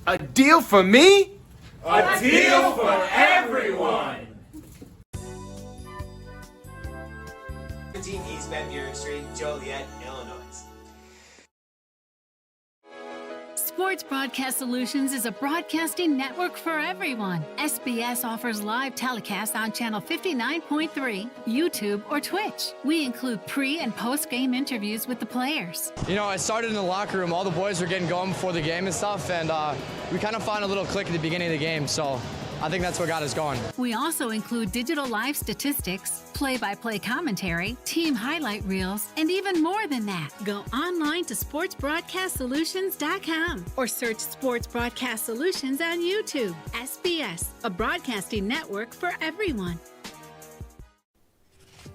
A deal for me? A deal for everyone! 17 East Van Buren Street, Joliet, Illinois. Sports Broadcast Solutions is a broadcasting network for everyone. SBS offers live telecasts on Channel 59.3, YouTube, or Twitch. We include pre- and post-game interviews with the players. You know, I started in the locker room. All the boys were getting going before the game and stuff, and we kind of found a little click at the beginning of the game, so I think that's what got us going. We also include digital live statistics, play-by-play commentary, team highlight reels, and even more than that. Go online to sportsbroadcastsolutions.com or search Sports Broadcast Solutions on YouTube. SBS, a broadcasting network for everyone.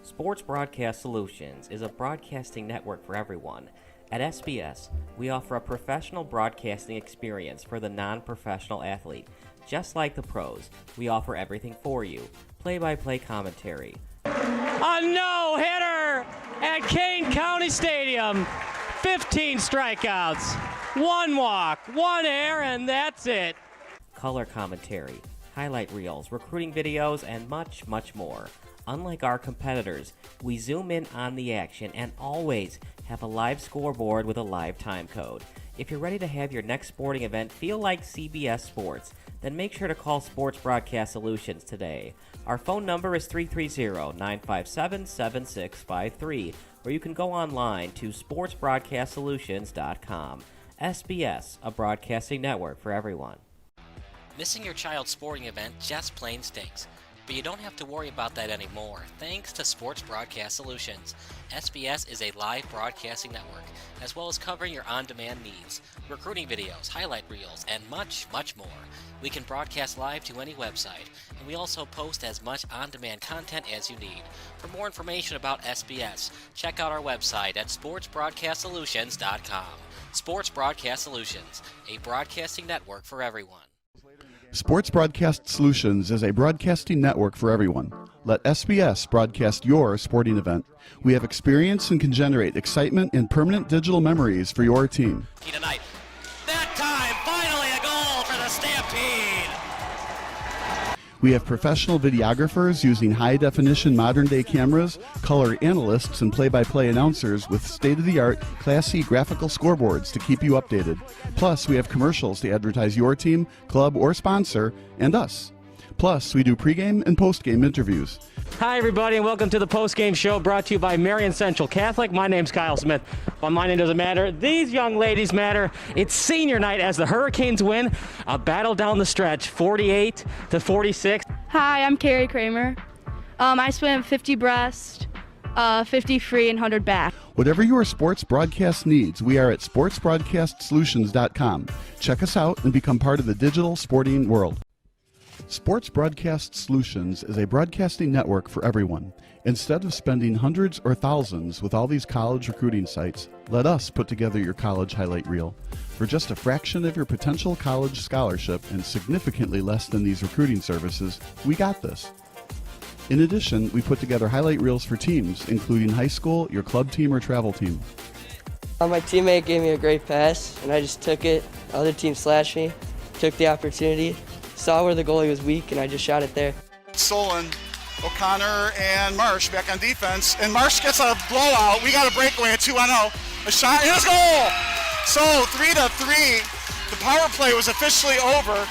Sports Broadcast Solutions is a broadcasting network for everyone. At SBS, we offer a professional broadcasting experience for the non-professional athlete. Just like the pros, we offer everything for you. Play-by-play commentary. A no-hitter at Kane County Stadium. 15 strikeouts, 1 walk, 1 error, and that's it. Color commentary, highlight reels, recruiting videos, and much, much more. Unlike our competitors, we zoom in on the action and always have a live scoreboard with a live time code. If you're ready to have your next sporting event feel like CBS Sports, then make sure to call Sports Broadcast Solutions today. Our phone number is 330-957-7653, or you can go online to sportsbroadcastsolutions.com. SBS, a broadcasting network for everyone. Missing your child's sporting event just plain stinks. But you don't have to worry about that anymore, thanks to Sports Broadcast Solutions. SBS is a live broadcasting network, as well as covering your on-demand needs, recruiting videos, highlight reels, and much, much more. We can broadcast live to any website, and we also post as much on-demand content as you need. For more information about SBS, check out our website at sportsbroadcastsolutions.com. Sports Broadcast Solutions, a broadcasting network for everyone. Sports Broadcast Solutions is a broadcasting network for everyone. Let SBS broadcast your sporting event. We have experience and can generate excitement and permanent digital memories for your team. Tonight. That time, finally a goal for the Stampede! We have professional videographers using high-definition modern-day cameras, color analysts, and play-by-play announcers with state-of-the-art, classy graphical scoreboards to keep you updated. Plus, we have commercials to advertise your team, club, or sponsor, and us. Plus, we do pregame and postgame interviews. Hi, everybody, and welcome to the postgame show brought to you by Marion Central Catholic. My name's Kyle Smith, but my name doesn't matter. These young ladies matter. It's senior night as the Hurricanes win a battle down the stretch, 48-46. Hi, I'm Carrie Kramer. I swim 50 breast, 50 free, and 100 back. Whatever your sports broadcast needs, we are at sportsbroadcastsolutions.com. Check us out and become part of the digital sporting world. Sports Broadcast Solutions is a broadcasting network for everyone. Instead of spending hundreds or thousands with all these college recruiting sites, let us put together your college highlight reel. For just a fraction of your potential college scholarship and significantly less than these recruiting services, we got this. In addition, we put together highlight reels for teams, including high school, your club team, or travel team. My teammate gave me a great pass, and I just took it. The other team slashed me, took the opportunity, saw where the goalie was weak, and I just shot it there. Solon, O'Connor, and Marsh back on defense, and Marsh gets a blowout. We got a breakaway at 2-0. A shot, and a goal! So 3-3. The power play was officially over.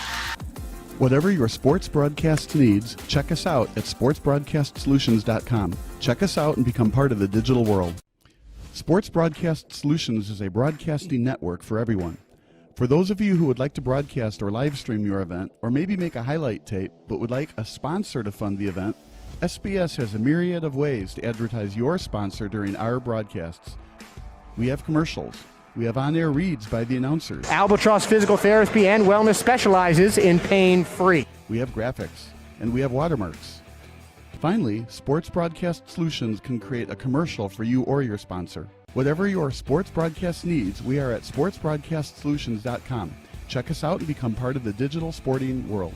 Whatever your sports broadcast needs, check us out at sportsbroadcastsolutions.com. Check us out and become part of the digital world. Sports Broadcast Solutions is a broadcasting network for everyone. For those of you who would like to broadcast or live stream your event, or maybe make a highlight tape, but would like a sponsor to fund the event, SBS has a myriad of ways to advertise your sponsor during our broadcasts. We have commercials. We have on-air reads by the announcers. Albatross Physical Therapy and Wellness specializes in pain-free. We have graphics, and we have watermarks. Finally, Sports Broadcast Solutions can create a commercial for you or your sponsor. Whatever your sports broadcast needs, we are at sportsbroadcastsolutions.com. Check us out and become part of the digital sporting world.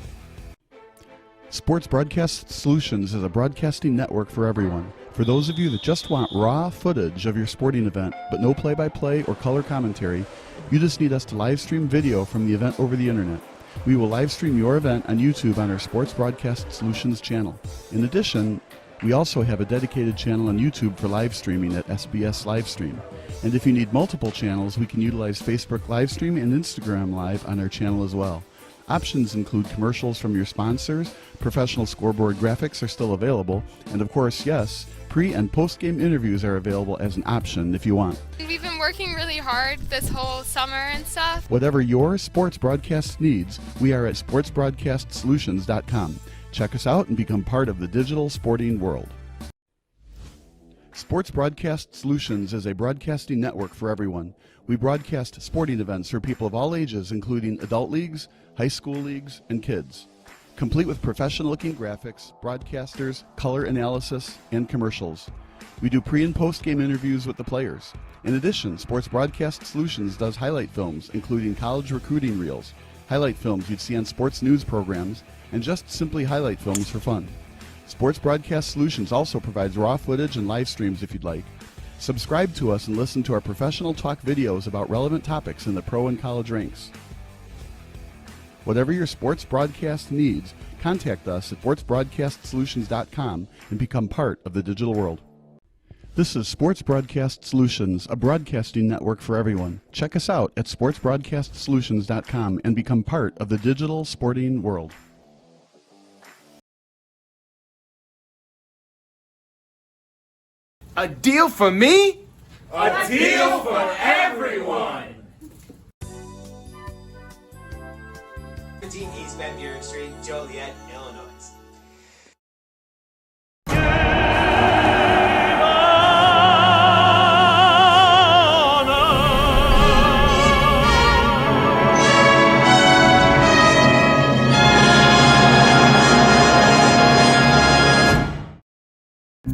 Sports Broadcast Solutions is a broadcasting network for everyone. For those of you that just want raw footage of your sporting event, but no play-by-play or color commentary, you just need us to live stream video from the event over the internet. We will live stream your event on YouTube on our Sports Broadcast Solutions channel. In addition, we also have a dedicated channel on YouTube for live streaming at SBS Livestream. And if you need multiple channels, we can utilize Facebook Livestream and Instagram Live on our channel as well. Options include commercials from your sponsors, professional scoreboard graphics are still available, and of course, yes, pre- and post-game interviews are available as an option if you want. We've been working really hard this whole summer and stuff. Whatever your sports broadcast needs, we are at sportsbroadcastsolutions.com. Check us out and become part of the digital sporting world. Sports Broadcast Solutions is a broadcasting network for everyone. We broadcast sporting events for people of all ages, including adult leagues, high school leagues, and kids. Complete with professional-looking graphics, broadcasters, color analysis, and commercials. We do pre- and post-game interviews with the players. In addition, Sports Broadcast Solutions does highlight films, including college recruiting reels, highlight films you'd see on sports news programs, and just simply highlight films for fun. Sports Broadcast Solutions also provides raw footage and live streams if you'd like. Subscribe to us and listen to our professional talk videos about relevant topics in the pro and college ranks. Whatever your sports broadcast needs, contact us at sportsbroadcastsolutions.com and become part of the digital world. This is Sports Broadcast Solutions, a broadcasting network for everyone. Check us out at sportsbroadcastsolutions.com and become part of the digital sporting world. A deal for me? A deal for everyone! 17 East Van Buren Street, Joliet, Illinois.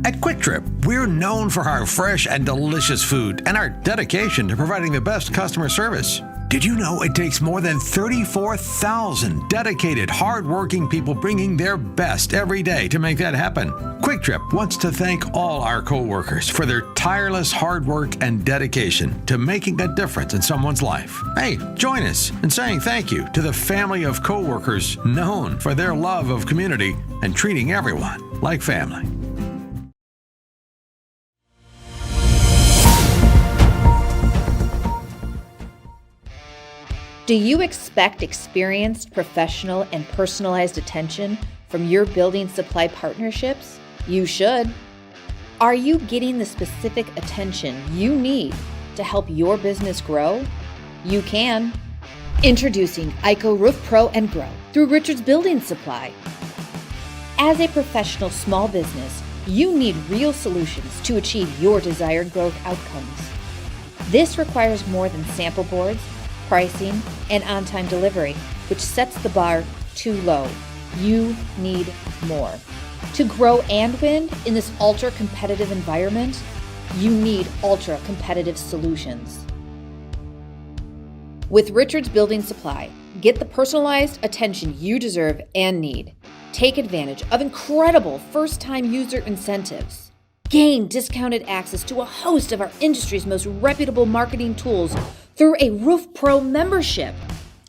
At Quick Trip, we're known for our fresh and delicious food and our dedication to providing the best customer service. Did you know it takes more than 34,000 dedicated, hard-working people bringing their best every day to make that happen? Quick Trip wants to thank all our co-workers for their tireless hard work and dedication to making a difference in someone's life. Hey, join us in saying thank you to the family of co-workers known for their love of community and treating everyone like family. Do you expect experienced, professional, and personalized attention from your building supply partnerships? You should. Are you getting the specific attention you need to help your business grow? You can. Introducing IHSA Roof Pro and Grow through Richards Building Supply. As a professional small business, you need real solutions to achieve your desired growth outcomes. This requires more than sample boards, pricing, and on-time delivery, which sets the bar too low. You need more. To grow and win in this ultra-competitive environment, you need ultra-competitive solutions. With Richards Building Supply, get the personalized attention you deserve and need. Take advantage of incredible first-time user incentives. Gain discounted access to a host of our industry's most reputable marketing tools through a Roof Pro membership.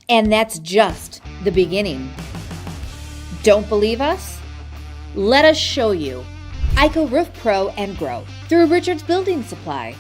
And that's just the beginning. Don't believe us? Let us show you. IHSA Roof Pro and Grow through Richards Building Supply.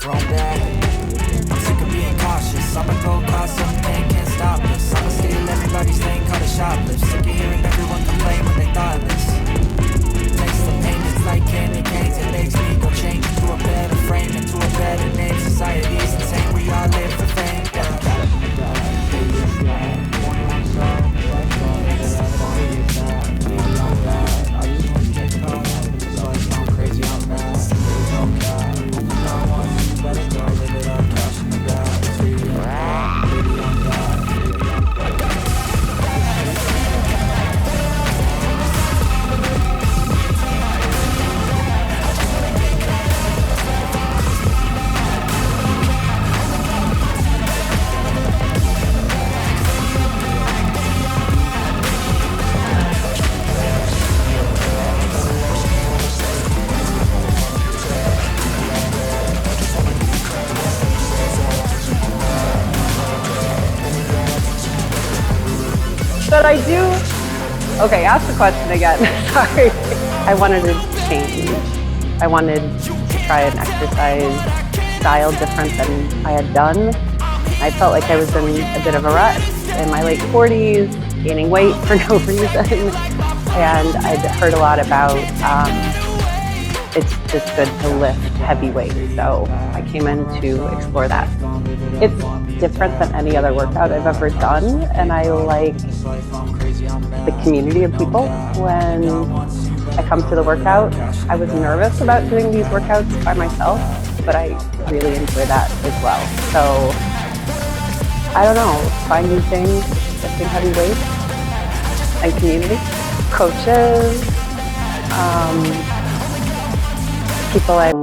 thrown back. I'm sick of being cautious. I'ma go cause something, can't stop us. I'ma steal everybody's thing, call it shoplift. Sick of hearing everyone complain when they thoughtless. Taste the pain, it's like candy canes. It makes me go change into a better frame, into a better name. Society's insane, we all live for fame. But I do. Okay, ask the question again. Sorry. I wanted to change. I wanted to try an exercise style different than I had done. I felt like I was in a bit of a rut in my late 40s, gaining weight for no reason. And I'd heard a lot about it's just good to lift heavy weights. So I came in to explore that. It's different than any other workout I've ever done, and I like the community of people. When I come to the workout, I was nervous about doing these workouts by myself, but I really enjoy that as well. So I don't know, find new things, lifting heavy weights, and community, coaches, people I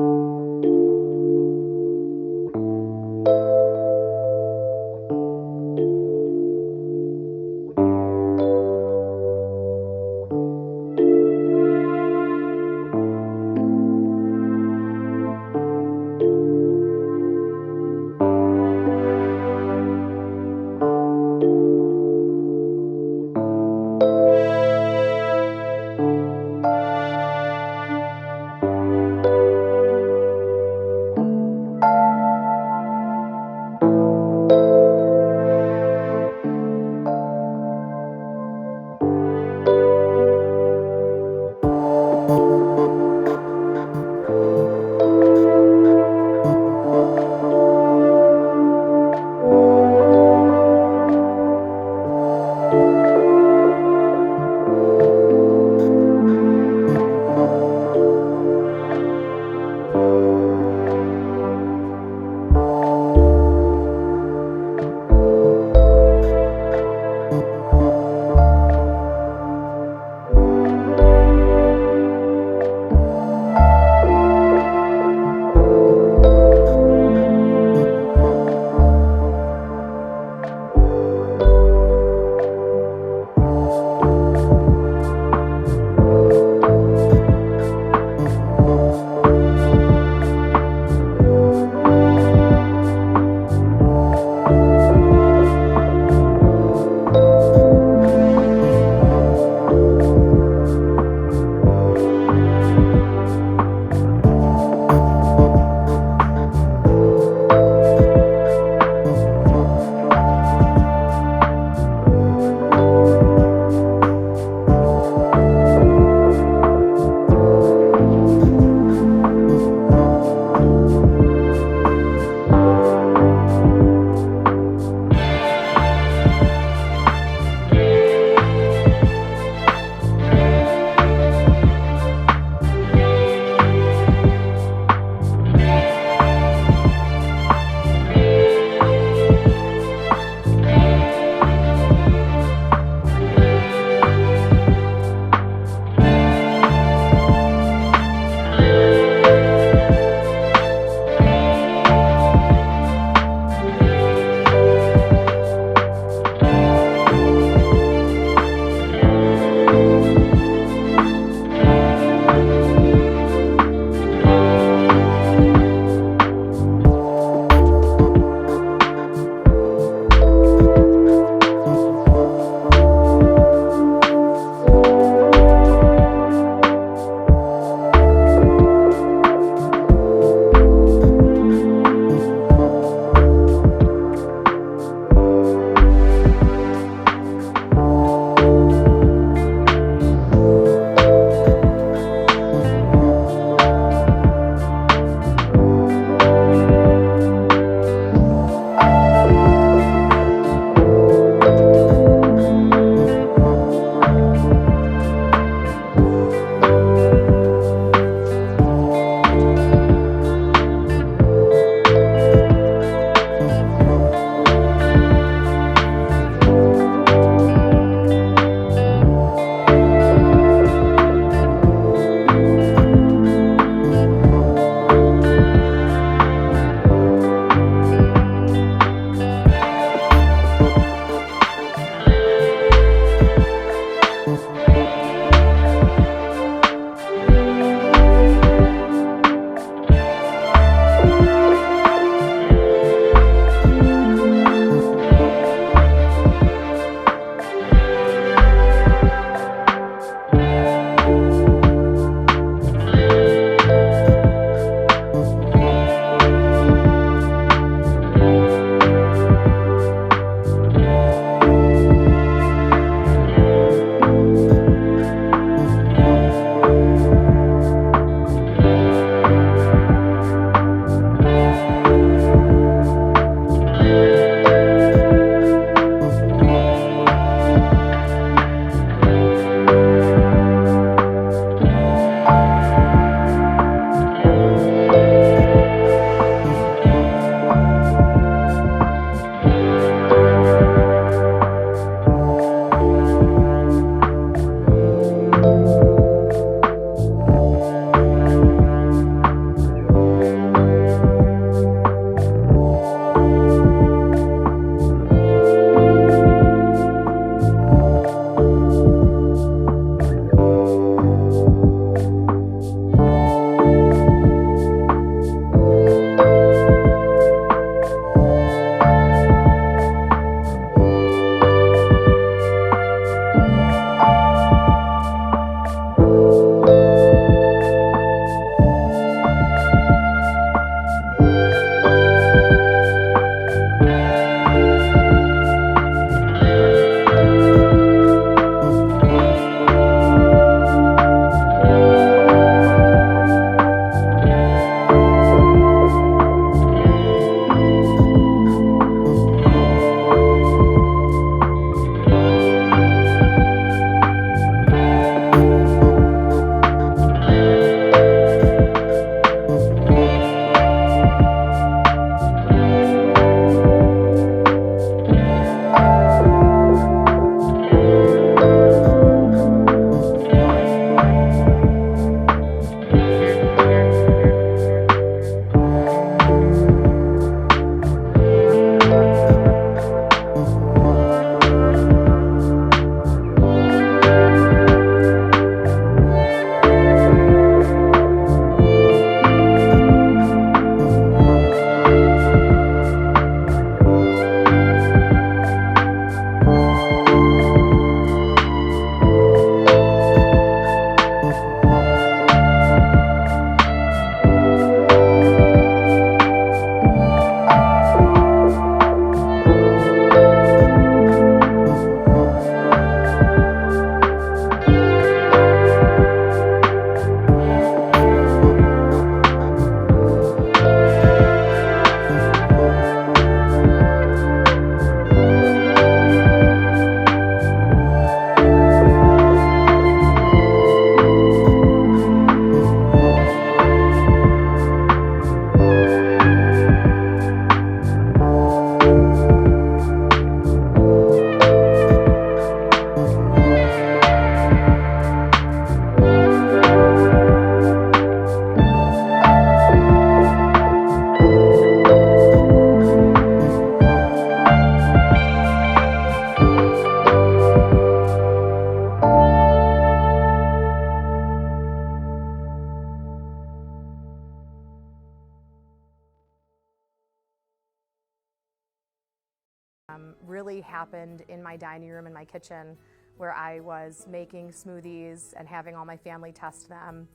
really happened in my dining room and my kitchen, where I was making smoothies and having all my family test them.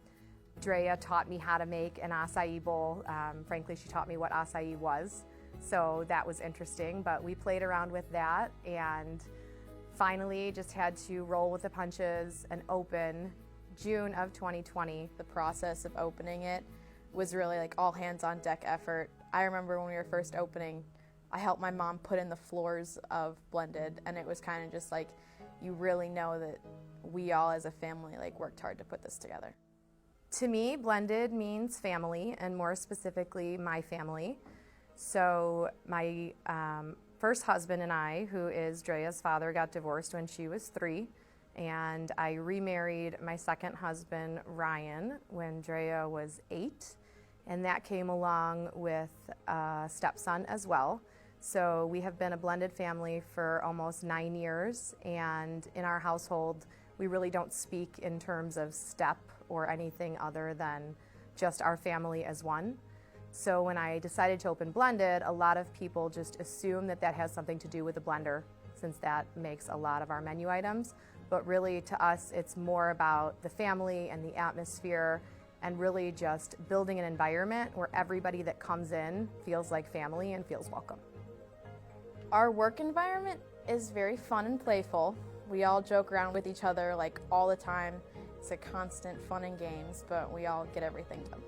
Drea taught me how to make an acai bowl. Frankly, she taught me what acai was, so that was interesting, but we played around with that and finally just had to roll with the punches and open June of 2020. The process of opening it was really like all hands on deck effort. I remember when we were first opening, I helped my mom put in the floors of Blended, and it was kind of just like, you really know that we all as a family like worked hard to put this together. To me, Blended means family, and more specifically, my family. So my first husband and I, who is Drea's father, got divorced when she was 3, and I remarried my second husband, Ryan, when Drea was 8, and that came along with a stepson as well. So we have been a blended family for almost 9 years, and in our household, we really don't speak in terms of step or anything other than just our family as one. So when I decided to open Blended, a lot of people just assume that that has something to do with the blender, since that makes a lot of our menu items. But really, to us, it's more about the family and the atmosphere, and really just building an environment where everybody that comes in feels like family and feels welcome. Our work environment is very fun and playful. We all joke around with each other like all the time. It's a constant fun and games, but we all get everything done.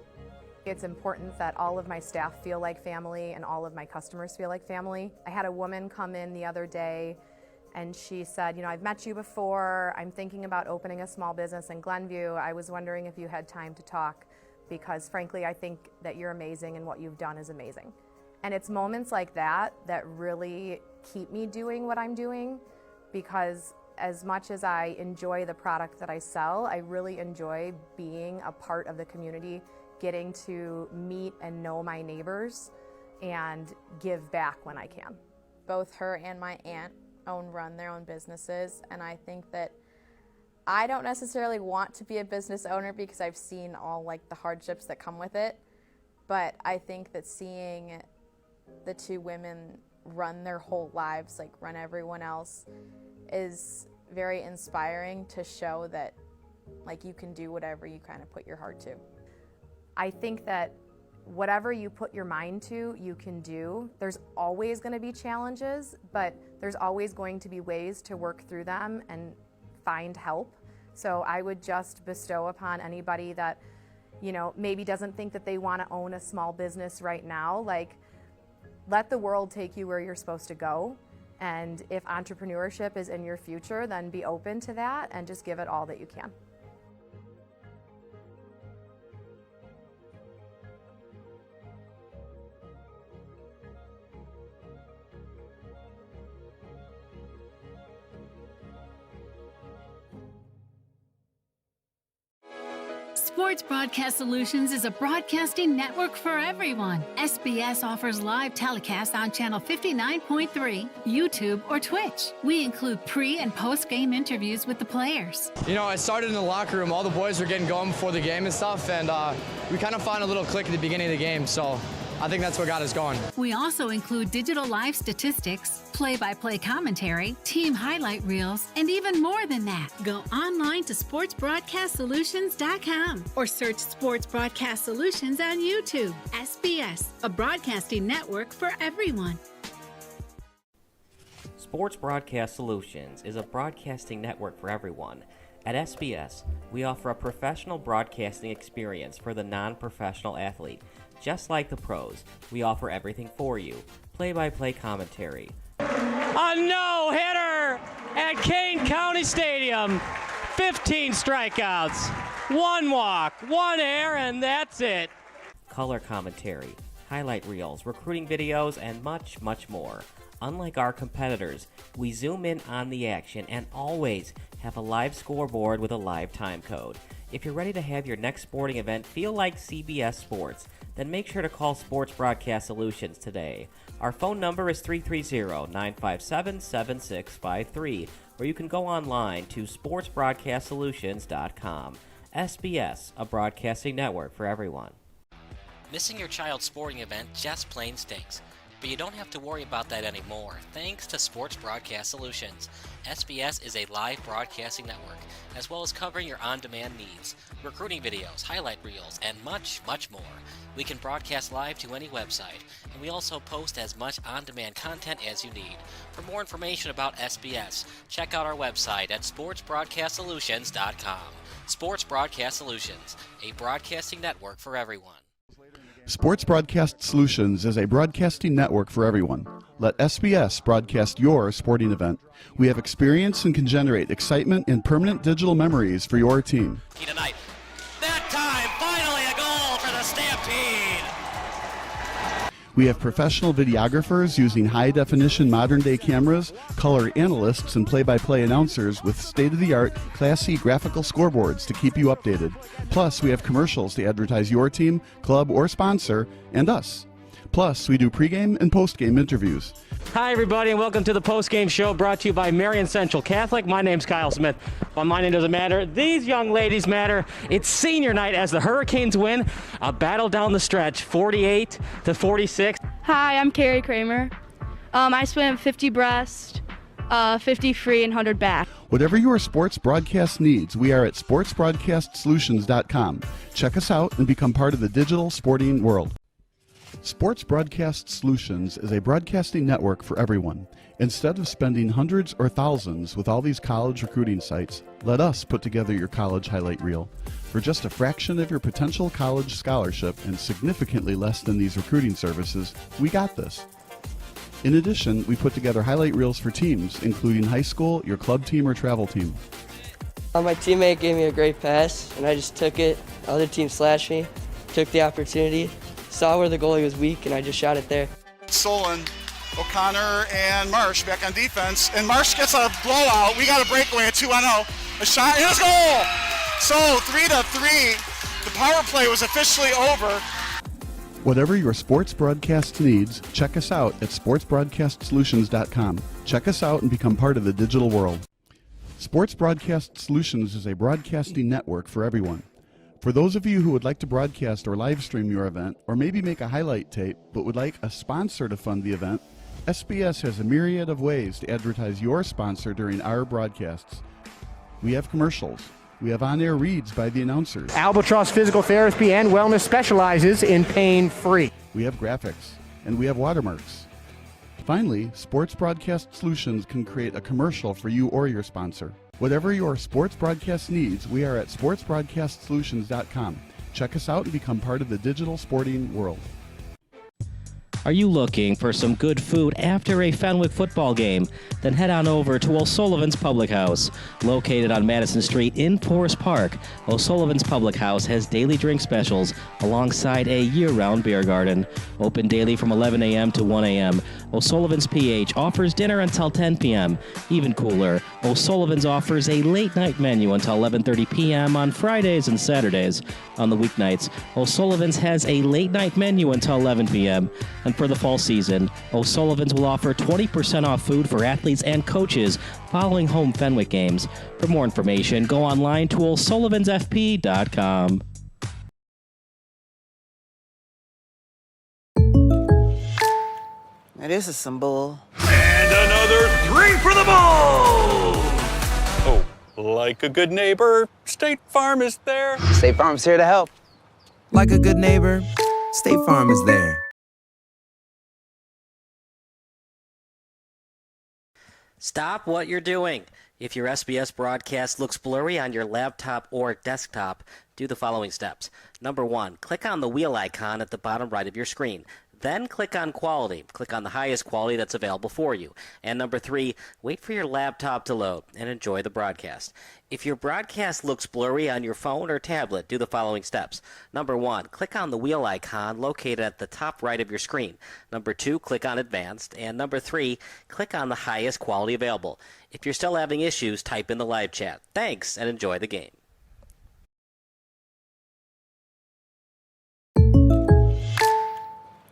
It's important that all of my staff feel like family and all of my customers feel like family. I had a woman come in the other day and she said, you know, I've met you before. I'm thinking about opening a small business in Glenview. I was wondering if you had time to talk, because frankly, I think that you're amazing and what you've done is amazing. And it's moments like that that really keep me doing what I'm doing, because as much as I enjoy the product that I sell, I really enjoy being a part of the community, getting to meet and know my neighbors and give back when I can. Both her and my aunt run their own businesses, and I think that I don't necessarily want to be a business owner because I've seen all like the hardships that come with it, but I think that seeing the two women run their whole lives, like run everyone else, is very inspiring to show that like you can do whatever you kind of put your heart to. I think that whatever you put your mind to, you can do. There's always going to be challenges, but there's always going to be ways to work through them and find help. So I would just bestow upon anybody that, you know, maybe doesn't think that they want to own a small business right now, like, let the world take you where you're supposed to go. And if entrepreneurship is in your future, then be open to that and just give it all that you can. Sports Broadcast Solutions is a broadcasting network for everyone. SBS offers live telecasts on Channel 59.3, YouTube, or Twitch. We include pre- and post-game interviews with the players. You know, I started in the locker room. All the boys were getting going before the game and stuff, and we kind of found a little click at the beginning of the game, so I think that's what got us going. We also include digital live statistics, play-by-play commentary, team highlight reels, and even more than that. Go online to sportsbroadcastsolutions.com or search Sports Broadcast Solutions on YouTube. SBS, a broadcasting network for everyone. Sports Broadcast Solutions is a broadcasting network for everyone. At SBS, we offer a professional broadcasting experience for the non-professional athlete. Just like the pros, we offer everything for you. Play-by-play commentary. A no-hitter at Kane County Stadium. 15 strikeouts, 1 walk, 1 error, and that's it. Color commentary, highlight reels, recruiting videos, and much, much more. Unlike our competitors, we zoom in on the action and always have a live scoreboard with a live time code. If you're ready to have your next sporting event feel like CBS Sports, then make sure to call Sports Broadcast Solutions today. Our phone number is 330-957-7653, or you can go online to sportsbroadcastsolutions.com. SBS, a broadcasting network for everyone. Missing your child's sporting event just plain stinks. But you don't have to worry about that anymore, thanks to Sports Broadcast Solutions. SBS is a live broadcasting network, as well as covering your on-demand needs, recruiting videos, highlight reels, and much, much more. We can broadcast live to any website, and we also post as much on-demand content as you need. For more information about SBS, check out our website at sportsbroadcastsolutions.com. Sports Broadcast Solutions, a broadcasting network for everyone. Sports Broadcast Solutions is a broadcasting network for everyone. Let SBS broadcast your sporting event. We have experience and can generate excitement and permanent digital memories for your team. Tonight. That time, finally a goal for the Stampede! We have professional videographers using high-definition modern-day cameras, color analysts, and play-by-play announcers with state-of-the-art, classy graphical scoreboards to keep you updated. Plus, we have commercials to advertise your team, club, or sponsor, and us. Plus, we do pregame and postgame interviews. Hi, everybody, and welcome to the postgame show brought to you by Marion Central Catholic. My name's Kyle Smith. But my name doesn't matter. These young ladies matter. It's senior night as the Hurricanes win a battle down the stretch, 48-46. Hi, I'm Carrie Kramer. I swim 50 breast, 50 free, and 100 back. Whatever your sports broadcast needs, we are at sportsbroadcastsolutions.com. Check us out and become part of the digital sporting world. Sports Broadcast Solutions is a broadcasting network for everyone. Instead of spending hundreds or thousands with all these college recruiting sites, let us put together your college highlight reel. For just a fraction of your potential college scholarship and significantly less than these recruiting services, we got this. In addition, we put together highlight reels for teams, including high school, your club team, or travel team. My teammate gave me a great pass, and I just took it. The other team slashed me, took the opportunity, saw where the goalie was weak, and I just shot it there. Solon, O'Connor, and Marsh back on defense. And Marsh gets a blowout. We got a breakaway at 2-0. A shot, and a goal! So 3-3. The power play was officially over. Whatever your sports broadcast needs, check us out at sportsbroadcastsolutions.com. Check us out and become part of the digital world. Sports Broadcast Solutions is a broadcasting network for everyone. For those of you who would like to broadcast or live stream your event, or maybe make a highlight tape, but would like a sponsor to fund the event, SBS has a myriad of ways to advertise your sponsor during our broadcasts. We have commercials. We have on-air reads by the announcers. Albatross Physical Therapy and Wellness specializes in pain-free. We have graphics, and we have watermarks. Finally, Sports Broadcast Solutions can create a commercial for you or your sponsor. Whatever your sports broadcast needs, we are at sportsbroadcastsolutions.com. Check us out and become part of the digital sporting world. Are you looking for some good food after a Fenwick football game? Then head on over to O'Sullivan's Public House. Located on Madison Street in Forest Park, O'Sullivan's Public House has daily drink specials alongside a year-round beer garden. Open daily from 11 a.m. to 1 a.m. O'Sullivan's PH offers dinner until 10 p.m. Even cooler, O'Sullivan's offers a late-night menu until 11:30 p.m. on Fridays and Saturdays. On the weeknights, O'Sullivan's has a late-night menu until 11 p.m. And for the fall season, O'Sullivan's will offer 20% off food for athletes and coaches following home Fenwick games. For more information, go online to o'sullivansfp.com. Now this is some bull. And another 3 for the ball! Oh, like a good neighbor, State Farm is there. State Farm's here to help. Like a good neighbor, State Farm is there. Stop what you're doing. If your SBS broadcast looks blurry on your laptop or desktop, do the following steps. Number 1, click on the wheel icon at the bottom right of your screen. Then click on Quality. Click on the highest quality that's available for you. And number 3, wait for your laptop to load and enjoy the broadcast. If your broadcast looks blurry on your phone or tablet, do the following steps. Number 1, click on the wheel icon located at the top right of your screen. Number 2, click on Advanced. And number 3, click on the highest quality available. If you're still having issues, type in the live chat. Thanks, and enjoy the game.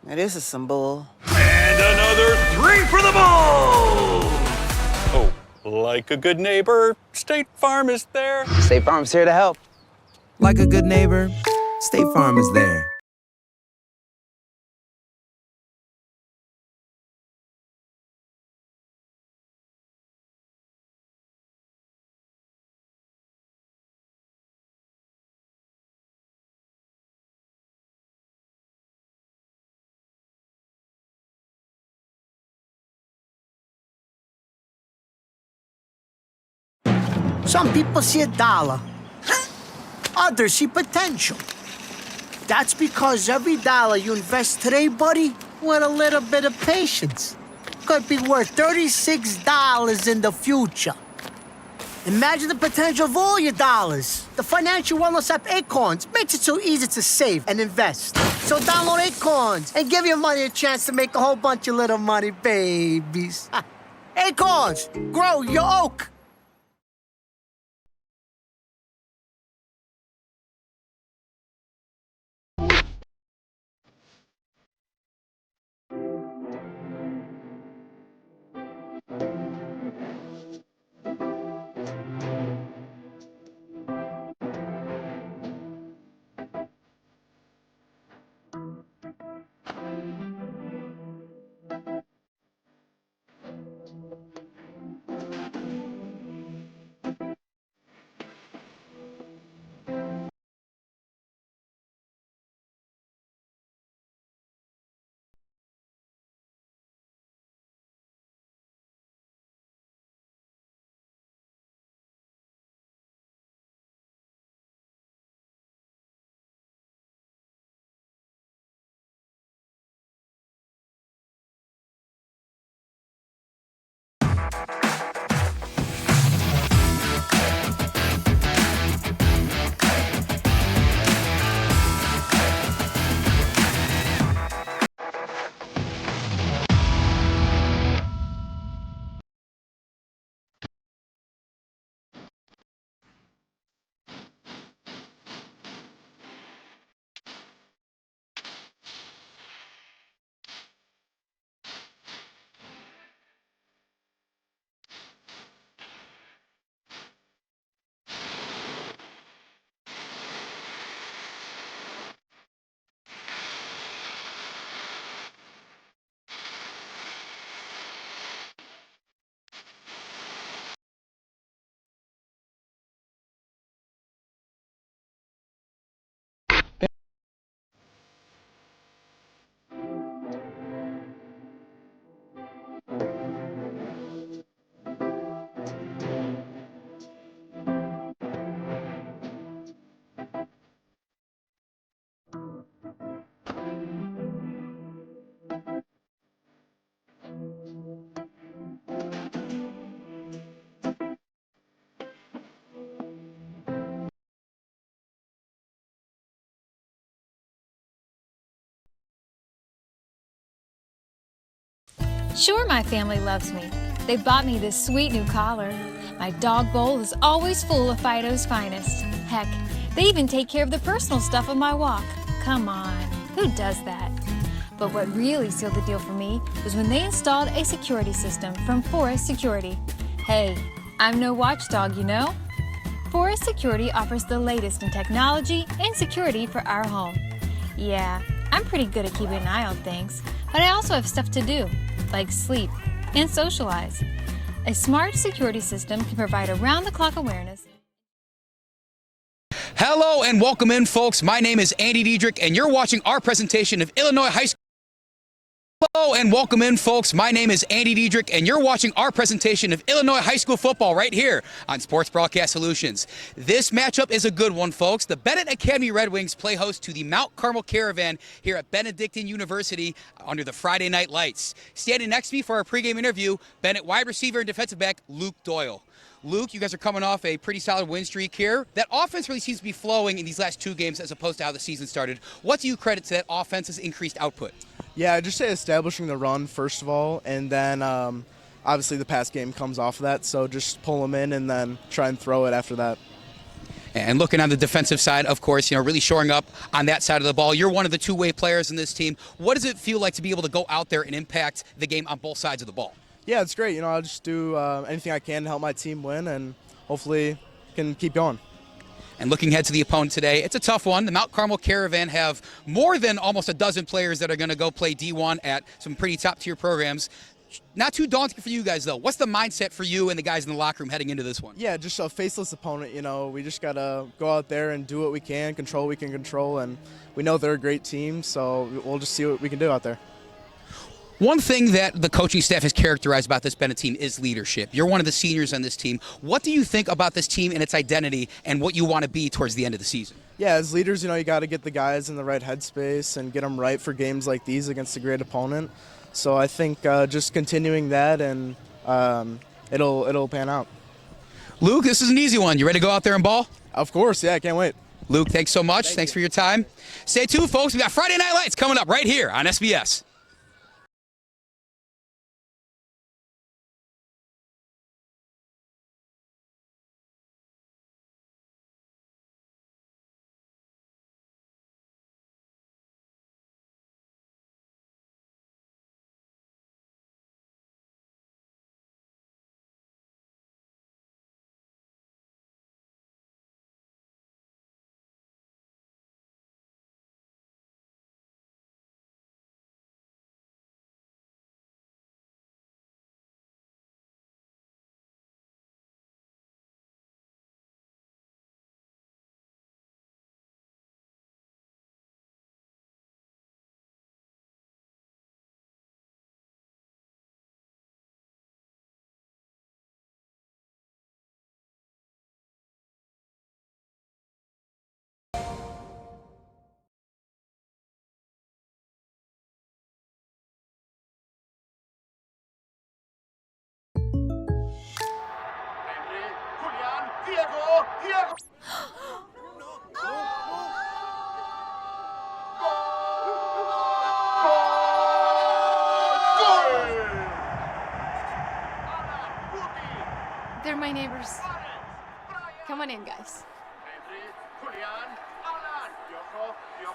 Now this is some bull. And another 3 for the ball! Oh, like a good neighbor, State Farm is there. State Farm's here to help. Like a good neighbor, State Farm is there. Some people see a dollar. Others see potential. That's because every dollar you invest today, buddy, with a little bit of patience, could be worth $36 in the future. Imagine the potential of all your dollars. The financial wellness app Acorns makes it so easy to save and invest. So download Acorns and give your money a chance to make a whole bunch of little money babies. Acorns, grow your oak. Sure, my family loves me. They bought me this sweet new collar. My dog bowl is always full of Fido's finest. Heck, they even take care of the personal stuff on my walk. Come on, who does that? But what really sealed the deal for me was when they installed a security system from Forest Security. Hey, I'm no watchdog, you know? Forest Security offers the latest in technology and security for our home. Yeah, I'm pretty good at keeping an eye on things, but I also have stuff to do, like sleep and socialize. A smart security system can provide around-the-clock awareness. Hello and welcome in, folks. My name is Andy Diedrich, and you're watching our presentation of Illinois High School. Hello and welcome in, folks. My name is Andy Diedrich, and you're watching our presentation of Illinois high school football right here on Sports Broadcast Solutions. This matchup is a good one, folks. The Benet Academy Red Wings play host to the Mount Carmel Caravan here at Benedictine University under the Friday Night Lights. Standing next to me for our pregame interview, Benet wide receiver and defensive back Luke Doyle. Luke, you guys are coming off a pretty solid win streak here. That offense really seems to be flowing in these last two games as opposed to how the season started. What do you credit to that offense's increased output? Yeah, I just say establishing the run first of all, and then obviously the pass game comes off of that, so just pull them in and then try and throw it after that. And looking on the defensive side, of course, really shoring up on that side of the ball. You're one of the two-way players in this team. What does it feel like to be able to go out there and impact the game on both sides of the ball? Yeah, it's great. I'll just do anything I can to help my team win, and hopefully can keep going. And looking ahead to the opponent today, it's a tough one. The Mount Carmel Caravan have more than almost a dozen players that are going to go play D1 at some pretty top-tier programs. Not too daunting for you guys, though. What's the mindset for you and the guys in the locker room heading into this one? Yeah, just a faceless opponent. We just got to go out there and do what we can, control what we can control, and we know they're a great team, so we'll just see what we can do out there. One thing that the coaching staff has characterized about this Benet team is leadership. You're one of the seniors on this team. What do you think about this team and its identity and what you want to be towards the end of the season? Yeah, as leaders, you got to get the guys in the right headspace and get them right for games like these against a great opponent. So I think just continuing that and it'll pan out. Luke, this is an easy one. You ready to go out there and ball? Of course, yeah, I can't wait. Luke, thanks so much. Thanks for your time. Stay tuned, folks. We got Friday Night Lights coming up right here on SBS. They're my neighbors. Come on in, guys.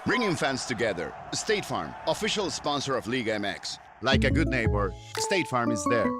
Bringing fans together. State Farm, official sponsor of Liga MX. Like a good neighbor, State Farm is there.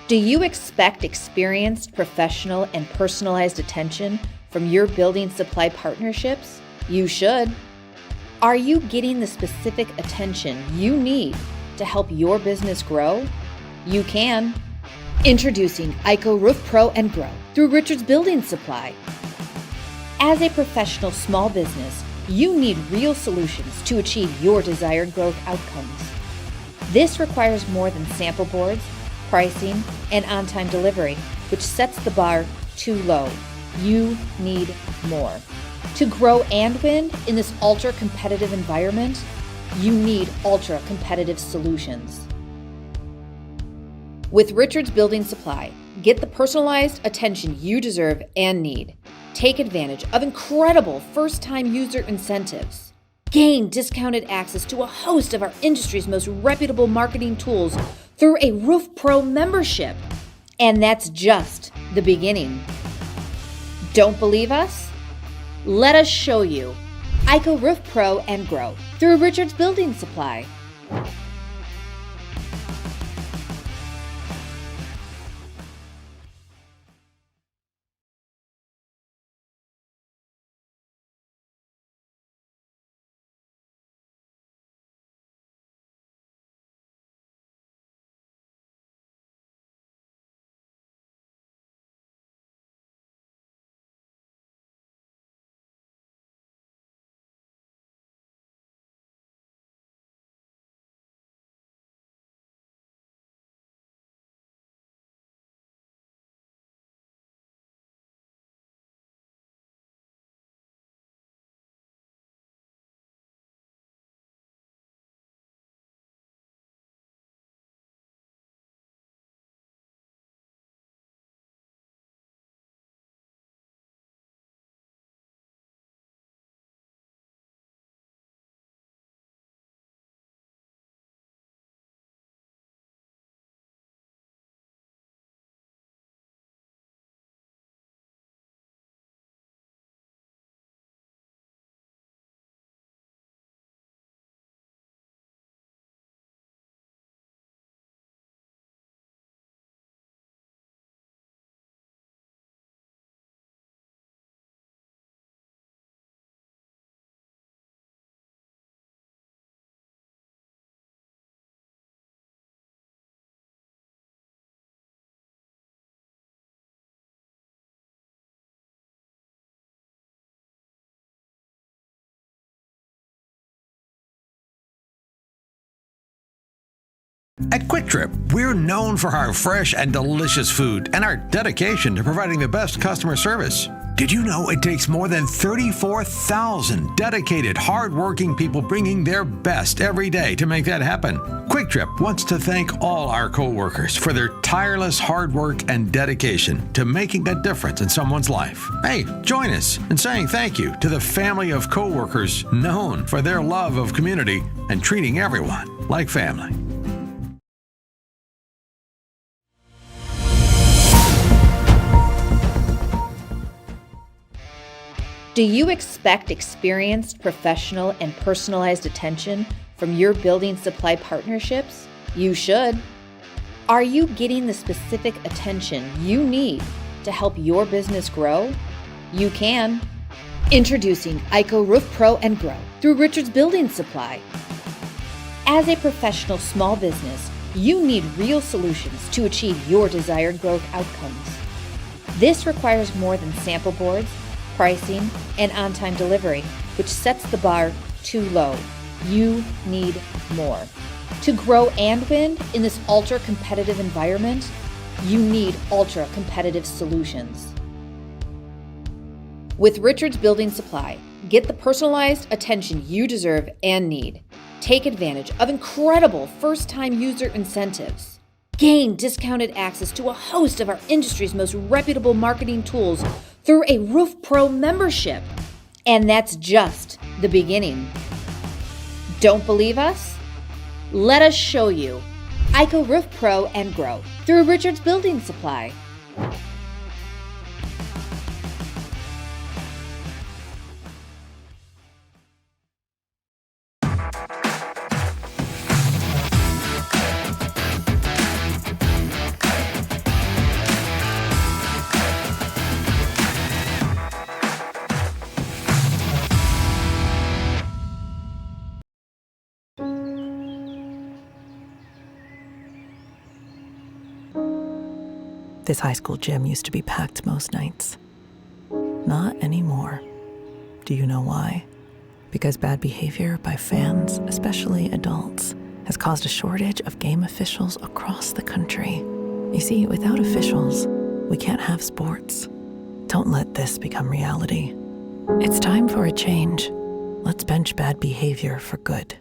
Do you expect experienced, professional, and personalized attention from your building supply partnerships? You should. Are you getting the specific attention you need to help your business grow? You can. Introducing IHSA Roof Pro and Grow through Richards Building Supply. As a professional small business, you need real solutions to achieve your desired growth outcomes. This requires more than sample boards, pricing, and on-time delivery, which sets the bar too low. You need more. To grow and win in this ultra-competitive environment, you need ultra-competitive solutions. With Richards Building Supply, get the personalized attention you deserve and need. Take advantage of incredible first-time user incentives. Gain discounted access to a host of our industry's most reputable marketing tools through a Roof Pro membership. And that's just the beginning. Don't believe us? Let us show you. IHSA Roof Pro and Grow through Richards Building Supply. At Quick Trip, we're known for our fresh and delicious food and our dedication to providing the best customer service. Did you know it takes more than 34,000 dedicated, hard-working people bringing their best every day to make that happen? Quick Trip wants to thank all our co-workers for their tireless hard work and dedication to making a difference in someone's life. Hey, join us in saying thank you to the family of co-workers known for their love of community and treating everyone like family. Do you expect experienced, professional, and personalized attention from your building supply partnerships? You should. Are you getting the specific attention you need to help your business grow? You can. Introducing IHSA Roof Pro and Grow through Richards Building Supply. As a professional small business, you need real solutions to achieve your desired growth outcomes. This requires more than sample boards, pricing, and on-time delivery, which sets the bar too low. You need more. To grow and win in this ultra-competitive environment, you need ultra-competitive solutions. With Richards Building Supply, get the personalized attention you deserve and need. Take advantage of incredible first-time user incentives. Gain discounted access to a host of our industry's most reputable marketing tools through a Roof Pro membership. And that's just the beginning. Don't believe us? Let us show you. IHSA Roof Pro and Grow through Richards Building Supply. This high school gym used to be packed most nights. Not anymore. Do you know why? Because bad behavior by fans, especially adults, has caused a shortage of game officials across the country. You see, without officials, we can't have sports. Don't let this become reality. It's time for a change. Let's bench bad behavior for good.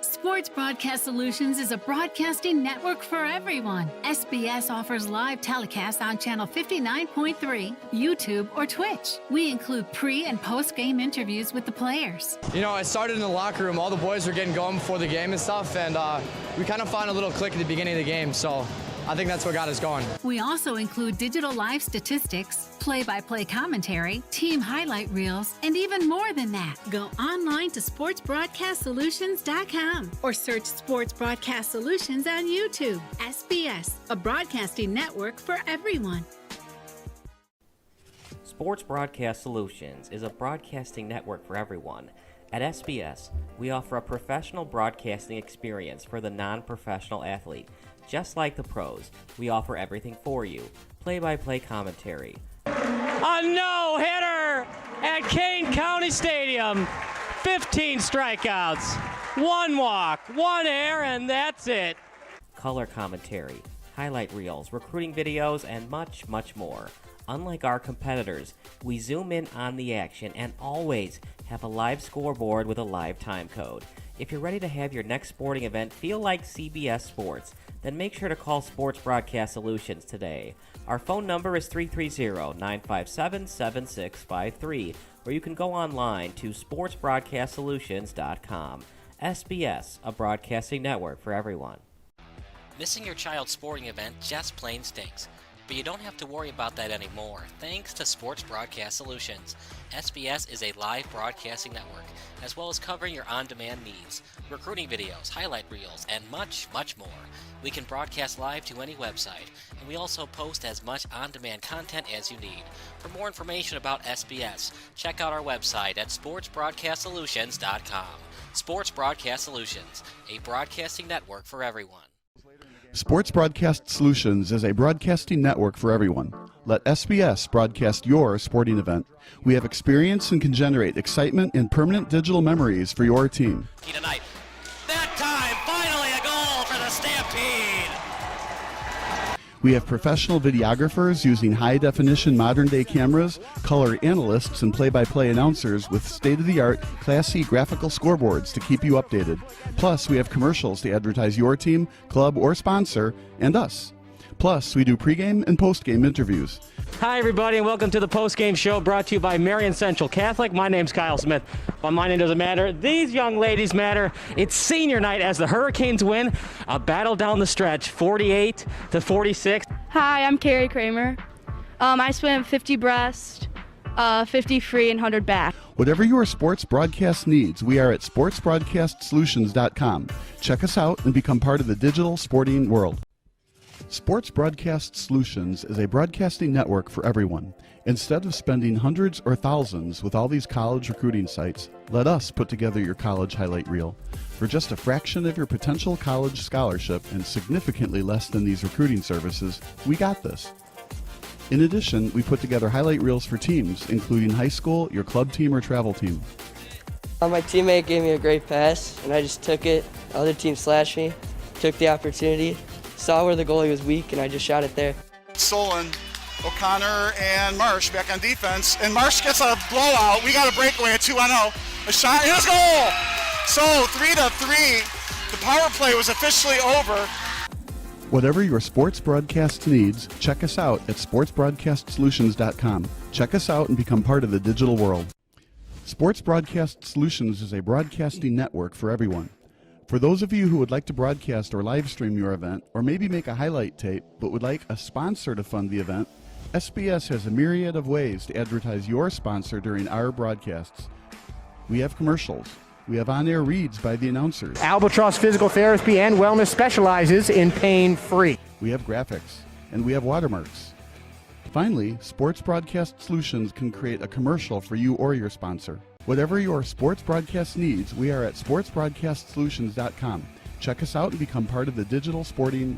Sports Broadcast Solutions is a broadcasting network for everyone. SBS offers live telecasts on Channel 59.3, YouTube, or Twitch. We include pre- and post-game interviews with the players. You know, I started in the locker room. All the boys were getting going before the game and stuff, and we kind of found a little click at the beginning of the game, so I think that's what got us going. We also include digital live statistics, play-by-play commentary, team highlight reels, and even more than that. Go online to sportsbroadcastsolutions.com or search Sports Broadcast Solutions on YouTube. SBS, a broadcasting network for everyone. Sports Broadcast Solutions is a broadcasting network for everyone. At SBS, we offer a professional broadcasting experience for the non-professional athlete. Just like the pros, we offer everything for you. Play-by-play commentary. A no-hitter at Kane County Stadium. 15 strikeouts, 1 walk, 1 error, and that's it. Color commentary, highlight reels, recruiting videos, and much, much more. Unlike our competitors, we zoom in on the action and always have a live scoreboard with a live time code. If you're ready to have your next sporting event feel like CBS Sports, then make sure to call Sports Broadcast Solutions today. Our phone number is 330-957-7653, or you can go online to sportsbroadcastsolutions.com. SBS, a broadcasting network for everyone. Missing your child's sporting event just plain stinks. But you don't have to worry about that anymore, thanks to Sports Broadcast Solutions. SBS is a live broadcasting network, as well as covering your on-demand needs, recruiting videos, highlight reels, and much, much more. We can broadcast live to any website, and we also post as much on-demand content as you need. For more information about SBS, check out our website at sportsbroadcastsolutions.com. Sports Broadcast Solutions, a broadcasting network for everyone. Sports Broadcast Solutions is a broadcasting network for everyone. Let SBS broadcast your sporting event. We have experience and can generate excitement and permanent digital memories for your team. Tonight. That time, finally a goal for the Stampede! We have professional videographers using high-definition modern-day cameras, color analysts, and play-by-play announcers with state-of-the-art, classy graphical scoreboards to keep you updated. Plus, we have commercials to advertise your team, club, or sponsor, and us. Plus, we do pregame and postgame interviews. Hi, everybody, and welcome to the postgame show brought to you by Marion Central Catholic. My name's Kyle Smith. But my name doesn't matter. These young ladies matter. It's senior night as the Hurricanes win a battle down the stretch, 48-46. Hi, I'm Carrie Kramer. I swim 50 breast, 50 free, and 100 back. Whatever your sports broadcast needs, we are at sportsbroadcastsolutions.com. Check us out and become part of the digital sporting world. Sports Broadcast Solutions is a broadcasting network for everyone. Instead of spending hundreds or thousands with all these college recruiting sites, let us put together your college highlight reel. For just a fraction of your potential college scholarship and significantly less than these recruiting services, we got this. In addition, we put together highlight reels for teams, including high school, your club team, or travel team. My teammate gave me a great pass, and I just took it. The other team slashed me, took the opportunity, saw where the goalie was weak, and I just shot it there. Solon, O'Connor, and Marsh back on defense. And Marsh gets a blowout. We got a breakaway at 2-0. A shot, and a goal! So 3-3. The power play was officially over. Whatever your sports broadcast needs, check us out at sportsbroadcastsolutions.com. Check us out and become part of the digital world. Sports Broadcast Solutions is a broadcasting network for everyone. For those of you who would like to broadcast or live stream your event, or maybe make a highlight tape, but would like a sponsor to fund the event, SBS has a myriad of ways to advertise your sponsor during our broadcasts. We have commercials. We have on-air reads by the announcers. Albatross Physical Therapy and Wellness specializes in pain-free. We have graphics, and we have watermarks. Finally, Sports Broadcast Solutions can create a commercial for you or your sponsor. Whatever your sports broadcast needs, we are at sportsbroadcastsolutions.com. Check us out and become part of the digital sporting.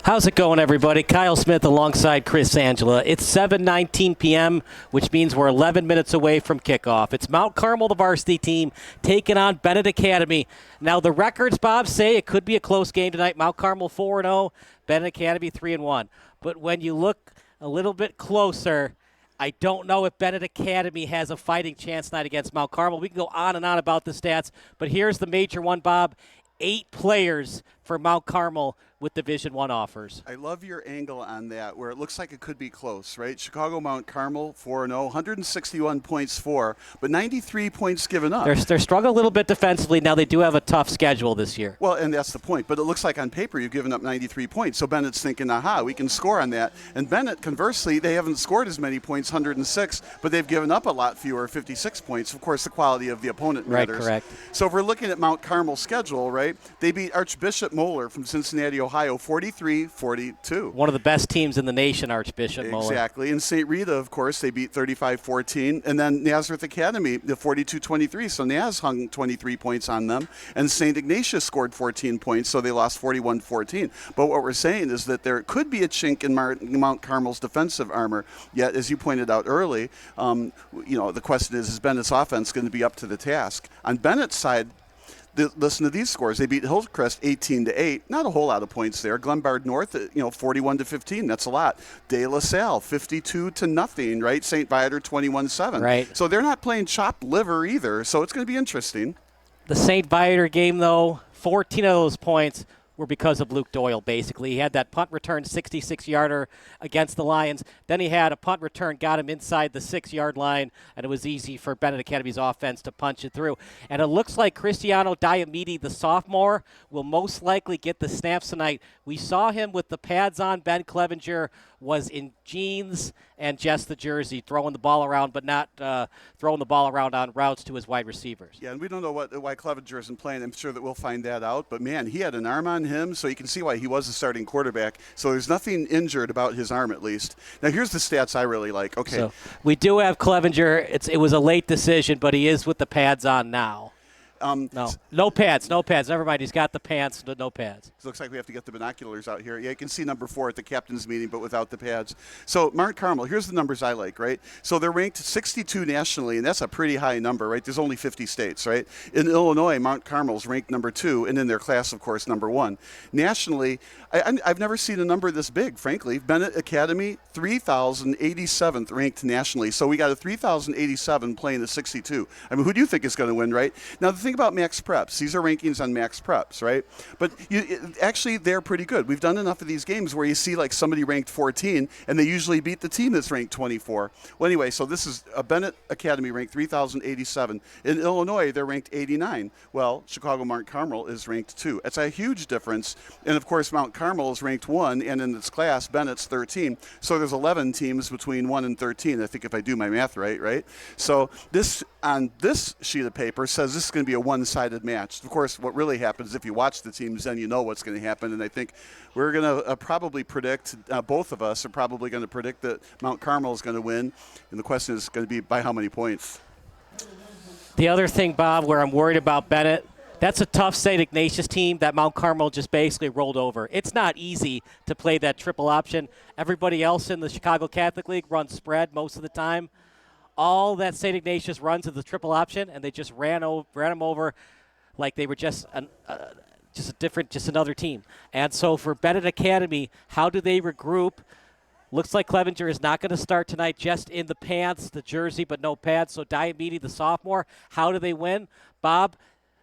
How's it going, everybody? Kyle Smith alongside Chris Angela. It's 7:19 p.m., which means we're 11 minutes away from kickoff. It's Mount Carmel, the varsity team, taking on Benet Academy. Now, the records, Bob, say it could be a close game tonight. Mount Carmel 4-0, Benet Academy 3-1. But when you look a little bit closer, I don't know if Benet Academy has a fighting chance tonight against Mount Carmel. We can go on and on about the stats, but here's the major one, Bob. 8 players for Mount Carmel with Division I offers. I love your angle on that, where it looks like it could be close, right? Chicago Mount Carmel 4-0, 161 points for, but 93 points given up. They're struggling a little bit defensively. Now they do have a tough schedule this year. Well, and that's the point. But it looks like on paper you've given up 93 points. So Bennett's thinking, aha, we can score on that. And Benet, conversely, they haven't scored as many points, 106, but they've given up a lot fewer, 56 points. Of course, the quality of the opponent matters. Right, correct. So if we're looking at Mount Carmel's schedule, right, they beat Archbishop Moeller from Cincinnati, Ohio, 43-42. One of the best teams in the nation, Archbishop Moeller. Exactly. And St. Rita, of course, they beat 35-14. And then Nazareth Academy, the 42-23. So Naz hung 23 points on them. And St. Ignatius scored 14 points, so they lost 41-14. But what we're saying is that there could be a chink in Mount Carmel's defensive armor. Yet, as you pointed out early, the question is Bennett's offense going to be up to the task? On Bennett's side, listen to these scores. They beat Hillcrest 18-8. Not a whole lot of points there. Glenbard North, 41-15. That's a lot. De La Salle 52-0. Right. St. Viator 21-7. Right. So they're not playing chopped liver either. So it's going to be interesting. The St. Viator game, though, 14 of those points were because of Luke Doyle, basically. He had that punt return 66-yarder against the Lions. Then he had a punt return, got him inside the 6-yard line, and it was easy for Benet Academy's offense to punch it through. And it looks like Cristiano Diamidi, the sophomore, will most likely get the snaps tonight. We saw him with the pads on. Ben Clevenger was in jeans and just the jersey, throwing the ball around, but not throwing the ball around on routes to his wide receivers. Yeah, and we don't know why Clevenger isn't playing. I'm sure that we'll find that out. But, man, he had an arm on him, so you can see why he was the starting quarterback. So there's nothing injured about his arm, at least. Now, here's the stats I really like. Okay. So we do have Clevenger. It was a late decision, but he is with the pads on now. No pads. Never mind. He's got the pants, no pads. It looks like we have to get the binoculars out here. Yeah, you can see number 4 at the captain's meeting, but without the pads. So Mount Carmel, here's the numbers I like, right? So they're ranked 62 nationally, and that's a pretty high number, right? There's only 50 states, right? In Illinois, Mount Carmel's ranked number 2, and in their class, of course, number 1. Nationally, I've never seen a number this big, frankly. Benet Academy, 3,087th ranked nationally. So we got a 3,087 playing a 62. I mean, who do you think is going to win, right? Now, the thing about Max Preps, these are rankings on Max Preps, right? But actually, they're pretty good. We've done enough of these games where you see like somebody ranked 14, and they usually beat the team that's ranked 24. Well, anyway, so this is a Benet Academy ranked 3,087. In Illinois, they're ranked 89. Well, Chicago Mount Carmel is ranked 2. It's a huge difference. And, of course, Mount Carmel is ranked 1, and in its class, Bennett's 13. So there's 11 teams between 1 and 13, I think, if I do my math right? So this, on this sheet of paper, says this is going to be a one-sided match. Of course, what really happens, if you watch the teams, then you know what's going to happen. And I think we're going to probably predict, both of us are probably going to predict that Mount Carmel is going to win. And the question is going to be by how many points. The other thing, Bob, where I'm worried about Benet, that's a tough St. Ignatius team that Mount Carmel just basically rolled over. It's not easy to play that triple option. Everybody else in the Chicago Catholic League runs spread most of the time. All that St. Ignatius runs is the triple option, and they just ran them over like they were just another team. And so for Benet Academy, how do they regroup? Looks like Clevenger is not going to start tonight, just in the pants, the jersey, but no pads. So Diamidi, the sophomore, how do they win? Bob,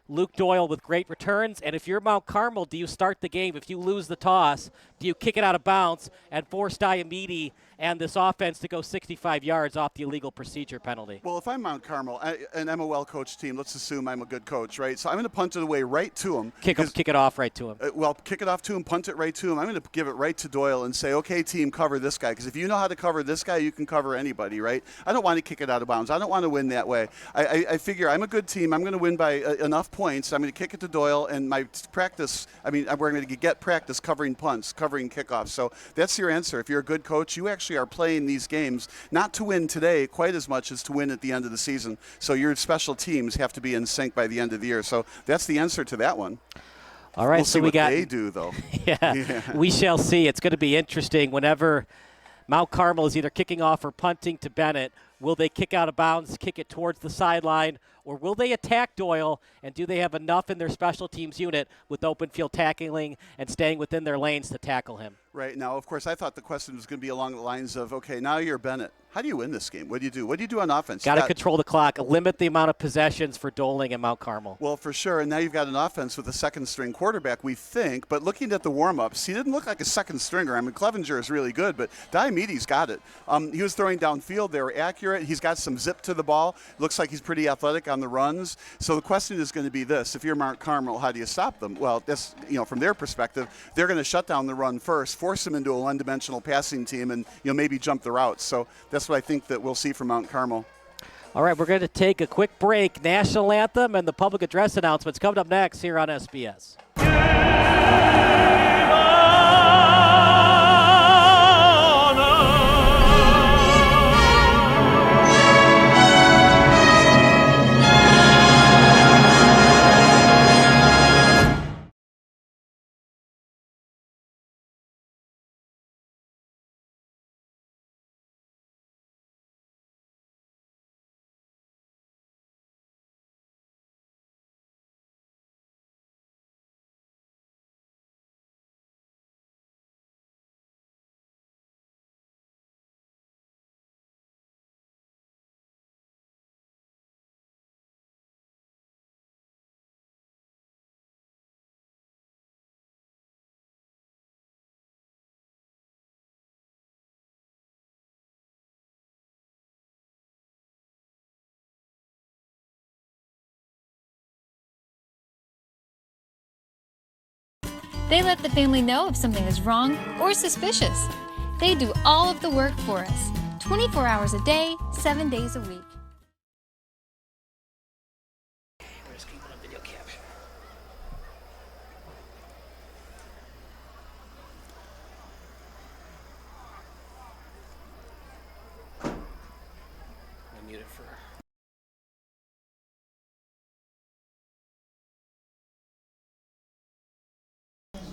Luke Doyle with great returns. And if you're Mount Carmel, do you start the game? If you lose the toss, do you kick it out of bounds and force Diamidi and this offense to go 65 yards off the illegal procedure penalty? Well, if I'm Mount Carmel, and I'm a well-coached team, let's assume I'm a good coach, right? So I'm going to punt it away right to him. Kick it off right to him. Kick it off to him, punt it right to him. I'm going to give it right to Doyle and say, okay, team, cover this guy. Because if you know how to cover this guy, you can cover anybody, right? I don't want to kick it out of bounds. I don't want to win that way. I figure I'm a good team. I'm going to win by enough points. I'm going to kick it to Doyle, and my practice, we're going to get practice covering punts, covering kickoffs. So that's your answer. If you're a good coach, you actually are playing these games not to win today quite as much as to win at the end of the season. So your special teams have to be in sync by the end of the year. So that's the answer to that one. All right, We'll so see we what got. they do, though. Yeah, we shall see. It's going to be interesting whenever Mount Carmel is either kicking off or punting to Benet. Will they kick out of bounds, kick it towards the sideline, or will they attack Doyle, and do they have enough in their special teams unit with open field tackling and staying within their lanes to tackle him? Right. Now, of course, I thought the question was going to be along the lines of, okay, now you're Benet. How do you win this game? What do you do? What do you do on offense? Got to control the clock, limit the amount of possessions for Doling and Mount Carmel. Well, for sure. And now you've got an offense with a second-string quarterback, we think. But looking at the warm-ups, he didn't look like a second stringer. I mean, Clevenger is really good, but Diomedes got it. He was throwing downfield. They were accurate. He's got some zip to the ball. Looks like he's pretty athletic on the runs. So the question is going to be this. If you're Mount Carmel, how do you stop them? Well, that's, from their perspective, they're going to shut down the run first, force them into a one-dimensional passing team, and, maybe jump the routes. So that's what I think that we'll see from Mount Carmel. All right, we're going to take a quick break. National anthem and the public address announcements coming up next here on SBS. They let the family know if something is wrong or suspicious. They do all of the work for us, 24 hours a day, 7 days a week.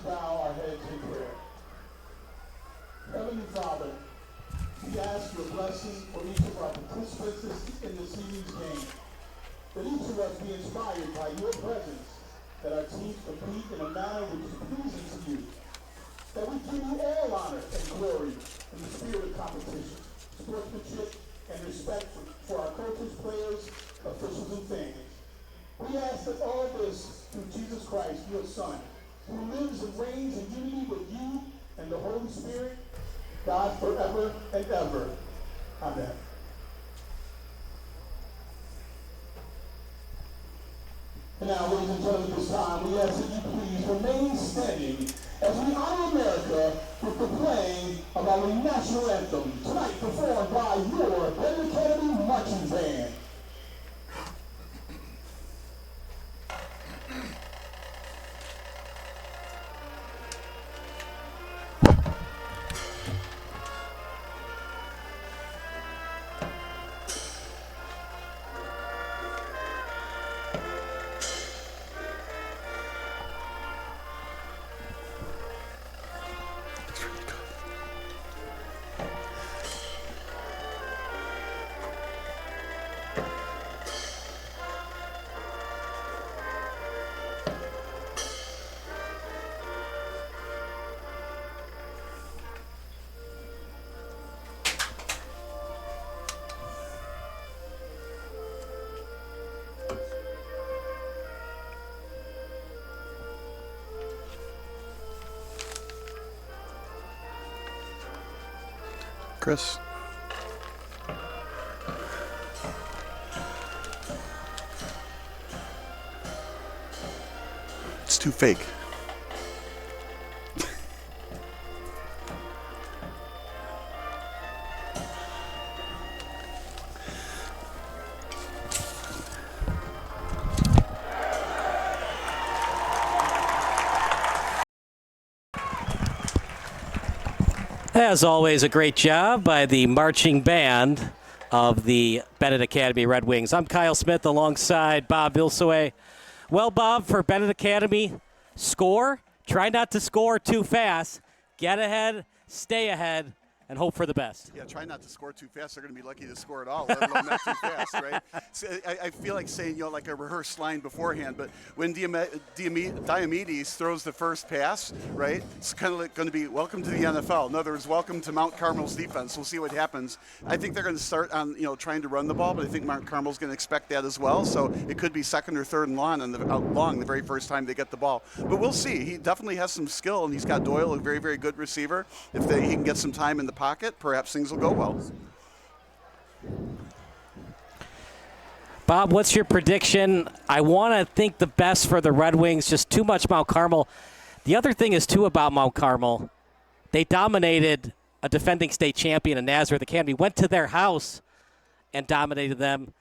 Bow our heads in prayer. Heavenly Father, we ask your blessing for each of our participants in this evening's game. That each of us be inspired by your presence, that our teams compete in a manner which is pleasing to you. That we give you all honor and glory in the spirit of competition, sportsmanship, and respect for our coaches, players, officials, and fans. We ask that all this through Jesus Christ, your Son, who lives and reigns in unity with you and the Holy Spirit, God forever and ever. Amen. And now, ladies and gentlemen, this time, we ask that you please remain standing as we honor America with the playing of our national anthem, tonight performed by your Benet Academy Marching Band. Chris. It's too fake. As always, a great job by the marching band of the Benet Academy Red Wings. I'm Kyle Smith alongside Bob Vilsoe. Well, Bob, for Benet Academy, Score. Try not to score too fast. Get ahead, stay ahead, and hope for the best. Yeah, try not to score too fast. They're going to be lucky to score at all, let alone not too fast, right? So I feel like saying, like a rehearsed line beforehand, but when Diomedes throws the first pass, right, it's kind of like going to be welcome to the NFL. In other words, welcome to Mount Carmel's defense. We'll see what happens. I think they're going to start on, trying to run the ball, but I think Mount Carmel's going to expect that as well. So it could be second or third and long the very first time they get the ball. But we'll see. He definitely has some skill, and he's got Doyle, a very, very good receiver. If he can get some time in the pocket, perhaps things will go well. Bob, what's your prediction? I want to think the best for the Red Wings, just too much Mount Carmel. The other thing is, too, about Mount Carmel, they dominated a defending state champion in Nazareth Academy, went to their house and dominated them.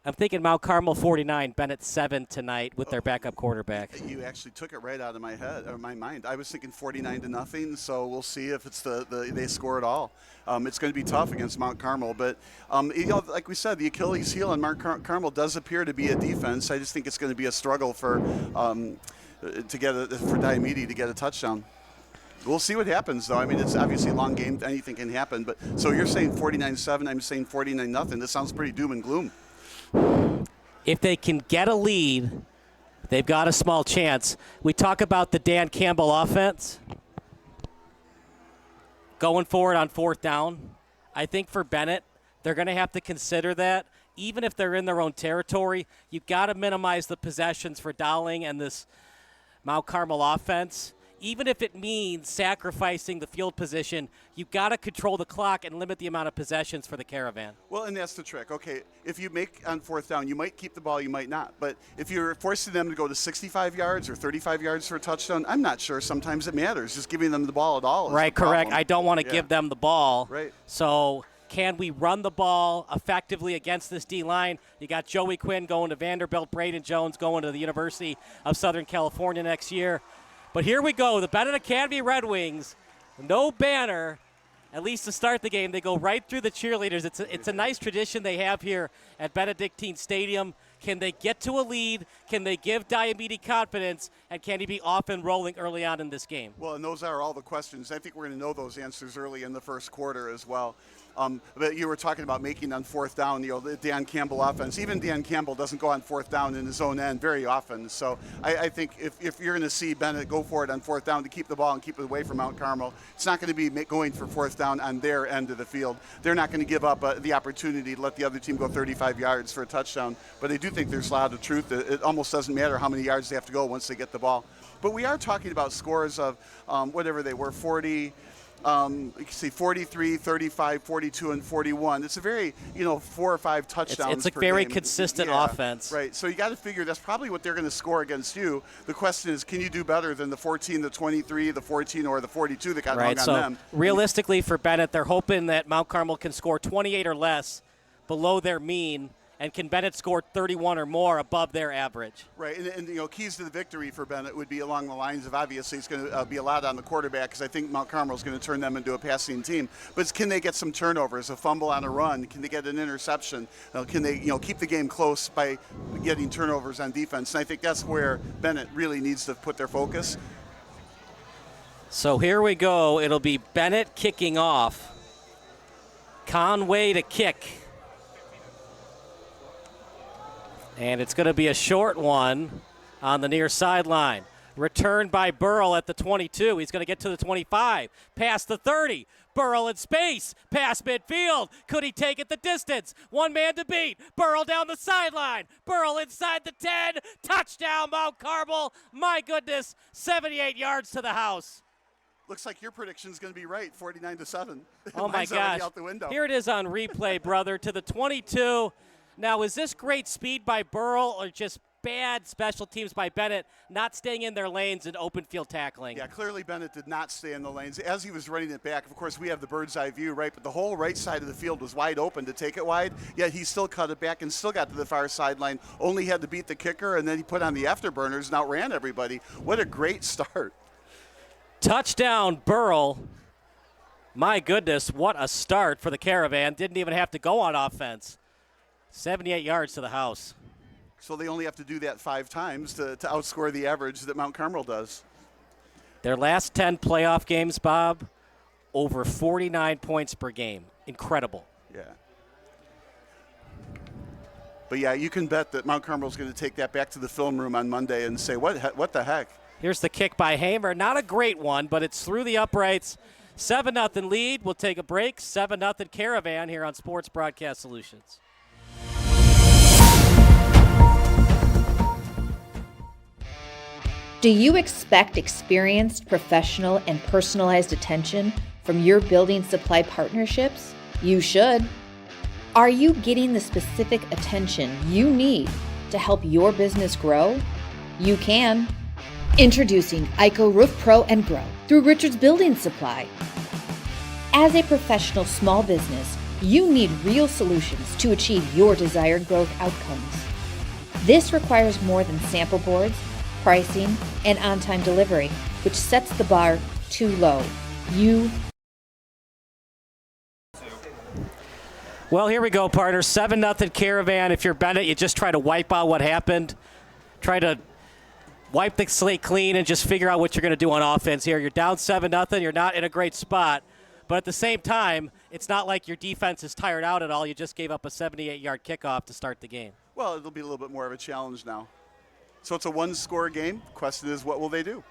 I'm thinking Mount Carmel 49, Benet 7 tonight with their backup quarterback. You actually took it right out of my head or my mind. I was thinking 49-0, so we'll see if it's they score it all. It's going to be tough against Mount Carmel, but like we said, the Achilles heel on Mount Carmel does appear to be a defense. I just think it's going to be a struggle for Diomedes to get a touchdown. We'll see what happens, though. I mean, it's obviously a long game. Anything can happen. But so you're saying 49-7. I'm saying 49-0. This sounds pretty doom and gloom. If they can get a lead, they've got a small chance. We talk about the Dan Campbell offense going forward on fourth down. I think for Benet, they're going to have to consider that. Even if they're in their own territory, you've got to minimize the possessions for Dowling and this Mount Carmel offense. Even if it means sacrificing the field position, you've got to control the clock and limit the amount of possessions for the Caravan. Well, and that's the trick. Okay, if you make on fourth down, you might keep the ball, you might not. But if you're forcing them to go to 65 yards or 35 yards for a touchdown, I'm not sure sometimes it matters. Just giving them the ball at all is right, a problem. correct. I don't want to give them the ball. Right. So can we run the ball effectively against this D-line? You got Joey Quinn going to Vanderbilt, Braden Jones going to the University of Southern California next year. But here we go, the Benet Academy Red Wings, no banner, at least to start the game. They go right through the cheerleaders. It's a nice tradition they have here at Benedictine Stadium. Can they get to a lead? Can they give Diomedes confidence? And can he be off and rolling early on in this game? Well, and those are all the questions. I think we're going to know those answers early in the first quarter as well. But you were talking about making on fourth down, the Dan Campbell offense. Even Dan Campbell doesn't go on fourth down in his own end very often. So I think if you're going to see Benet go for it on fourth down to keep the ball and keep it away from Mount Carmel, it's not going to be going for fourth down on their end of the field. They're not going to give up the opportunity to let the other team go 35 yards for a touchdown. But I do think there's a lot of truth. It almost doesn't matter how many yards they have to go once they get the ball. But we are talking about scores of whatever they were, 40. You can see 43, 35, 42, and 41. It's a very, 4 or 5 touchdowns. It's a per very game. consistent Yeah, offense. Right. So you got to figure that's probably what they're going to score against you. The question is, can you do better than the 14, the 23, the 14, or the 42 that got hung on them? Realistically for Benet, they're hoping that Mount Carmel can score 28 or less below their mean. And can Benet score 31 or more above their average? Right, and keys to the victory for Benet would be along the lines of obviously it's going to be a lot on the quarterback because I think Mount Carmel is going to turn them into a passing team. But can they get some turnovers, a fumble on a run? Can they get an interception? Can they keep the game close by getting turnovers on defense? And I think that's where Benet really needs to put their focus. So here we go. It'll be Benet kicking off. Conway to kick. And it's going to be a short one on the near sideline. Returned by Burrell at the 22. He's going to get to the 25. Past the 30. Burrell in space. Past midfield. Could he take it the distance? One man to beat. Burrell down the sideline. Burrell inside the 10. Touchdown, Mount Carmel. My goodness, 78 yards to the house. Looks like your prediction's going to be right, 49-7. Oh, my gosh. Out the window. Here it is on replay, brother, to the 22. Now, is this great speed by Burrell or just bad special teams by Benet not staying in their lanes and open field tackling? Yeah, clearly Benet did not stay in the lanes. As he was running it back, of course, we have the bird's eye view, right? But the whole right side of the field was wide open to take it wide, yet he still cut it back and still got to the far sideline, only had to beat the kicker, and then he put on the afterburners and outran everybody. What a great start. Touchdown, Burrell. My goodness, what a start for the Caravan. Didn't even have to go on offense. 78 yards to the house. So they only have to do that 5 times to outscore the average that Mount Carmel does. Their last 10 playoff games, Bob, over 49 points per game. Incredible. Yeah. But, yeah, you can bet that Mount Carmel's going to take that back to the film room on Monday and say, what the heck? Here's the kick by Hamer. Not a great one, but it's through the uprights. 7-0 lead. We'll take a break. 7-0 Caravan here on Sports Broadcast Solutions. Do you expect experienced, professional, and personalized attention from your building supply partnerships? You should. Are you getting the specific attention you need to help your business grow? You can. Introducing IHSA Roof Pro and Grow through Richards Building Supply. As a professional small business, you need real solutions to achieve your desired growth outcomes. This requires more than sample boards, pricing, and on-time delivery, which sets the bar too low. Well, here we go, partner. 7-0 Caravan. If you're Benet, you just try to wipe out what happened. Try to wipe the slate clean and just figure out what you're going to do on offense here. You're down 7-0. You're not in a great spot. But at the same time, it's not like your defense is tired out at all. You just gave up a 78-yard kickoff to start the game. Well, it'll be a little bit more of a challenge now. So it's a one-score game. Question is, what will they do?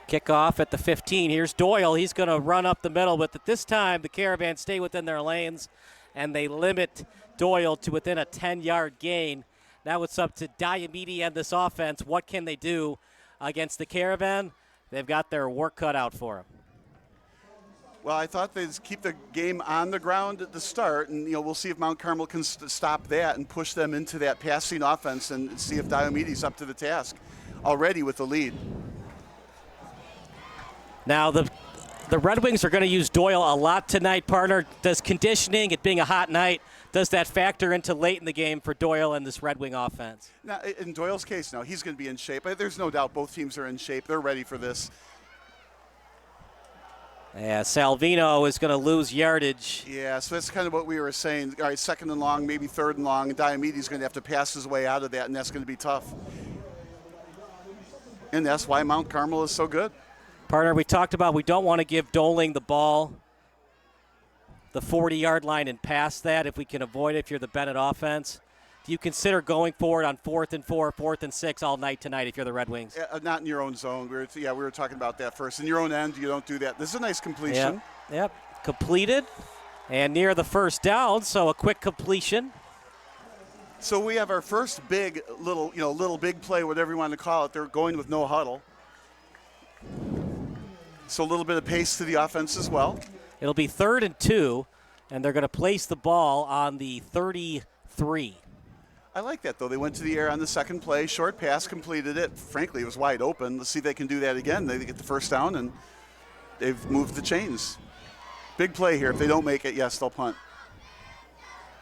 Kickoff at the 15. Here's Doyle. He's going to run up the middle, but at this time, the Caravan stay within their lanes, and they limit Doyle to within a 10-yard gain. Now it's up to Diomede and this offense. What can they do against the Caravan? They've got their work cut out for them. Well, I thought they'd keep the game on the ground at the start, and we'll see if Mount Carmel can stop that and push them into that passing offense and see if Diomede's up to the task already with the lead. Now the Red Wings are going to use Doyle a lot tonight, partner. Does conditioning, it being a hot night, does that factor into late in the game for Doyle and this Red Wing offense? Now, in Doyle's case, no, he's going to be in shape. There's no doubt both teams are in shape. They're ready for this. Yeah, Salvino is going to lose yardage. Yeah, so that's kind of what we were saying. All right, 2nd and long, maybe 3rd and long. And Diomede's going to have to pass his way out of that, and that's going to be tough. And that's why Mount Carmel is so good. Partner, we talked about we don't want to give Doling the ball the 40-yard line and past that if we can avoid it if you're the Benet offense. Do you consider going for it on 4th and 4, 4th and 6 all night tonight if you're the Red Wings? Not in your own zone. We were talking about that first. In your own end, you don't do that. This is a nice completion. Yep. Completed and near the first down, so a quick completion. So we have our first big little big play, whatever you want to call it. They're going with no huddle. So a little bit of pace to the offense as well. It'll be 3rd and 2, and they're going to place the ball on the 33. I like that, though. They went to the air on the second play, short pass, completed it. Frankly, it was wide open. Let's see if they can do that again. They get the first down, and they've moved the chains. Big play here. If they don't make it, yes, they'll punt.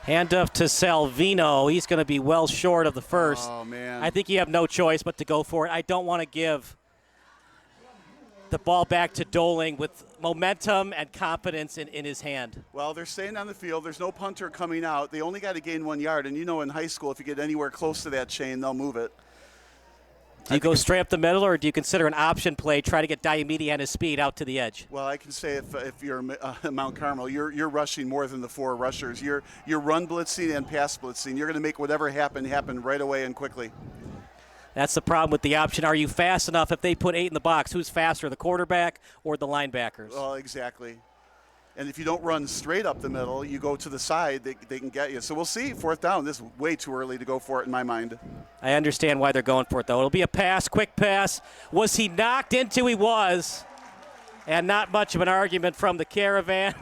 Hand off to Salvino. He's going to be well short of the first. Oh, man. I think you have no choice but to go for it. I don't want to give the ball back to Doling with momentum and confidence in his hand. Well, they're staying on the field. There's no punter coming out. They only got to gain 1 yard. And in high school, if you get anywhere close to that chain, they'll move it. Do you go straight up the middle, or do you consider an option play, try to get Diomede and his speed out to the edge? Well, I can say if you're Mount Carmel, you're rushing more than the 4 rushers. You're run blitzing and pass blitzing. You're going to make whatever happen right away and quickly. That's the problem with the option. Are you fast enough? If they put 8 in the box, who's faster, the quarterback or the linebackers? Well, exactly. And if you don't run straight up the middle, you go to the side, they can get you. So we'll see. 4th down. This is way too early to go for it in my mind. I understand why they're going for it, though. It'll be a pass, quick pass. Was he knocked into? He was. And not much of an argument from the Caravan.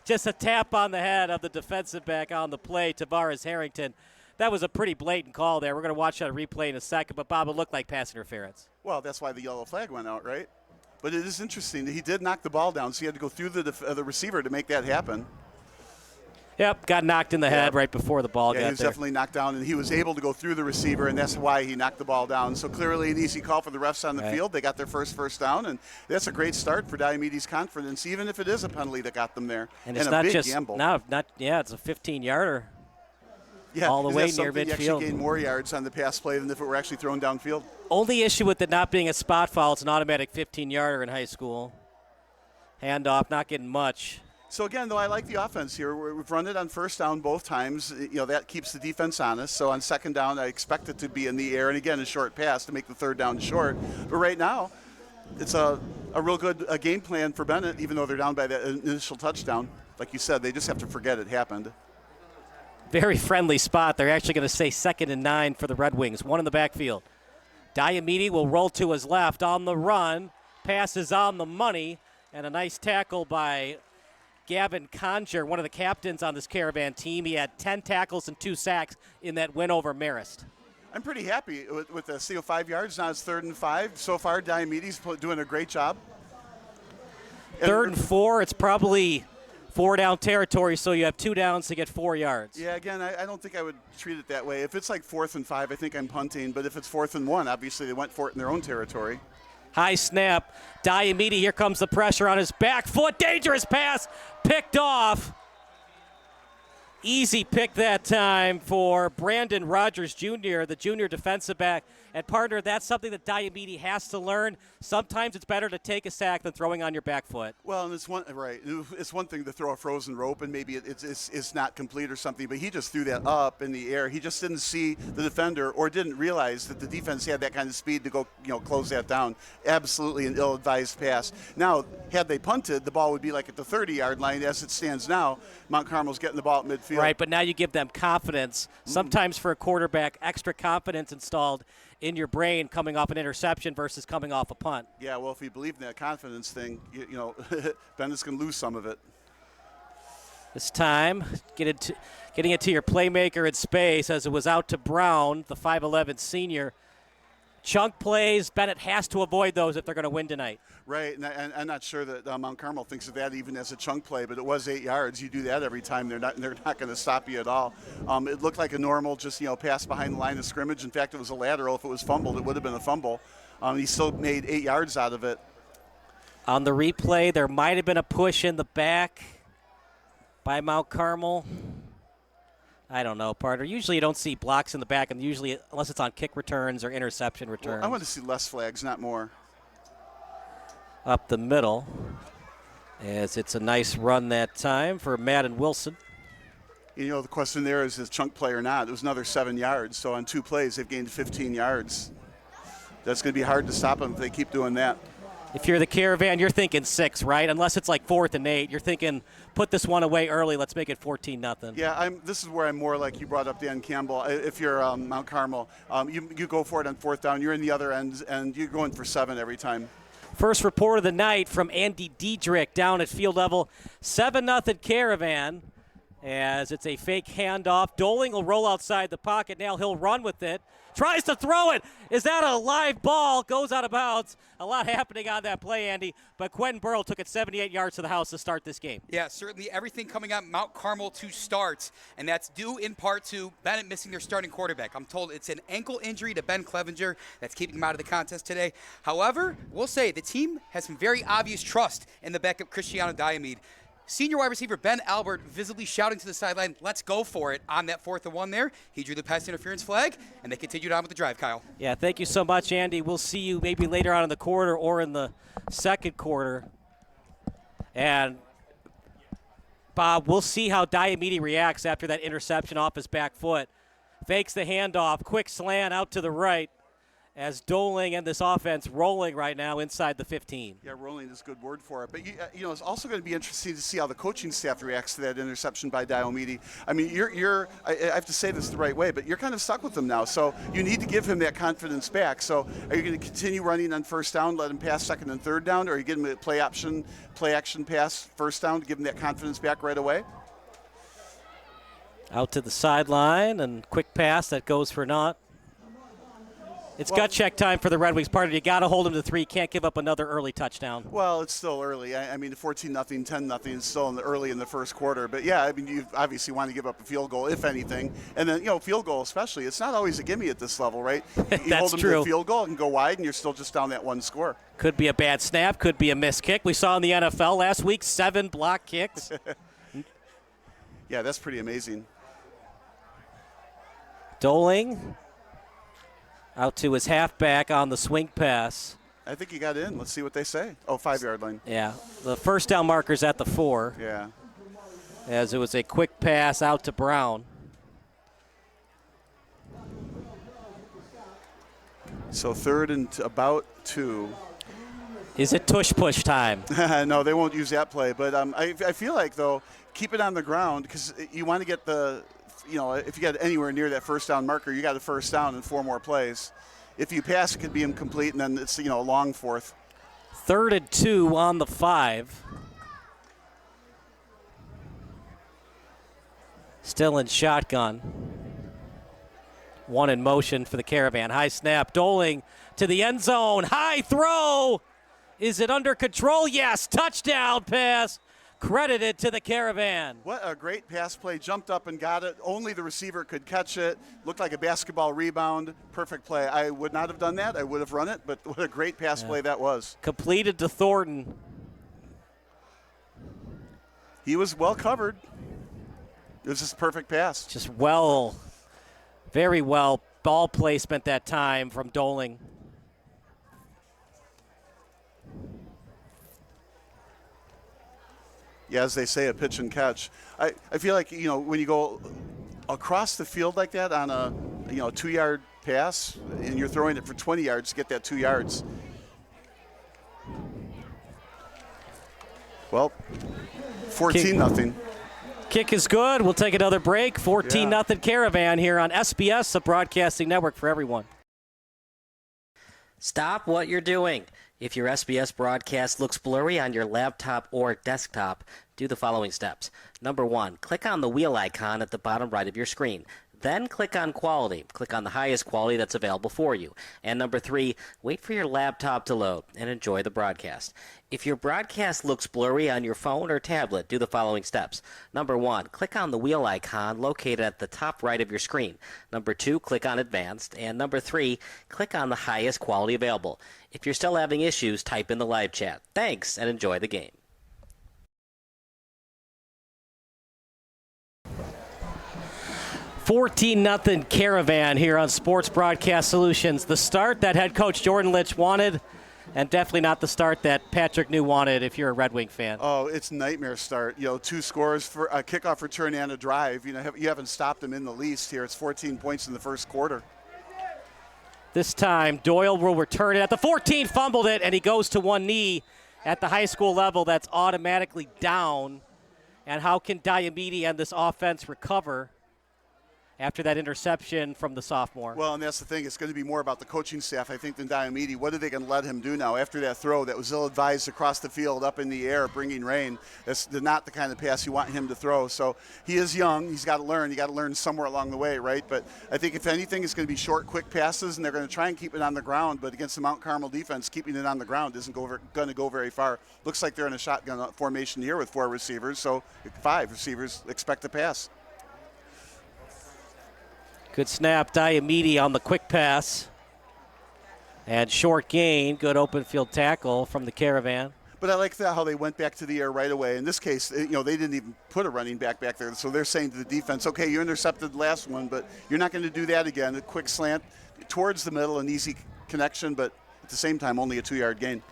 Just a tap on the head of the defensive back on the play, Tavares Harrington. That was a pretty blatant call there. We're going to watch that replay in a second, but Bob, it looked like pass interference. Well, that's why the yellow flag went out, right? But it is interesting that he did knock the ball down, so he had to go through the receiver to make that happen. Yep, got knocked in the head right before the ball got there. He was definitely knocked down, and he was able to go through the receiver, and that's why he knocked the ball down. So clearly an easy call for the refs on the field. They got their first down, and that's a great start for Diomede's confidence, even if it is a penalty that got them there. And it's a not big just gamble. it's a 15-yarder. all the way near You midfield. actually gain more yards on the pass play than if it were actually thrown downfield. Only issue with it not being a spot foul, it's an automatic 15-yarder in high school. Handoff, not getting much. So again, though, I like the offense here. We've run it on first down both times. That keeps the defense honest. So on second down, I expect it to be in the air, and again, a short pass to make the third down short. But right now, it's a real good game plan for Benet, even though they're down by that initial touchdown. Like you said, they just have to forget it happened. Very friendly spot. They're actually going to say 2nd and 9 for the Red Wings. One in the backfield. Diamede will roll to his left on the run. Pass is on the money, and a nice tackle by Gavin Conger, one of the captains on this Caravan team. He had 10 tackles and 2 sacks in that win over Marist. I'm pretty happy with the 5 yards. Now it's 3rd and 5. So far, Diomede's doing a great job. 3rd and 4, it's probably 4-down territory, so you have 2 downs to get 4 yards. Yeah, again, I don't think I would treat it that way. If it's like 4th and 5, I think I'm punting. But if it's 4th and 1, obviously they went for it in their own territory. High snap. Diamede, here comes the pressure on his back foot. Dangerous pass. Picked off. Easy pick that time for Brandon Rogers Jr., the junior defensive back. And partner, that's something that Diamede has to learn. Sometimes it's better to take a sack than throwing on your back foot. Well, and it's one thing to throw a frozen rope and maybe it's not complete or something, but he just threw that up in the air. He just didn't see the defender or didn't realize that the defense had that kind of speed to go, close that down. Absolutely an ill-advised pass. Now, had they punted, the ball would be like at the 30-yard line. As it stands now, Mount Carmel's getting the ball at midfield. Right, but now you give them confidence. Sometimes for a quarterback, extra confidence installed in your brain coming off an interception versus coming off a punt. Yeah, well, if we believe in that confidence thing, Bennett's going to lose some of it. This time, getting it to your playmaker in space as it was out to Brown, the 5'11 senior. Chunk plays, Benet has to avoid those if they're going to win tonight. Right, and I'm not sure that Mount Carmel thinks of that even as a chunk play, but it was 8 yards. You do that every time, they're not going to stop you at all. It looked like a normal just pass behind the line of scrimmage. In fact, it was a lateral. If it was fumbled, it would have been a fumble. He still made 8 yards out of it. On the replay, there might have been a push in the back by Mount Carmel. I don't know, partner. Usually you don't see blocks in the back, and usually, unless it's on kick returns or interception returns. Well, I want to see less flags, not more. Up the middle, as it's a nice run that time for Madden Wilson. The question there is chunk play or not. It was another 7 yards, so on 2 plays they've gained 15 yards. That's going to be hard to stop them if they keep doing that. If you're the Caravan, you're thinking 6, right? Unless it's like 4th and 8. You're thinking, put this one away early. Let's make it 14-0. Yeah, this is where I'm more like you brought up Dan Campbell. If you're Mount Carmel, you go for it on 4th down. You're in the other end, and you're going for 7 every time. First report of the night from Andy Diedrich down at field level. 7-0 Caravan as it's a fake handoff. Doling will roll outside the pocket. Now he'll run with it. Tries to throw it. Is that a live ball? Goes out of bounds. A lot happening on that play, Andy. But Quentin Burrell took it 78 yards to the house to start this game. Yeah, certainly everything coming out Mount Carmel to start, and that's due in part to Benet missing their starting quarterback. I'm told it's an ankle injury to Ben Clevenger that's keeping him out of the contest today. However, we'll say the team has some very obvious trust in the backup Cristiano Diamede. Senior wide receiver Ben Albert visibly shouting to the sideline, let's go for it on that 4th and 1 there. He drew the pass interference flag, and they continued on with the drive, Kyle. Yeah, thank you so much, Andy. We'll see you maybe later on in the quarter or in the second quarter. And, Bob, we'll see how Diamede reacts after that interception off his back foot. Fakes the handoff, quick slant out to the right. As Doling and this offense rolling right now inside the 15. Yeah, rolling is a good word for it. But, it's also going to be interesting to see how the coaching staff reacts to that interception by Diomede. I mean, I have to say this the right way, but you're kind of stuck with him now. So you need to give him that confidence back. So are you going to continue running on 1st down, let him pass 2nd and 3rd down, or are you give him a play action pass 1st down to give him that confidence back right away? Out to the sideline and quick pass that goes for naught. It's gut check time for the Red Wings partner. You got to hold them to 3. Can't give up another early touchdown. Well, it's still early. I mean, 14-0, 10-0 is still early in the first quarter. But, yeah, I mean, you obviously want to give up a field goal, if anything. And then, field goal especially. It's not always a gimme at this level, right? You hold them to a field goal and go wide, and you're still just down that 1 score. Could be a bad snap. Could be a missed kick. We saw in the NFL last week 7 block kicks. Yeah, that's pretty amazing. Doling out to his halfback on the swing pass. I think he got in. Let's see what they say. Oh, 5-yard line. Yeah, the first down marker's at the 4. Yeah. As it was a quick pass out to Brown. So 3rd and about 2. Is it tush push time? No, they won't use that play. But I feel like, though, keep it on the ground because you want to get the, if you get anywhere near that first down marker, you got a first down and 4 more plays. If you pass, it could be incomplete, and then it's, a long 4th. 3rd and 2 on the 5. Still in shotgun. 1 in motion for the Caravan. High snap. Doling to the end zone. High throw. Is it under control? Yes. Touchdown pass. Credited to the Caravan. What a great pass play. Jumped up and got it. Only the receiver could catch it. Looked like a basketball rebound. Perfect play. I would not have done that. I would have run it, but what a great pass play that was. Completed to Thornton. He was well covered. It was just a perfect pass. Just very well ball placement that time from Doling. Yeah, as they say, a pitch and catch. I feel like, when you go across the field like that on a, 2-yard pass and you're throwing it for 20 yards to get that 2 yards. Well, 14-0. Kick is good. We'll take another break. 14-0 Caravan here on SBS, the broadcasting network for everyone. Stop what you're doing. If your SBS broadcast looks blurry on your laptop or desktop, do the following steps. Number 1, click on the wheel icon at the bottom right of your screen. Then click on quality. Click on the highest quality that's available for you. And number 3, wait for your laptop to load and enjoy the broadcast. If your broadcast looks blurry on your phone or tablet, do the following steps. Number 1, click on the wheel icon located at the top right of your screen. Number 2, click on advanced. And number 3, click on the highest quality available. If you're still having issues, type in the live chat. Thanks and enjoy the game. $14-0 Caravan here on Sports Broadcast Solutions. The start that head coach Jordan Litch wanted, and definitely not the start that Patrick New wanted if you're a Red Wing fan. Oh, it's nightmare start. 2 scores for a kickoff return and a drive. You haven't stopped them in the least here. It's 14 points in the first quarter. This time, Doyle will return it at the 14, fumbled it, and he goes to one knee at the high school level. That's automatically down. And how can Diomede and this offense recover after that interception from the sophomore? Well, and that's the thing. It's going to be more about the coaching staff, I think, than Diomede. What are they going to let him do now after that throw that was ill-advised across the field up in the air, bringing rain? That's not the kind of pass you want him to throw. So he is young. He's got to learn. You got to learn somewhere along the way, right? But I think if anything, it's going to be short, quick passes, and they're going to try and keep it on the ground. But against the Mount Carmel defense, keeping it on the ground isn't going to go very far. Looks like they're in a shotgun formation here with 4 receivers. So 5 receivers expect to pass. Good snap, Diomede on the quick pass. And short gain, good open field tackle from the Caravan. But I like that how they went back to the air right away. In this case, they didn't even put a running back there. So they're saying to the defense, okay, you intercepted the last one, but you're not going to do that again. A quick slant towards the middle, an easy connection, but at the same time, only a 2-yard gain.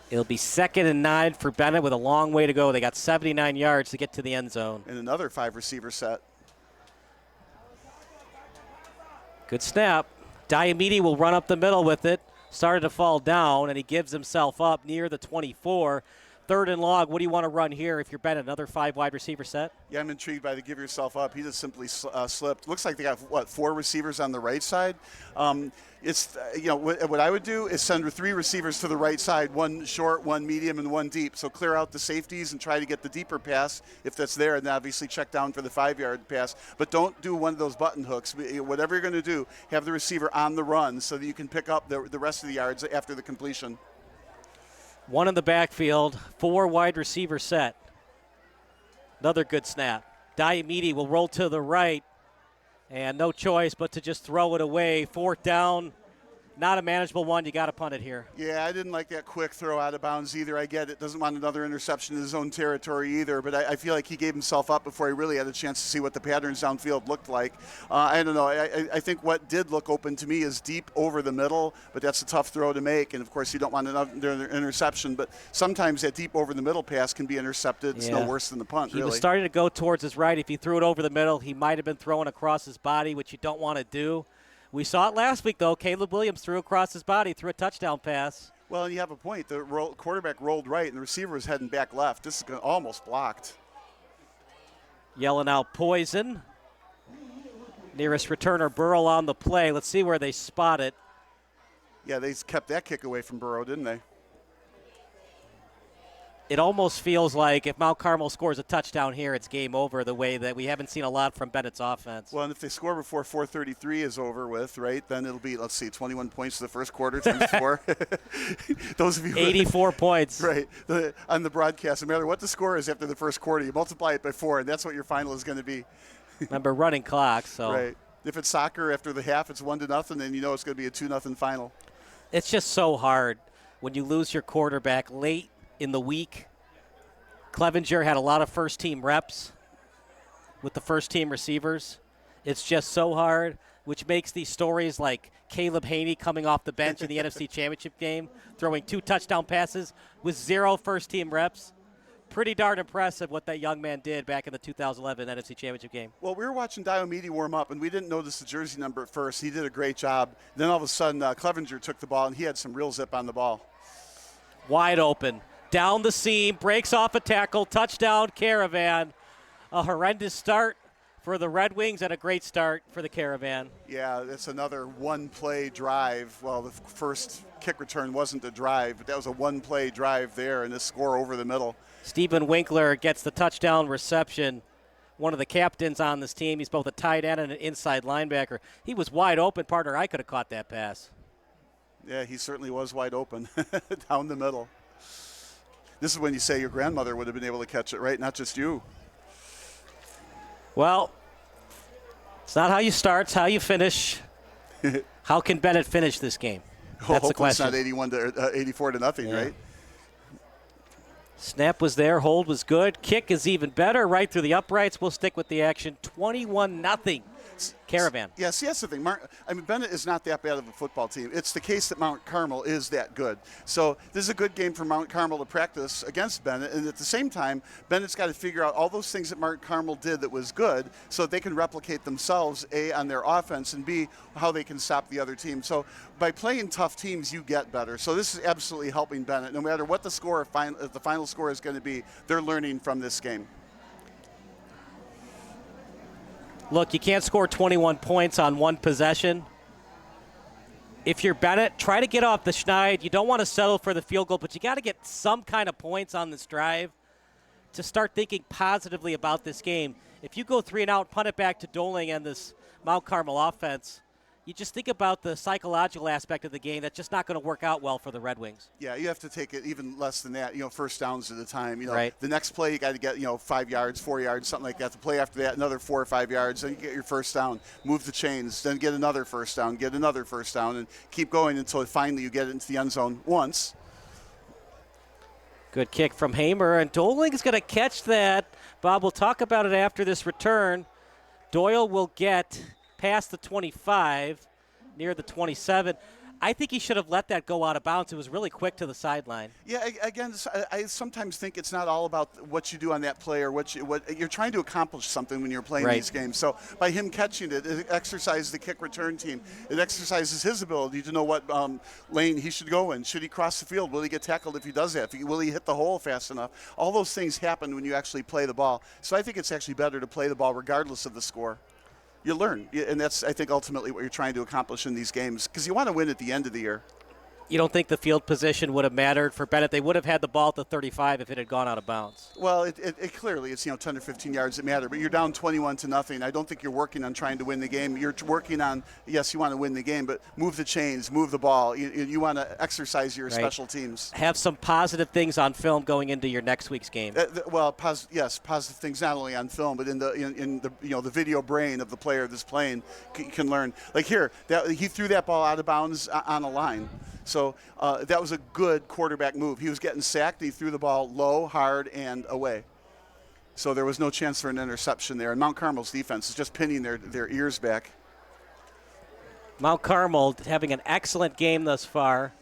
It'll be 2nd and 9 for Benet with a long way to go. They got 79 yards to get to the end zone. And another 5-receiver set. Good snap. Diomede will run up the middle with it. Started to fall down, and he gives himself up near the 24. 3rd and long. What do you want to run here if you're Benet? Another 5 wide receiver set? Yeah, I'm intrigued by the give yourself up. He just simply slipped. Looks like they got, 4 receivers on the right side. It's what I would do is send 3 receivers to the right side, 1 short, 1 medium, and 1 deep. So clear out the safeties and try to get the deeper pass if that's there, and obviously check down for the 5-yard pass. But don't do one of those button hooks. Whatever you're going to do, have the receiver on the run so that you can pick up the rest of the yards after the completion. 1 in the backfield, 4 wide receiver set. Another good snap. Diomede will roll to the right, and no choice but to just throw it away. 4th down not a manageable one. You got to punt it here. Yeah, I didn't like that quick throw out of bounds either. I get it. Doesn't want another interception in his own territory either, but I feel like he gave himself up before he really had a chance to see what the patterns downfield looked like. I don't know. I think what did look open to me is deep over the middle, but that's a tough throw to make, and of course you don't want another interception, but sometimes that deep over the middle pass can be intercepted. It's no worse than the punt, He really. was starting to go towards his right. If he threw it over the middle, he might have been throwing across his body, which you don't want to do. We saw it last week, though. Caleb Williams threw across his body, threw a touchdown pass. Well, and you have a point. The quarterback rolled right, and the receiver was heading back left. This is almost blocked. Yelling out poison. Nearest returner, Burrow on the play. Let's see where they spot it. Yeah, they kept that kick away from Burrow, didn't they? It almost feels like if Mount Carmel scores a touchdown here, it's game over, the way that we haven't seen a lot from Bennett's offense. Well, and if they score before 4:33 is over with, right, then it'll be, let's see, 21 points to the first quarter times 4. Those of you 84 points. Right. On the broadcast, no matter what the score is after the first quarter, you multiply it by 4, and that's what your final is going to be. Remember, running clock, so. Right. If it's soccer, after the half, it's 1-0, and you know it's going to be a 2-0 final. It's just so hard when you lose your quarterback late in the week. Clevenger had a lot of first-team reps with the first-team receivers. It's just so hard, which makes these stories like Caleb Haney coming off the bench in the NFC Championship game, throwing 2 touchdown passes with 0 first-team reps. Pretty darn impressive what that young man did back in the 2011 NFC Championship game. Well, we were watching Diomede warm up, and we didn't notice the jersey number at first. He did a great job. Then all of a sudden, Clevenger took the ball, and he had some real zip on the ball. Wide open. Down the seam, breaks off a tackle, touchdown, Caravan. A horrendous start for the Red Wings and a great start for the Caravan. Yeah, that's another one-play drive. Well, the first kick return wasn't a drive, but that was a one-play drive there, and a score over the middle. Stephen Winkler gets the touchdown reception. One of the captains on this team. He's both a tight end and an inside linebacker. He was wide open, partner. I could have caught that pass. Yeah, he certainly was wide open down the middle. This is when you say your grandmother would have been able to catch it, right? Not just you. Well, it's not how you start, it's how you finish. How can Benet finish this game? That's the question. It's not 84-0, right? Snap was there, hold was good. Kick is even better, right through the uprights. We'll stick with the action. 21-0. Caravan. Yeah, see, that's the thing. Benet is not that bad of a football team. It's the case that Mount Carmel is that good. So this is a good game for Mount Carmel to practice against Benet, and at the same time, Benet's got to figure out all those things that Mount Carmel did that was good so that they can replicate themselves, A, on their offense, and B, how they can stop the other team. So by playing tough teams, you get better. So this is absolutely helping Benet. No matter what the score, the final score is going to be, they're learning from this game. Look, you can't score 21 points on one possession. If you're Benet, try to get off the schneid. You don't want to settle for the field goal, but you got to get some kind of points on this drive to start thinking positively about this game. If you go 3 and out, punt it back to Doling and this Mount Carmel offense, you just think about the psychological aspect of the game. That's just not going to work out well for the Red Wings. Yeah, you have to take it even less than that, first downs at a time. Right. The next play you got to get, 5 yards, 4 yards, something like that. The play after that, another 4 or 5 yards, then you get your first down, move the chains, then get another first down, and keep going until finally you get it into the end zone once. Good kick from Hamer, and Doling's going to catch that. Bob, we'll talk about it after this return. Doyle will get past the 25, near the 27. I think he should have let that go out of bounds. It was really quick to the sideline. Yeah, again, I sometimes think it's not all about what you do on that play or what you're trying to accomplish something when you're playing these games. So by him catching it, it exercises the kick return team. It exercises his ability to know what lane he should go in. Should he cross the field? Will he get tackled if he does that? Will he hit the hole fast enough? All those things happen when you actually play the ball. So I think it's actually better to play the ball regardless of the score. You learn, and that's, I think, ultimately what you're trying to accomplish in these games because you want to win at the end of the year. You don't think the field position would have mattered for Benet? They would have had the ball at the 35 if it had gone out of bounds. Well, it clearly, it's 10 or 15 yards that matter, but you're down 21-0. I don't think you're working on trying to win the game. You're working on, yes, you want to win the game, but move the chains, move the ball. You want to exercise your special teams. Have some positive things on film going into your next week's game. Yes, positive things not only on film, but in the video brain of the player that's playing can learn. Like here, he threw that ball out of bounds on a line. So that was a good quarterback move. He was getting sacked. He threw the ball low, hard, and away. So there was no chance for an interception there. And Mount Carmel's defense is just pinning their ears back. Mount Carmel having an excellent game thus far.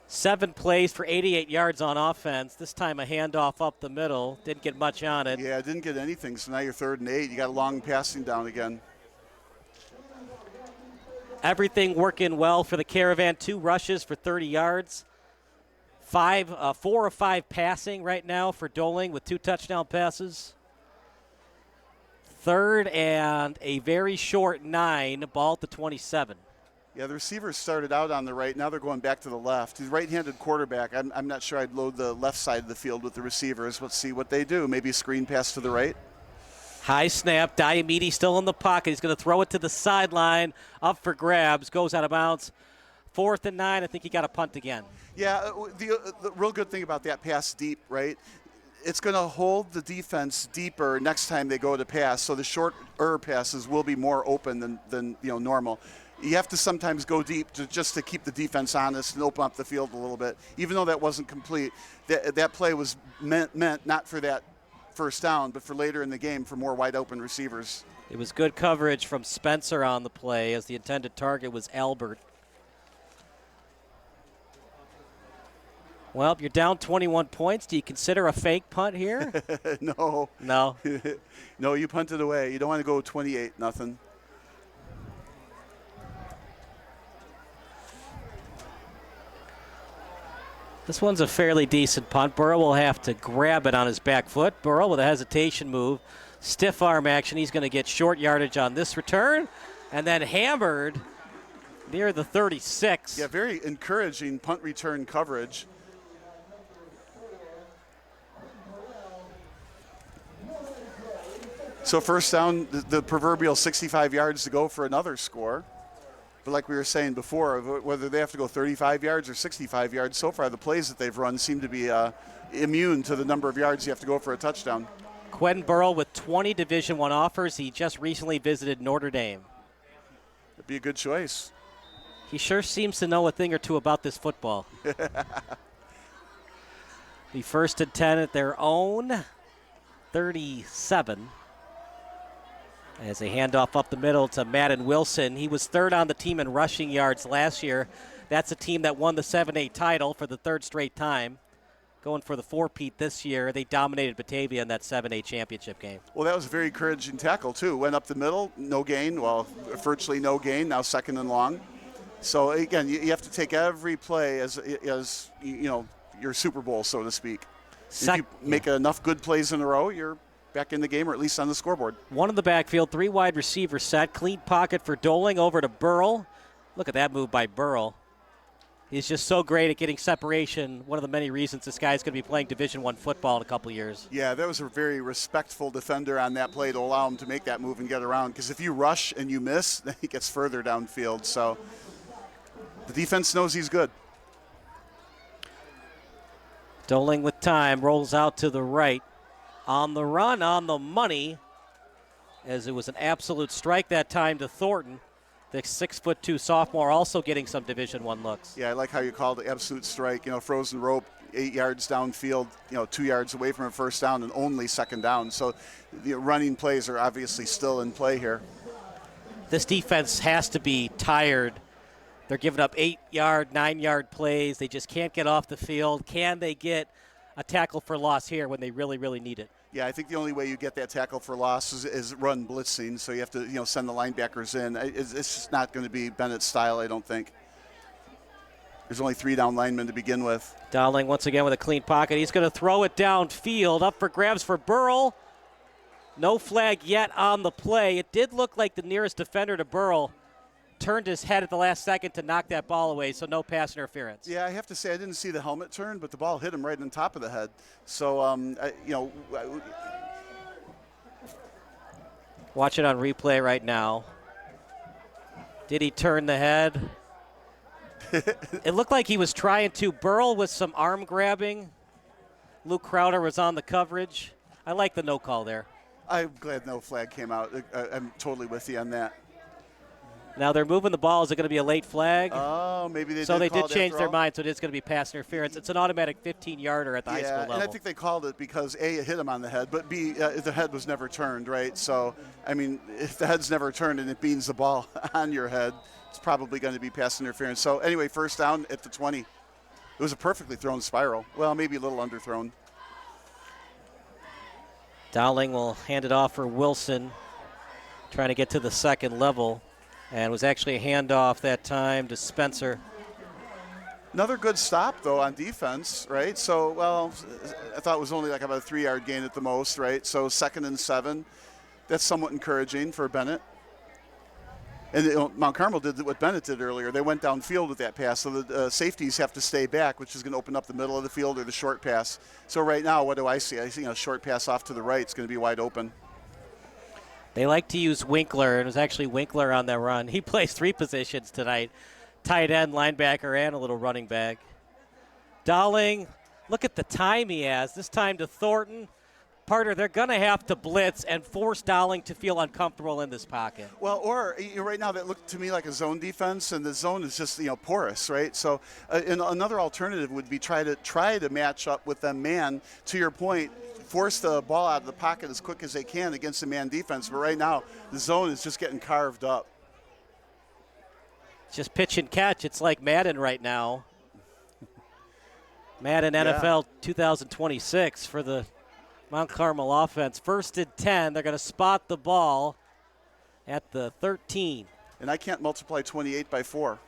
7 plays for 88 yards on offense. This time a handoff up the middle. Didn't get much on it. Yeah, didn't get anything. So now you're 3rd and 8. You got a long passing down again. Everything working well for the Caravan. 2 rushes for 30 yards. 4 of 5 passing right now for Doling with 2 touchdown passes. 3rd and a very short 9, ball at the 27. Yeah, the receivers started out on the right. Now they're going back to the left. He's a right-handed quarterback. I'm not sure I'd load the left side of the field with the receivers. Let's see what they do. Maybe a screen pass to the right. High snap. Diomede still in the pocket. He's going to throw it to the sideline. Up for grabs. Goes out of bounds. 4th and 9. I think he got a punt again. Yeah, the real good thing about that pass deep, right? It's going to hold the defense deeper next time they go to pass. So the shorter passes will be more open than normal. You have to sometimes go deep just to keep the defense honest and open up the field a little bit. Even though that wasn't complete, that play was meant not for that first down, but for later in the game for more wide open receivers. It was good coverage from Spencer on the play as the intended target was Albert. Well, you're down 21 points. Do you consider a fake punt here? No. No? No, you punt it away. You don't want to go 28-0. This one's a fairly decent punt. Burrow will have to grab it on his back foot. Burrow with a hesitation move. Stiff arm action. He's going to get short yardage on this return. And then hammered near the 36. Yeah, very encouraging punt return coverage. So first down, the proverbial 65 yards to go for another score. But like we were saying before, whether they have to go 35 yards or 65 yards, so far the plays that they've run seem to be immune to the number of yards you have to go for a touchdown. Quentin Burrow with 20 Division I offers. He just recently visited Notre Dame. It'd be a good choice. He sure seems to know a thing or two about this football. Be 1st and 10 at their own 37. As a handoff up the middle to Madden Wilson. He was 3rd on the team in rushing yards last year. That's a team that won the 7A title for the 3rd straight time. Going for the 4-peat this year. They dominated Batavia in that 7A championship game. Well, that was a very encouraging tackle, too. Went up the middle, no gain. Well, virtually no gain, now 2nd and long. So, again, you have to take every play as your Super Bowl, so to speak. If you make enough good plays in a row, you're back in the game, or at least on the scoreboard. 1 in the backfield, 3 wide receiver set. Clean pocket for Doling over to Burrell. Look at that move by Burrell. He's just so great at getting separation. One of the many reasons this guy's going to be playing Division I football in a couple years. Yeah, that was a very respectful defender on that play to allow him to make that move and get around. Because if you rush and you miss, then he gets further downfield. So the defense knows he's good. Doling with time, rolls out to the right. On the run, on the money, as it was an absolute strike that time to Thornton. The 6'2" sophomore also getting some Division I looks. Yeah, I like how you called it absolute strike. Frozen rope, 8 yards downfield, 2 yards away from a first down and only 2nd down. So the running plays are obviously still in play here. This defense has to be tired. They're giving up 8-yard, 9-yard plays. They just can't get off the field. Can they get a tackle for loss here when they really, really need it? Yeah, I think the only way you get that tackle for loss is run blitzing. So you have to, send the linebackers in. It's just not going to be Bennett's style, I don't think. There's only 3 down linemen to begin with. Dowling once again with a clean pocket. He's going to throw it downfield. Up for grabs for Burrell. No flag yet on the play. It did look like the nearest defender to Burrell turned his head at the last second to knock that ball away, so no pass interference. Yeah, I have to say I didn't see the helmet turn, but the ball hit him right on top of the head. So, Watch it on replay right now. Did he turn the head? It looked like he was trying to. Burl with some arm grabbing. Luke Crowder was on the coverage. I like the no call there. I'm glad no flag came out. I'm totally with you on that. Now they're moving the ball. Is it going to be a late flag? Oh, maybe they So they did call did change it their after all? mind, so it is going to be pass interference. It's an automatic 15-yarder at the high school level. And I think they called it because, A, it hit him on the head, but B, the head was never turned, right? So, I mean, if the head's never turned and it beans the ball on your head, it's probably going to be pass interference. So, anyway, first down at the 20. It was a perfectly thrown spiral. Well, maybe a little underthrown. Dowling will hand it off for Wilson, trying to get to the second level. And it was actually a handoff that time to Spencer. Another good stop, though, on defense, right? So, well, I thought it was only like about a 3-yard gain at the most, right? So 2nd and 7. That's somewhat encouraging for Benet. And Mount Carmel did what Benet did earlier. They went downfield with that pass, so the safeties have to stay back, which is going to open up the middle of the field or the short pass. So right now, what do I see? I see a short pass off to the right. It's going to be wide open. They like to use Winkler, and it was actually Winkler on that run. He plays 3 positions tonight, tight end, linebacker, and a little running back. Dowling, look at the time he has. This time to Thornton. Parter, they're going to have to blitz and force Dowling to feel uncomfortable in this pocket. Well, or right now that looked to me like a zone defense, and the zone is just porous, right? So and another alternative would be try to match up with them man. To your point, force the ball out of the pocket as quick as they can against the man defense. But right now, the zone is just getting carved up. It's just pitch and catch. It's like Madden right now. Madden NFL 2026 for the Mount Carmel offense. 1st and 10. They're going to spot the ball at the 13. And I can't multiply 28 by 4.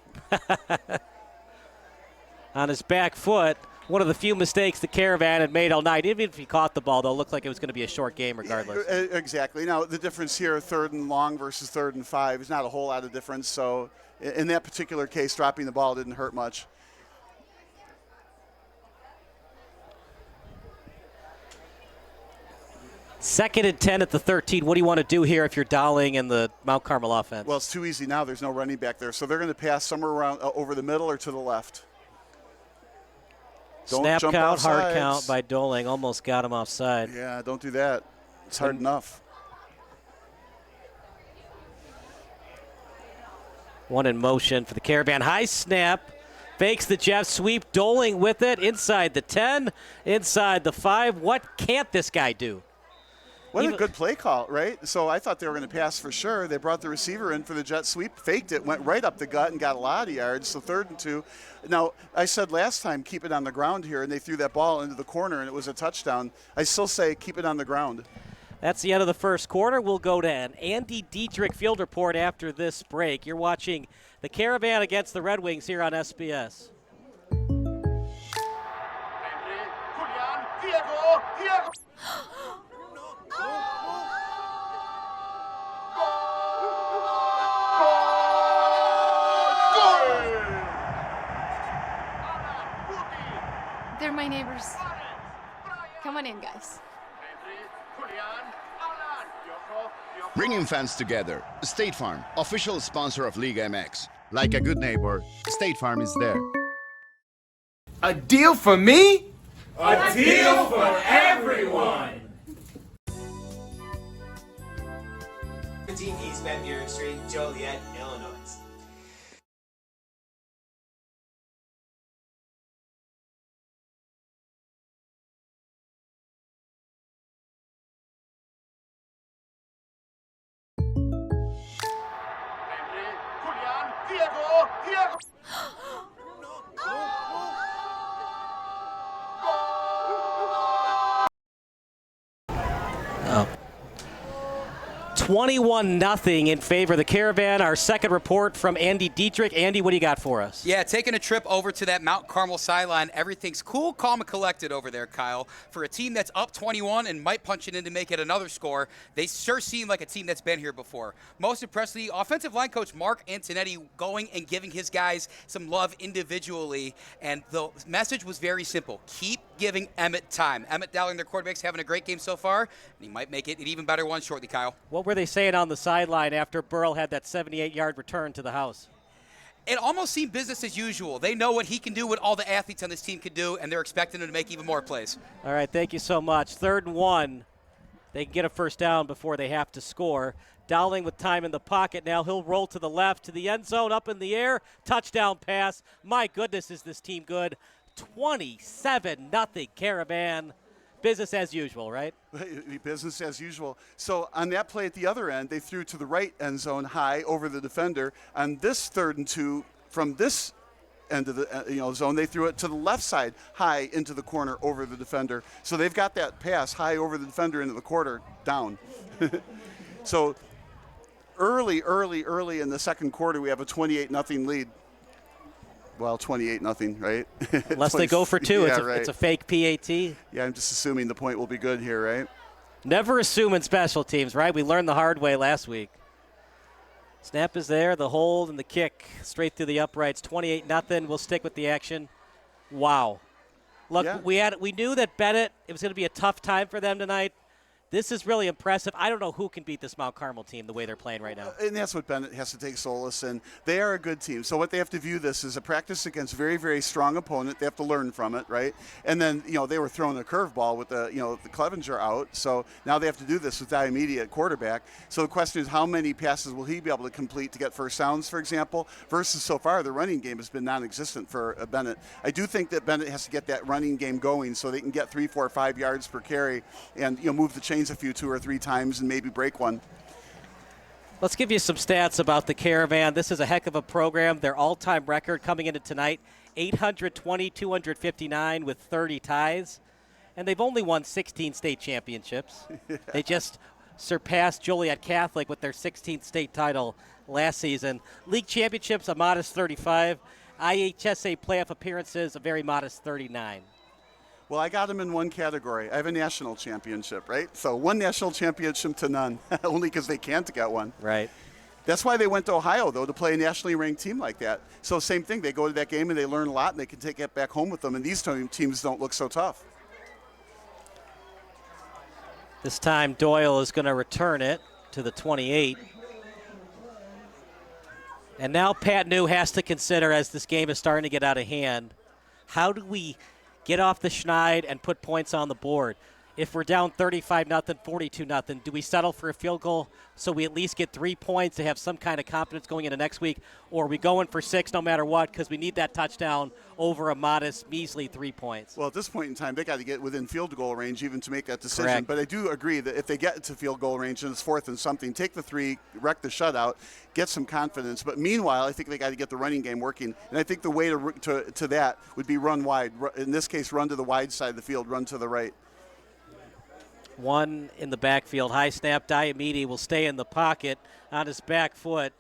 On his back foot. One of the few mistakes the Caravan had made all night. Even if he caught the ball, though, it looked like it was going to be a short game regardless. Yeah, exactly. Now, the difference here, 3rd and long versus 3rd and 5, is not a whole lot of difference. So in that particular case, dropping the ball didn't hurt much. Second and 10 at the 13. What do you want to do here if you're Dowling and the Mount Carmel offense? Well, it's too easy now. There's no running back there. So they're going to pass somewhere around over the middle or to the left. Don't Snap jump count, off hard sides. count by Dowling. Almost got him offside. Yeah, don't do that. It's hard enough. One in motion for the Caravan. High snap. Fakes the jet sweep. Dowling with it. Inside the 10. Inside the 5. What can't this guy do? What a good play call, right? So I thought they were going to pass for sure. They brought the receiver in for the jet sweep, faked it, went right up the gut, and got a lot of yards. So 3rd and 2. Now, I said last time, keep it on the ground here, and they threw that ball into the corner, and it was a touchdown. I still say keep it on the ground. That's the end of the first quarter. We'll go to an Andy Dietrich field report after this break. You're watching the Caravan against the Red Wings here on SBS. They're my neighbors. Come on in, guys. Bringing fans together. State Farm, official sponsor of Liga MX. Like a good neighbor, State Farm is there. A deal for me? A deal for everyone! 17 East Van Buren Street, Joliet, Illinois. 21-0 in favor of the Caravan. Our second report from Andy Dietrich. Andy, what do you got for us? Yeah, taking a trip over to that Mount Carmel sideline. Everything's cool, calm, and collected over there, Kyle. For a team that's up 21 and might punch it in to make it another score, they sure seem like a team that's been here before. Most impressively, offensive line coach Mark Antonetti going and giving his guys some love individually. And the message was very simple. Keep giving Emmett time. Emmett Dowling, their quarterback's having a great game so far, and he might make it an even better one shortly, Kyle. What were they saying on the sideline after Burrell had that 78-yard return to the house? It almost seemed business as usual. They know what he can do, what all the athletes on this team can do, and they're expecting him to make even more plays. All right, thank you so much. 3rd and 1. They can get a first down before they have to score. Dowling with time in the pocket now. He'll roll to the left, to the end zone, up in the air. Touchdown pass. My goodness, is this team good. 27-0 Caravan. Business as usual, right? Business as usual. So on that play at the other end, they threw to the right end zone high over the defender. On this 3rd and 2, from this end of the zone, they threw it to the left side high into the corner over the defender. So they've got that pass high over the defender into the quarter down. So early in the second quarter, we have a 28-0 lead. Well, 28-0, right? Unless they go for 2, yeah, it's a fake PAT. Yeah, I'm just assuming the point will be good here, right? Never assume in special teams, right? We learned the hard way last week. Snap is there, the hold and the kick straight through the uprights. 28-0. We'll stick with the action. Wow. Look, yeah. we knew that Benet, it was going to be a tough time for them tonight. This is really impressive. I don't know who can beat this Mount Carmel team the way they're playing right now. And that's what Benet has to take solace in. They are a good team. So what they have to view this as a practice against a very, very strong opponent. They have to learn from it, right? And then, they were throwing a curveball with the Clevenger out. So now they have to do this with Diomede at quarterback. So the question is, how many passes will he be able to complete to get first downs, for example, versus so far the running game has been non-existent for Benet. I do think that Benet has to get that running game going so they can get 3, 4, 5 yards per carry and, move the chains a few 2 or 3 times and maybe break one. Let's give you some stats about the Caravan. This is a heck of a program. Their all-time record coming into tonight, 820, 259 with 30 ties. And they've only won 16 state championships. They just surpassed Joliet Catholic with their 16th state title last season. League championships, a modest 35. IHSA playoff appearances, a very modest 39. Well, I got them in one category. I have a national championship, right? So one national championship to none, only because they can't get one. Right. That's why they went to Ohio, though, to play a nationally ranked team like that. So same thing. They go to that game and they learn a lot, and they can take it back home with them. And these teams don't look so tough. This time Doyle is going to return it to the 28. And now Pat New has to consider, as this game is starting to get out of hand, how do we get off the schneid and put points on the board? If we're down 35-0, 42-0, do we settle for a field goal so we at least get 3 points to have some kind of confidence going into next week? Or are we going for 6 no matter what because we need that touchdown over a modest, measly 3 points? Well, at this point in time, they got to get within field goal range even to make that decision. Correct. But I do agree that if they get to field goal range and it's 4th and something, take the 3, wreck the shutout, get some confidence. But meanwhile, I think they got to get the running game working. And I think the way to that would be run wide. In this case, run to the wide side of the field, run to the right. One in the backfield. High snap. Diomede will stay in the pocket on his back foot.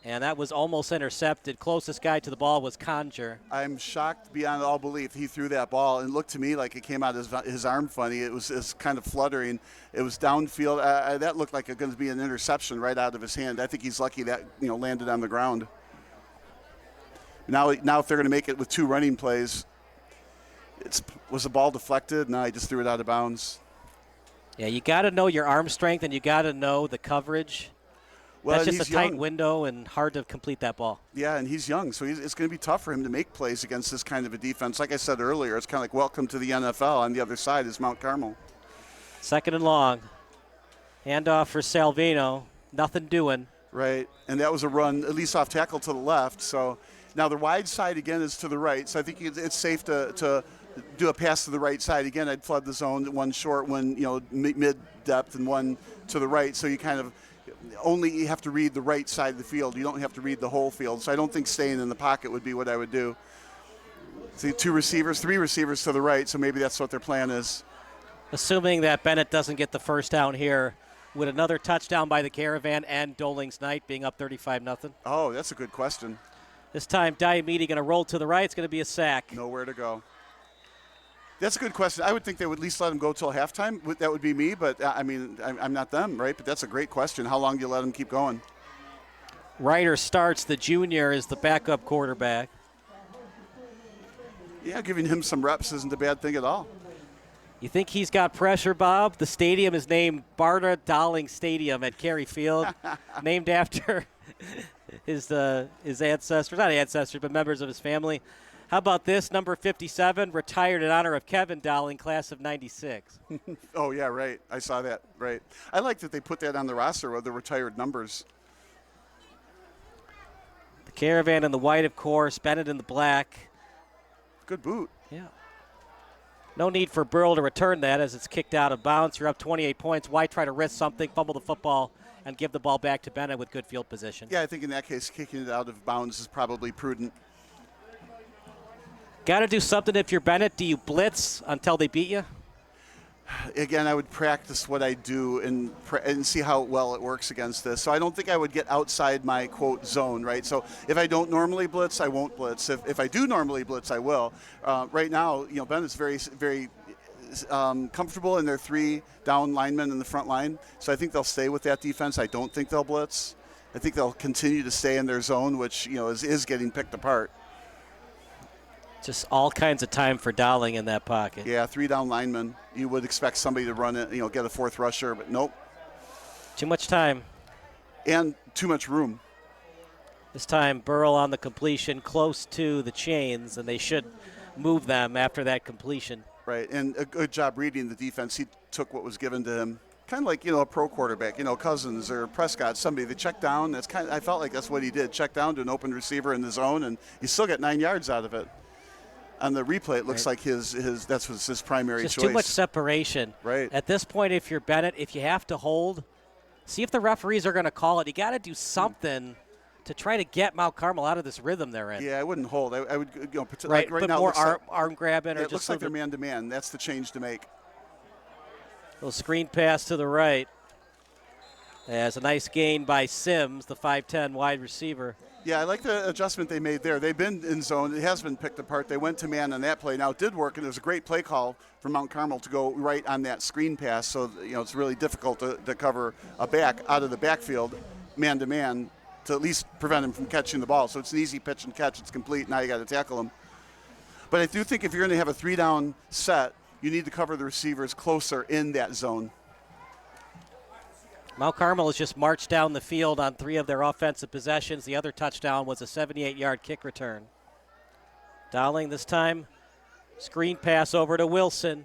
And that was almost intercepted. Closest guy to the ball was Conger. I'm shocked beyond all belief. He threw that ball and looked to me like it came out his arm funny. It was kind of fluttering. It was downfield. That looked like it was going to be an interception right out of his hand. I think he's lucky that landed on the ground. Now if they're going to make it with 2 running plays, was the ball deflected? No, he just threw it out of bounds. Yeah, you got to know your arm strength and you got to know the coverage. Well, that's just a tight young. Window and hard to complete that ball. Yeah, and he's young, so it's going to be tough for him to make plays against this kind of a defense. Like I said earlier, it's kind of like welcome to the NFL. On the other side is Mount Carmel. 2nd and long. Handoff for Salvino. Nothing doing. Right, and that was a run, at least off tackle to the left. So now the wide side again is to the right. So I think it's safe to do a pass to the right side. Again, I'd flood the zone, one short, one mid-depth, and one to the right. So you kind of only have to read the right side of the field. You don't have to read the whole field. So I don't think staying in the pocket would be what I would do. See, 3 receivers to the right, so maybe that's what their plan is. Assuming that Benet doesn't get the first down here, Would another touchdown by the Caravan end Doling's night, being up 35-0? Oh, that's a good question. This time, Diomede going to roll to the right. It's going to be a sack. Nowhere to go. That's a good question. I would think they would at least let him go till halftime. That would be me, but I mean, I'm not them, right? But that's a great question. How long do you let him keep going? Ryder starts. The junior is the backup quarterback. Yeah, giving him some reps isn't a bad thing at all. You think he's got pressure, Bob? The stadium is named Barna Dowling Stadium at Cary Field, named after his ancestors, not ancestors, but members of his family. How about this? Number 57, retired in honor of Kevin Dowling, class of 96. Oh, yeah, right. I saw that, right. I like that they put that on the roster with the retired numbers. The Caravan in the white, of course. Benet in the black. Good boot. Yeah. No need for Burl to return that as it's kicked out of bounds. You're up 28 points. Why try to risk something, fumble the football, and give the ball back to Benet with good field position? Yeah, I think in that case, kicking it out of bounds is probably prudent. Got to do something if you're Benet. Do you blitz until they beat you? Again, I would practice what I do and see how well it works against this. So I don't think I would get outside my, quote, zone, right? So if I don't normally blitz, I won't blitz. If I do normally blitz, I will. Right now, Bennett's very comfortable in their 3 down linemen in the front line. So I think they'll stay with that defense. I don't think they'll blitz. I think they'll continue to stay in their zone, which, is getting picked apart. Just all kinds of time for Dowling in that pocket. Yeah, 3 down linemen. You would expect somebody to run it, get a 4th rusher, but nope. Too much time. And too much room. This time, Burrell on the completion, close to the chains, and they should move them after that completion. Right, and a good job reading the defense. He took what was given to him. Kind of like, a pro quarterback, Cousins or Prescott, somebody. They check down. I felt like that's what he did. Check down to an open receiver in the zone, and he still got 9 yards out of it. On the replay, it looks like that was his primary choice. Just too much separation. Right. At this point, if you're Benet, if you have to hold, see if the referees are going to call it. You got to do something to try to get Mount Carmel out of this rhythm they're in. Yeah, I wouldn't hold. I would, right, right put now, more arm grabbing. Yeah, or it just looks like they're man-to-man. That's the change to make. Little screen pass to the right. As a nice gain by Sims, the 5'10 wide receiver. Yeah, I like the adjustment they made there. They've been in zone. It has been picked apart. They went to man on that play. Now, it did work, and it was a great play call for Mount Carmel to go right on that screen pass. So, it's really difficult to cover a back out of the backfield, man-to-man, to at least prevent him from catching the ball. So it's an easy pitch and catch. It's complete. Now you got to tackle him. But I do think if you're going to have a 3-down set, you need to cover the receivers closer in that zone. Mount Carmel has just marched down the field on 3 of their offensive possessions. The other touchdown was a 78-yard kick return. Dowling this time, screen pass over to Wilson.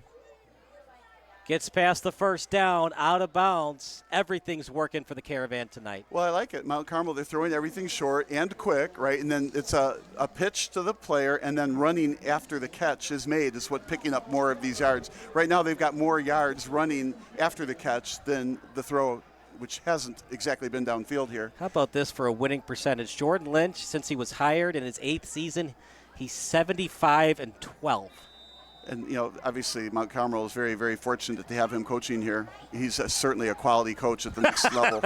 Gets past the first down, out of bounds. Everything's working for the Caravan tonight. Well, I like it. Mount Carmel, they're throwing everything short and quick, right? And then it's a pitch to the player, and then running after the catch is made is what picking up more of these yards. Right now they've got more yards running after the catch than the throw, which hasn't exactly been downfield here. How about this for a winning percentage? Jordan Lynch, since he was hired in his 8th season, he's 75-12. And, obviously Mount Carmel is very, very fortunate to have him coaching here. He's certainly a quality coach at the next level.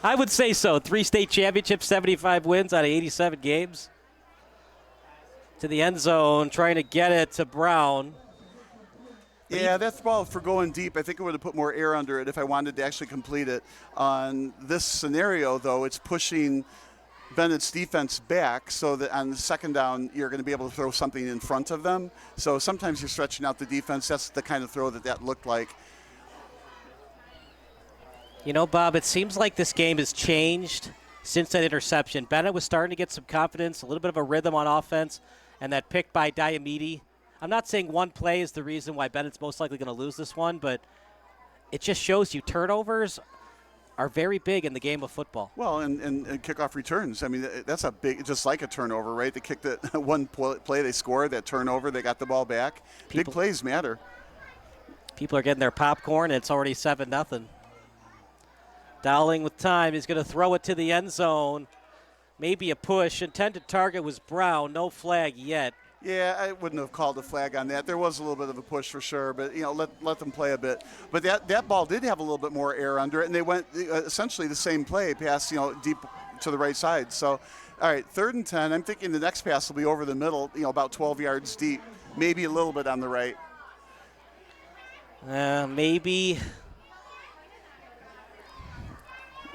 I would say so. 3 state championships, 75 wins out of 87 games. To the end zone, trying to get it to Brown. Yeah, that's ball for going deep. I think I would have put more air under it if I wanted to actually complete it. On this scenario, though, it's pushing Bennett's defense back so that on the second down, you're going to be able to throw something in front of them. So sometimes you're stretching out the defense. That's the kind of throw that looked like. Bob, it seems like this game has changed since that interception. Benet was starting to get some confidence, a little bit of a rhythm on offense, and that pick by Diomede. I'm not saying one play is the reason why Bennett's most likely going to lose this one, but it just shows you turnovers are very big in the game of football. Well, and kickoff returns. I mean, that's a big, just like a turnover, right? They kicked it one play, they scored that turnover, they got the ball back. Big plays matter. People are getting their popcorn, and it's already 7-0. Dowling with time is going to throw it to the end zone. Maybe a push. Intended target was Brown. No flag yet. Yeah, I wouldn't have called a flag on that. There was a little bit of a push for sure, but let them play a bit. But that ball did have a little bit more air under it, and they went essentially the same play, pass deep to the right side. So, all right, 3rd and 10. I'm thinking the next pass will be over the middle, about 12 yards deep, maybe a little bit on the right. Maybe.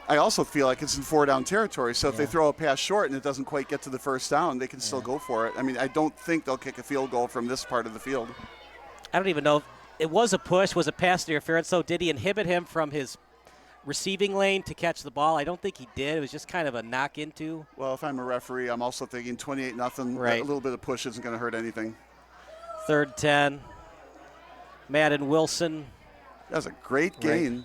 I also feel like it's in 4-down territory, so if they throw a pass short and it doesn't quite get to the first down, they can still go for it. I mean, I don't think they'll kick a field goal from this part of the field. I don't even know if it was a push, was a pass interference, so did he inhibit him from his receiving lane to catch the ball? I don't think he did. It was just kind of a knock into. Well, if I'm a referee, I'm also thinking 28-0. Right. A little bit of push isn't going to hurt anything. 3rd 10. Madden Wilson. That was a great gain. Right.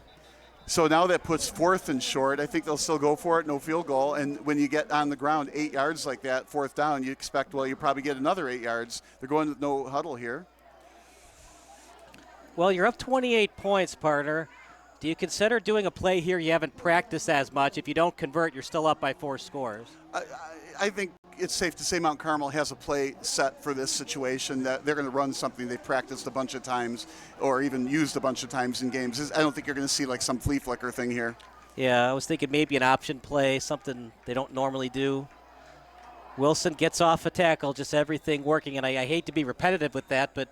So now that puts 4th and short. I think they'll still go for it, no field goal. And when you get on the ground 8 yards like that, 4th down, you expect, you probably get another 8 yards. They're going with no huddle here. Well, you're up 28 points, partner. Do you consider doing a play here you haven't practiced as much? If you don't convert, you're still up by 4 scores. I think it's safe to say Mount Carmel has a play set for this situation, that they're going to run something they've practiced a bunch of times or even used a bunch of times in games. I don't think you're going to see like some flea flicker thing here. Yeah, I was thinking maybe an option play, something they don't normally do. Wilson gets off a tackle, just everything working, and I hate to be repetitive with that, but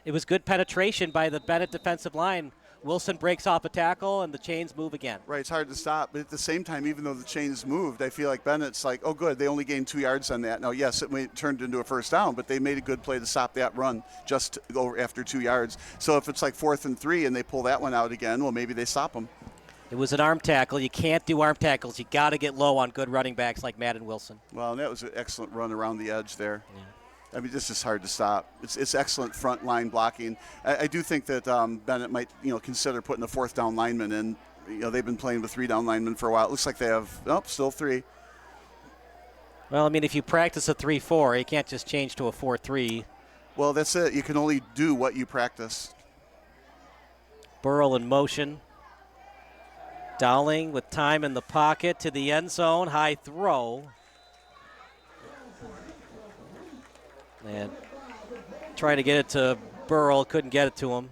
it was good penetration by the Benet defensive line. Wilson breaks off a tackle, and the chains move again. Right, it's hard to stop. But at the same time, even though the chains moved, I feel like Bennett's like, oh, good, they only gained 2 yards on that. Now, yes, it turned into a first down, but they made a good play to stop that run just over after 2 yards. So if it's like 4th and 3 and they pull that one out again, well, maybe they stop them. It was an arm tackle. You can't do arm tackles. You got to get low on good running backs like Madden Wilson. Well, and that was an excellent run around the edge there. Yeah. I mean, this is hard to stop. It's excellent front line blocking. I do think that Benet might, consider putting a 4th down lineman in. They've been playing with 3 down linemen for a while. It looks like they have, still 3. Well, I mean, if you practice a 3-4, you can't just change to a 4-3. Well, that's it. You can only do what you practice. Burrow in motion. Dowling with time in the pocket to the end zone. High throw. And trying to get it to Burrow, couldn't get it to him.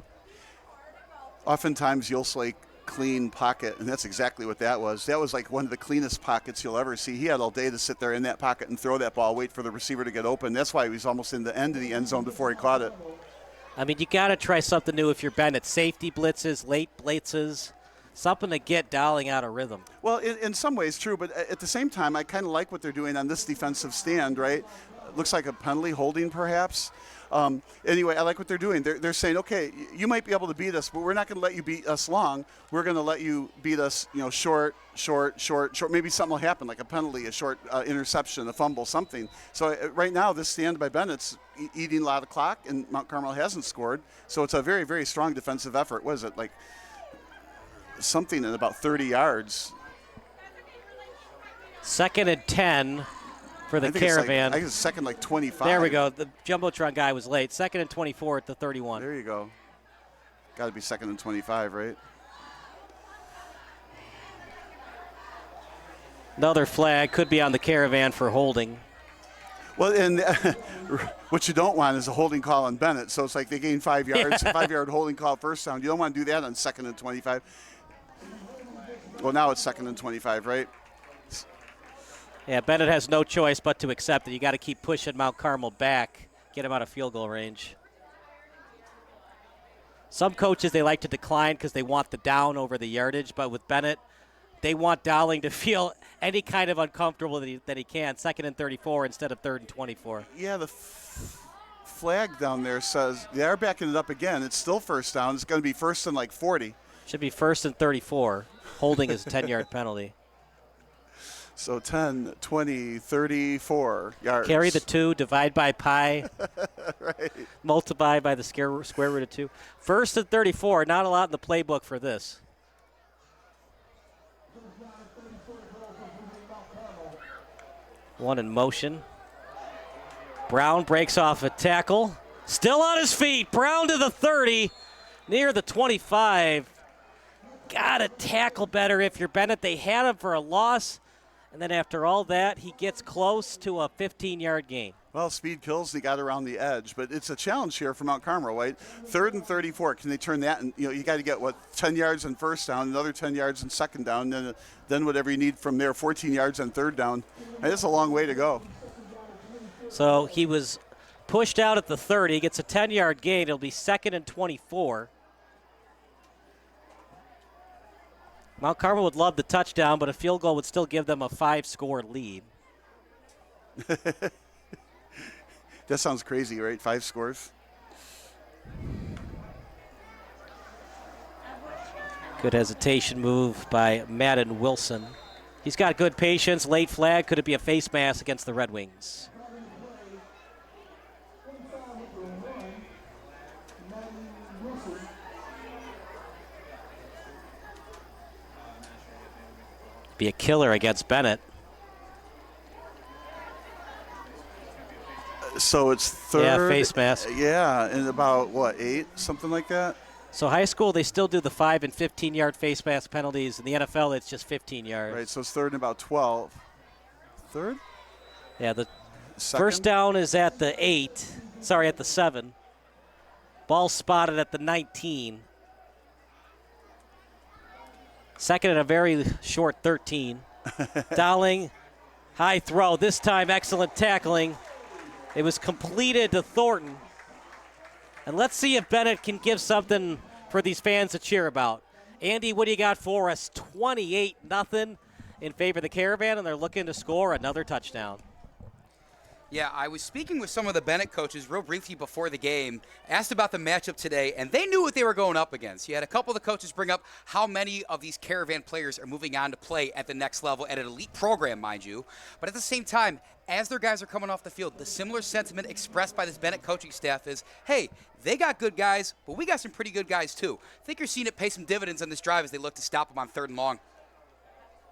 Oftentimes you'll say clean pocket, and that's exactly what that was. That was like one of the cleanest pockets you'll ever see. He had all day to sit there in that pocket and throw that ball, wait for the receiver to get open. That's why he was almost in the end of the end zone before he caught it. I mean, you got to try something new if you're Benet. Safety blitzes, late blitzes, something to get Dowling out of rhythm. Well, in some ways, true, but at the same time, I kind of like what they're doing on this defensive stand, right? Looks like a penalty holding, perhaps. Anyway, I like what they're doing. They're saying, okay, you might be able to beat us, but we're not going to let you beat us long. We're going to let you beat us, short. Maybe something will happen, like a penalty, a short interception, a fumble, something. So right now, this stand by Bennett's eating a lot of clock, and Mount Carmel hasn't scored. So it's a very, very strong defensive effort. What is it, like something in about 30 yards? 2nd and 10. For the Caravan. I think it's 2nd like 25. There we go. The Jumbotron guy was late. 2nd and 24 at the 31. There you go. Got to be 2nd and 25, right? Another flag could be on the Caravan for holding. Well, and what you don't want is a holding call on Benet. So it's like they gain 5 yards, 5-yard holding call first down. You don't want to do that on 2nd and 25. Well, now it's 2nd and 25, right? Yeah, Benet has no choice but to accept it. You got to keep pushing Mount Carmel back, get him out of field goal range. Some coaches, they like to decline because they want the down over the yardage, but with Benet, they want Dowling to feel any kind of uncomfortable that he can. 2nd and 34 instead of 3rd and 24. Yeah, the flag down there says they are backing it up again. It's still first down. It's going to be 1st and like 40. Should be 1st and 34. Holding is a 10-yard penalty. So 10, 20, 34 yards. Carry the 2, divide by pi. Right. Multiply by the square root of 2. 1st and 34, not a lot in the playbook for this. One in motion. Brown breaks off a tackle. Still on his feet. Brown to the 30, near the 25. Got to tackle better if you're Benet. They had him for a loss. And then after all that, he gets close to a 15-yard gain. Well, speed kills. He got around the edge, but it's a challenge here for Mount Carmel, right? 3rd and 34. Can they turn that? And you got to get 10 yards on first down, another 10 yards on second down, then whatever you need from there. 14 yards on third down. That's a long way to go. So he was pushed out at the 30. He gets a 10-yard gain. It'll be 2nd and 24. Mount Carmel would love the touchdown, but a field goal would still give them a 5-score lead. That sounds crazy, right? 5 scores. Good hesitation move by Madden Wilson. He's got good patience. Late flag. Could it be a face mask against the Red Wings? Be a killer against Benet. So it's 3rd. Yeah, face mask. Yeah, and about, 8? Something like that? So high school, they still do the 5 and 15-yard face mask penalties. In the NFL, it's just 15 yards. Right, so it's 3rd and about 12. 3rd? Yeah, the Second? first down is at the 8. Sorry, at the 7. Ball spotted at the 19. Second and a very short 13. Dowling, high throw. This time, excellent tackling. It was completed to Thornton. And let's see if Benet can give something for these fans to cheer about. Andy, what do you got for us? 28-0 in favor of the Caravan, and they're looking to score another touchdown. Yeah, I was speaking with some of the Benet coaches real briefly before the game, asked about the matchup today, and they knew what they were going up against. You had a couple of the coaches bring up how many of these Caravan players are moving on to play at the next level at an elite program, mind you. But at the same time, as their guys are coming off the field, the similar sentiment expressed by this Benet coaching staff is, hey, they got good guys, but we got some pretty good guys too. I think you're seeing it pay some dividends on this drive as they look to stop them on 3rd and long.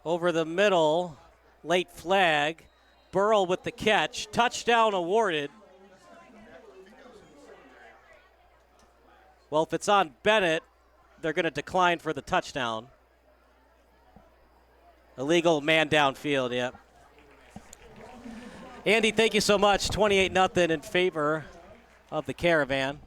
Over the middle, late flag. Burrell with the catch. Touchdown awarded. Well, if it's on Benet, they're going to decline for the touchdown. Illegal man downfield, yep. Andy, thank you so much. 28-0 in favor of the Caravan.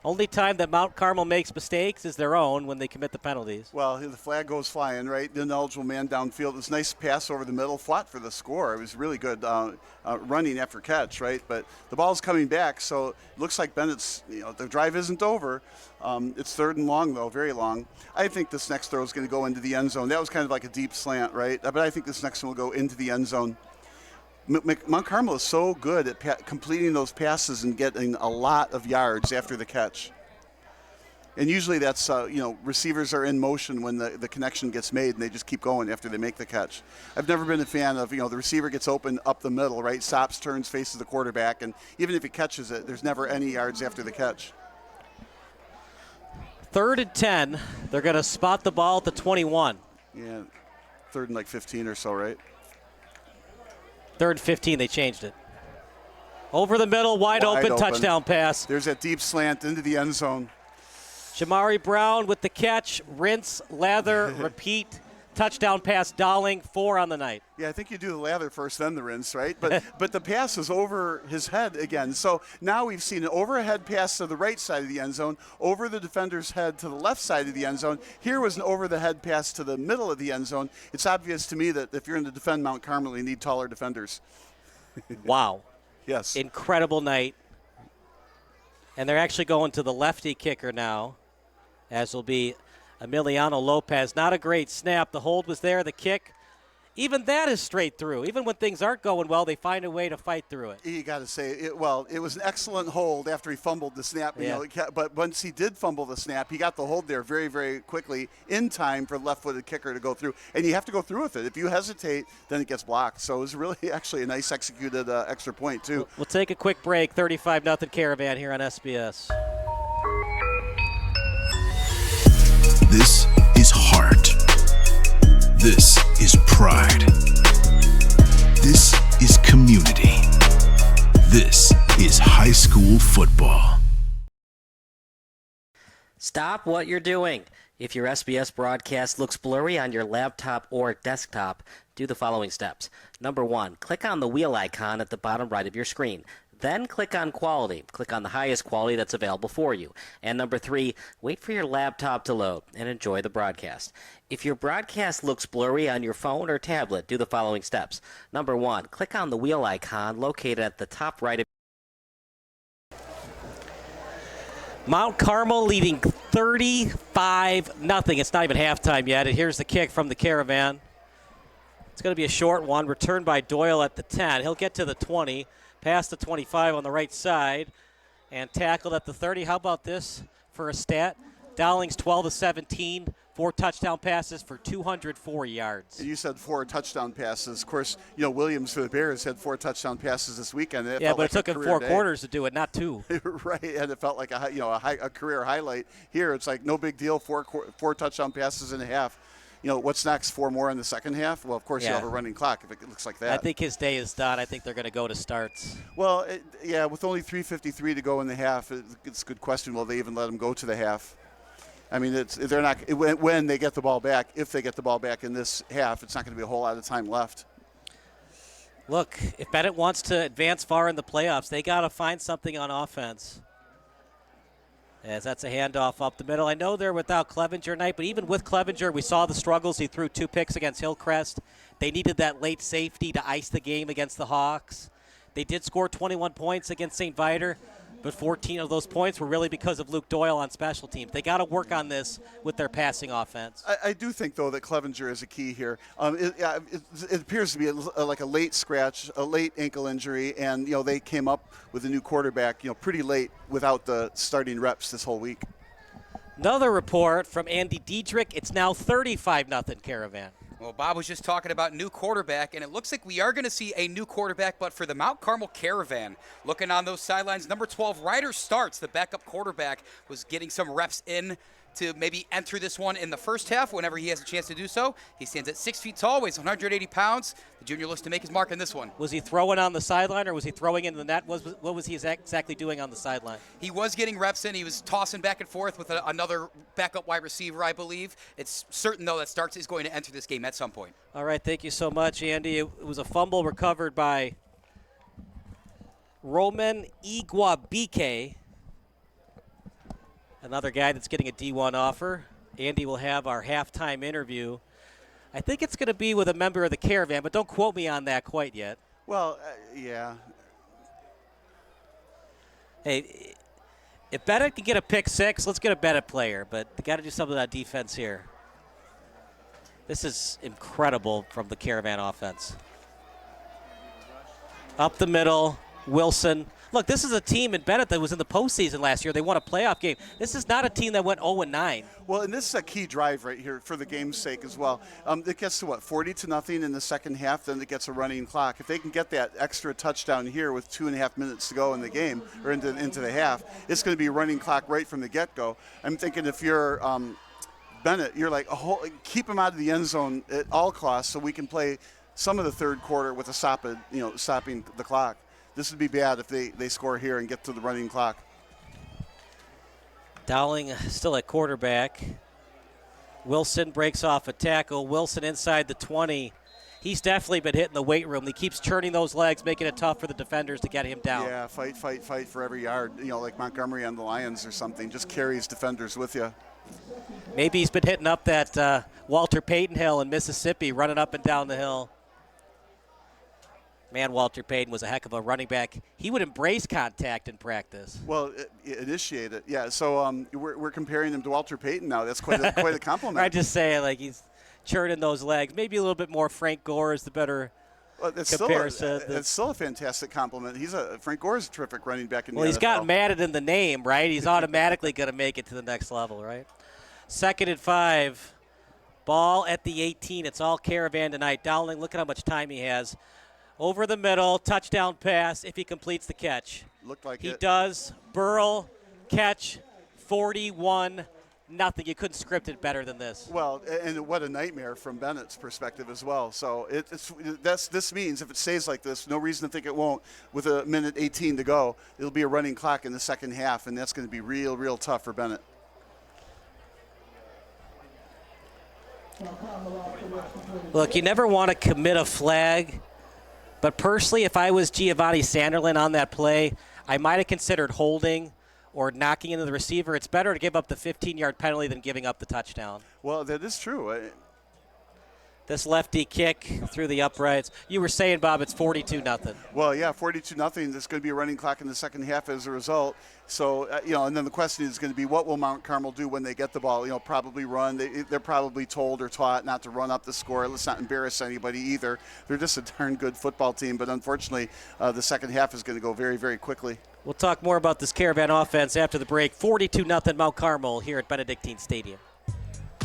Only time that Mount Carmel makes mistakes is their own when they commit the penalties. Well, the flag goes flying, right? The ineligible man downfield. It was a nice pass over the middle, fought for the score. It was really good running after catch, right? But the ball's coming back, so it looks like Bennett's, the drive isn't over. It's 3rd and long, though, very long. I think this next throw is going to go into the end zone. That was kind of like a deep slant, right? But I think this next one will go into the end zone. Mount Carmel is so good at completing those passes and getting a lot of yards after the catch. And usually that's, receivers are in motion when the connection gets made, and they just keep going after they make the catch. I've never been a fan of, the receiver gets open up the middle, right? Stops, turns, faces the quarterback, and even if he catches it, there's never any yards after the catch. 3rd and 10. They're going to spot the ball at the 21. Yeah, 3rd and 15 or so, right? 3rd and 15, they changed it. Over the middle, wide open, touchdown pass. There's that deep slant into the end zone. Jamari Brown with the catch, rinse, lather, repeat, touchdown pass, Dowling, 4 on the night. Yeah, I think you do the lather first, then the rinse, right? But the pass is over his head again. So now we've seen an overhead pass to the right side of the end zone, over the defender's head to the left side of the end zone. Here was an over-the-head pass to the middle of the end zone. It's obvious to me that if you're going to defend Mount Carmel, you need taller defenders. Wow. Yes. Incredible night. And they're actually going to the lefty kicker now, as will be Emiliano Lopez. Not a great snap. The hold was there, the kick. Even that is straight through. Even when things aren't going well, they find a way to fight through it. You got to say, it was an excellent hold after he fumbled the snap. Yeah. But once he did fumble the snap, he got the hold there very, very quickly in time for the left-footed kicker to go through. And you have to go through with it. If you hesitate, then it gets blocked. So it was really actually a nice executed extra point, too. We'll take a quick break. 35-0 Caravan here on SBS. This is heart. This is pride. This is community. This is high school football. Stop what you're doing. If your SBS broadcast looks blurry on your laptop or desktop, do the following steps. Number 1, click on the wheel icon at the bottom right of your screen. Then click on quality. Click on the highest quality that's available for you. And number 3, wait for your laptop to load and enjoy the broadcast. If your broadcast looks blurry on your phone or tablet, do the following steps. Number 1, click on the wheel icon located at the top right of Mount Carmel leading 35-0. It's not even halftime yet. And here's the kick from the Caravan. It's going to be a short one, returned by Doyle at the 10. He'll get to the 20, past the 25 on the right side, and tackled at the 30. How about this for a stat? Dowling's 12-17, 4 touchdown passes for 204 yards. You said 4 touchdown passes. Of course, Williams for the Bears had 4 touchdown passes this weekend. Yeah, but it took him 4 quarters to do it, not 2. Right, and it felt like a career highlight. Here, it's like no big deal. 4 touchdown passes in a half. What's next? 4 more in the second half? Well, of course, you have a running clock if it looks like that. I think his day is done. I think they're going to go to starts. Well, with only 3:53 to go in the half, it's a good question. Will they even let him go to the half? I mean, they're not when they get the ball back. If they get the ball back in this half, it's not going to be a whole lot of time left. Look, if Benet wants to advance far in the playoffs, they got to find something on offense. As that's a handoff up the middle. I know they're without Clevenger tonight, but even with Clevenger, we saw the struggles. He threw 2 picks against Hillcrest. They needed that late safety to ice the game against the Hawks. They did score 21 points against St. Viator, but 14 of those points were really because of Luke Doyle on special teams. They got to work on this with their passing offense. I do think, though, that Clevenger is a key here. It appears to be like a late scratch, a late ankle injury, and they came up with a new quarterback, pretty late without the starting reps this whole week. Another report from Andy Diedrich. It's now 35-0 Caravan. Well, Bob was just talking about new quarterback, and it looks like we are going to see a new quarterback, but for the Mount Carmel Caravan. Looking on those sidelines, number 12, Ryder Starts, the backup quarterback, was getting some reps in to maybe enter this one in the first half whenever he has a chance to do so. He stands at 6 feet tall, weighs 180 pounds. The junior looks to make his mark in this one. Was he throwing on the sideline or was he throwing into the net? What was he exactly doing on the sideline? He was getting reps in. He was tossing back and forth with another backup wide receiver, I believe. It's certain, though, that Starks is going to enter this game at some point. All right, thank you so much, Andy. It was a fumble recovered by Roman Iguabike. Another guy that's getting a D1 offer. Andy will have our halftime interview. I think it's going to be with a member of the Caravan, but don't quote me on that quite yet. Well, yeah. Hey, if Benet can get a pick 6, let's get a Benet player, but they got to do something on defense here. This is incredible from the Caravan offense. Up the middle, Wilson. Look, this is a team in Benet that was in the postseason last year. They won a playoff game. This is not a team that went 0-9. Well, and this is a key drive right here for the game's sake as well. It gets to 40-0 in the second half, then it gets a running clock. If they can get that extra touchdown here with 2.5 minutes to go in the game or into the half, it's going to be a running clock right from the get-go. I'm thinking if you're Benet, you're like, keep him out of the end zone at all costs so we can play some of the third quarter with a stopping the clock. This would be bad if they score here and get to the running clock. Dowling still at quarterback. Wilson breaks off a tackle. Wilson inside the 20. He's definitely been hitting the weight room. He keeps churning those legs, making it tough for the defenders to get him down. Yeah, fight for every yard. Like Montgomery on the Lions or something. Just carries defenders with you. Maybe he's been hitting up that Walter Payton Hill in Mississippi, running up and down the hill. Man, Walter Payton was a heck of a running back. He would embrace contact in practice. Well, initiate it, yeah. So we're comparing him to Walter Payton now. That's quite a compliment. I just say, like, he's churning those legs. Maybe a little bit more Frank Gore is the better comparison. It's still a fantastic compliment. Frank Gore is a terrific running back in the NFL. Well, he's got Madden in the name, right? He's automatically going to make it to the next level, right? 2nd and 5. Ball at the 18. It's all Caravan tonight. Dowling, look at how much time he has. Over the middle, touchdown pass if he completes the catch. Looked like he does. Burl, catch, 41-0. You couldn't script it better than this. Well, and what a nightmare from Bennett's perspective as well. So this means if it stays like this, no reason to think it won't. With a minute 18 to go, it'll be a running clock in the second half, and that's going to be real tough for Benet. Look, you never want to commit a flag, but personally, if I was Giovanni Sanderlin on that play, I might have considered holding or knocking into the receiver. It's better to give up the 15-yard penalty than giving up the touchdown. Well, that is true. This lefty kick through the uprights. You were saying, Bob, it's 42-0. Well, yeah, 42-0. There's going to be a running clock in the second half as a result. So, and then the question is going to be, what will Mount Carmel do when they get the ball? Probably run. They're probably told or taught not to run up the score. Let's not embarrass anybody either. They're just a darn good football team. But unfortunately, the second half is going to go very, very quickly. We'll talk more about this Caravan offense after the break. 42-0 Mount Carmel here at Benedictine Stadium.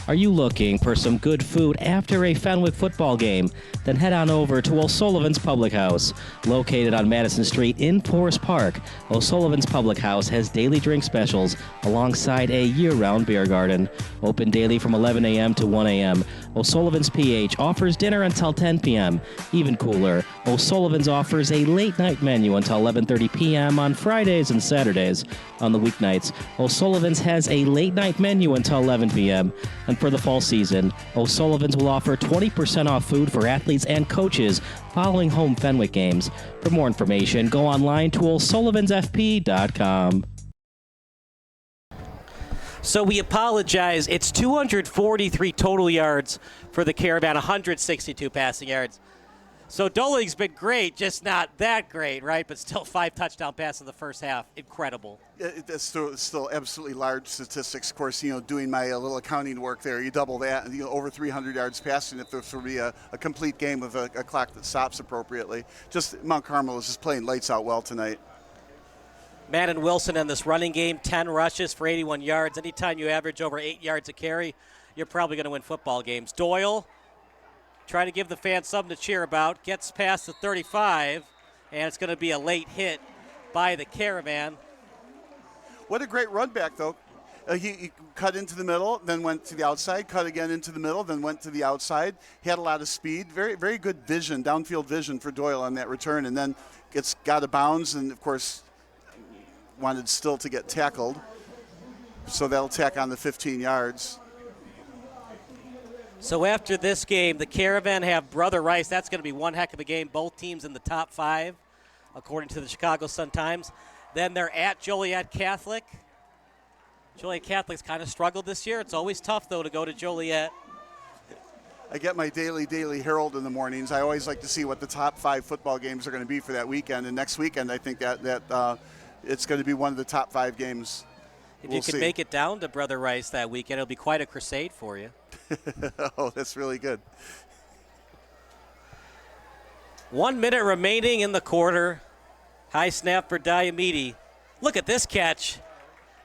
Are you looking for some good food after a Fenwick football game? Then head on over to O'Sullivan's Public House. Located on Madison Street in Forest Park, O'Sullivan's Public House has daily drink specials alongside a year-round beer garden. Open daily from 11 a.m. to 1 a.m. O'Sullivan's PH offers dinner until 10 p.m. Even cooler, O'Sullivan's offers a late-night menu until 11:30 p.m. on Fridays and Saturdays. On the weeknights, O'Sullivan's has a late-night menu until 11 p.m. And for the fall season, O'Sullivan's will offer 20% off food for athletes and coaches following home Fenwick games. For more information, go online to o'sullivansfp.com. So we apologize. It's 243 total yards for the Caravan, 162 passing yards. So Doling's been great, just not that great, right? But still 5 touchdown passes in the first half. Incredible. That's still absolutely large statistics. Of course, doing my little accounting work there, you double that, and over 300 yards passing if there will be a complete game with a clock that stops appropriately. Just Mount Carmel is just playing lights out well tonight. Madden Wilson in this running game, 10 rushes for 81 yards. Anytime you average over 8 yards a carry, you're probably going to win football games. Doyle trying to give the fans something to cheer about. Gets past the 35, and it's going to be a late hit by the Caravan. What a great run back, though. He cut into the middle, then went to the outside, cut again into the middle, then went to the outside. He had a lot of speed. Very, very good vision, downfield vision for Doyle on that return, and then got a bounds, and, of course, wanted still to get tackled. So that'll tack on the 15 yards. So after this game, the Caravan have Brother Rice. That's going to be one heck of a game. Both teams in the top 5, according to the Chicago Sun-Times. Then they're at Joliet Catholic. Joliet Catholic's kind of struggled this year. It's always tough, though, to go to Joliet. I get my daily Herald in the mornings. I always like to see what the top 5 football games are going to be for that weekend. And next weekend, I think that it's going to be one of the top 5 games. If you can make it down to Brother Rice that weekend, it'll be quite a crusade for you. Oh, that's really good. 1 minute remaining in the quarter. High snap for Diomede. Look at this catch.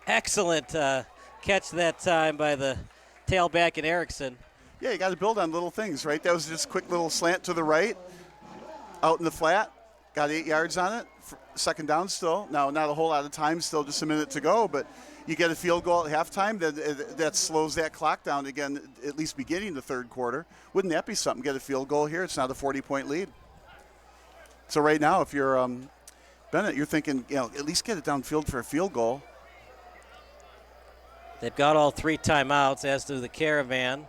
Excellent catch that time by the tailback in Erickson. Yeah, you got to build on little things, right? That was just a quick little slant to the right, out in the flat. Got 8 yards on it. Second down still. Now, not a whole lot of time, still just a minute to go, but you get a field goal at halftime, that slows that clock down again, at least beginning the third quarter. Wouldn't that be something? Get a field goal here. It's not a 40-point lead. So right now, if you're Benet, you're thinking, at least get it downfield for a field goal. They've got all 3 timeouts, as do the Caravan.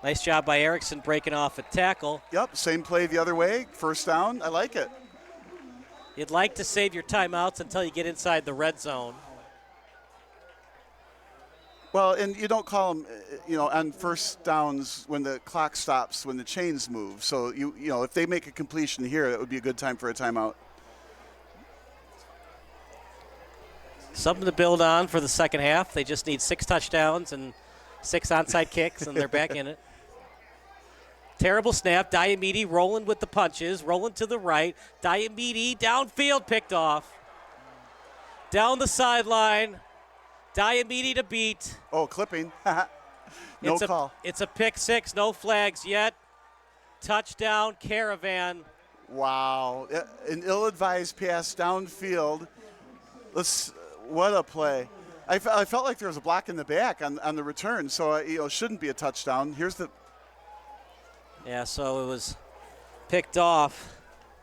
Nice job by Erickson breaking off a tackle. Yep, same play the other way. First down. I like it. You'd like to save your timeouts until you get inside the red zone. Well, and you don't call them, on first downs when the clock stops, when the chains move. So, if they make a completion here, that would be a good time for a timeout. Something to build on for the second half. They just need 6 touchdowns and 6 onside kicks, and they're back in it. Terrible snap. Diomede rolling with the punches, rolling to the right. Diomede downfield, picked off. Down the sideline. Diomede to beat. Oh, clipping. No call. It's a pick 6, no flags yet. Touchdown, Caravan. Wow. An ill-advised pass downfield. What a play. I felt like there was a block in the back on the return, so it shouldn't be a touchdown. Yeah, so it was picked off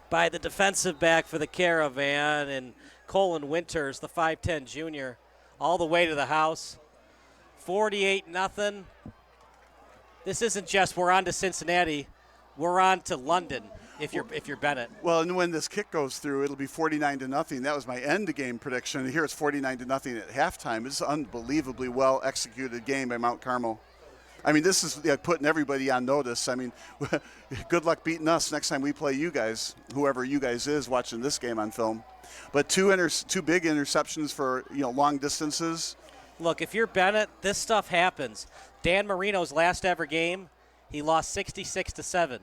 by the defensive back for the Caravan, and Colin Winters, the 5'10 junior, all the way to the house. 48-0. This isn't just we're on to Cincinnati, we're on to London if you're Benet. Well, and when this kick goes through, it'll be 49-0. That was my end game prediction. Here it's 49-0 at halftime. It's an unbelievably well executed game by Mount Carmel. I mean, this is putting everybody on notice. I mean, good luck beating us next time we play you guys, whoever you guys is watching this game on film. But two big interceptions for long distances. Look, if you're Benet, this stuff happens. Dan Marino's last ever game, he lost 66-7.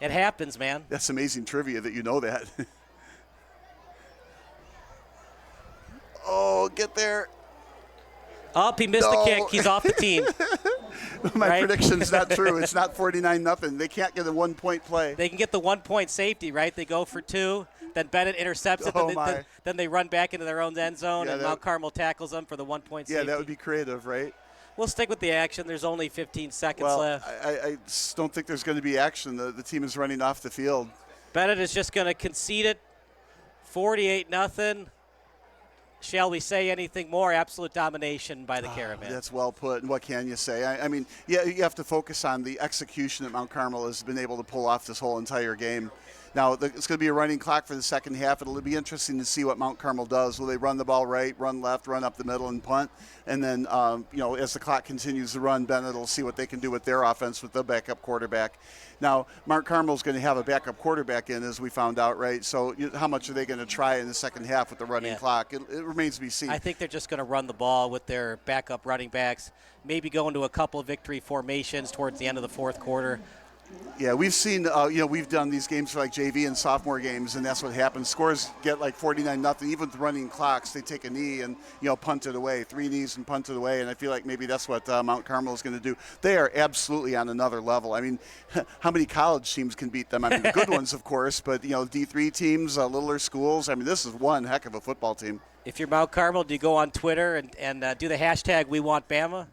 It happens, man. That's amazing trivia that you know that. Oh, get there. Oh, he missed the kick. He's off the team. My prediction's not true. It's not 49-0. They can't get a 1-point play. They can get the 1-point safety, right? They go for 2. Then Benet intercepts it. Then they run back into their own end zone, and Mount Carmel tackles them for the 1-point safety. Yeah, that would be creative, right? We'll stick with the action. There's only 15 seconds left. I just don't think there's going to be action. The team is running off the field. Benet is just going to concede it, 48-0. Shall we say anything more? Absolute domination by the Caravan. That's well put. And what can you say? I mean, yeah, you have to focus on the execution that Mount Carmel has been able to pull off this whole entire game. Now, it's going to be a running clock for the second half. It'll be interesting to see what Mount Carmel does. Will they run the ball right, run left, run up the middle, and punt? And then, as the clock continues to run, Benet will see what they can do with their offense with the backup quarterback. Now, Mount Carmel's going to have a backup quarterback in, as we found out, right? So how much are they going to try in the second half with the running clock? It remains to be seen. I think they're just going to run the ball with their backup running backs, maybe go into a couple of victory formations towards the end of the fourth quarter. Yeah, we've seen, we've done these games for like JV and sophomore games, and that's what happens. Scores get like 49-0. Even with running clocks, they take a knee and, punt it away. 3 knees and punt it away, and I feel like maybe that's what Mount Carmel is going to do. They are absolutely on another level. I mean, how many college teams can beat them? I mean, the good ones, of course, but, D3 teams, littler schools. I mean, this is one heck of a football team. If you're Mount Carmel, do you go on Twitter and do the hashtag We Want Bama?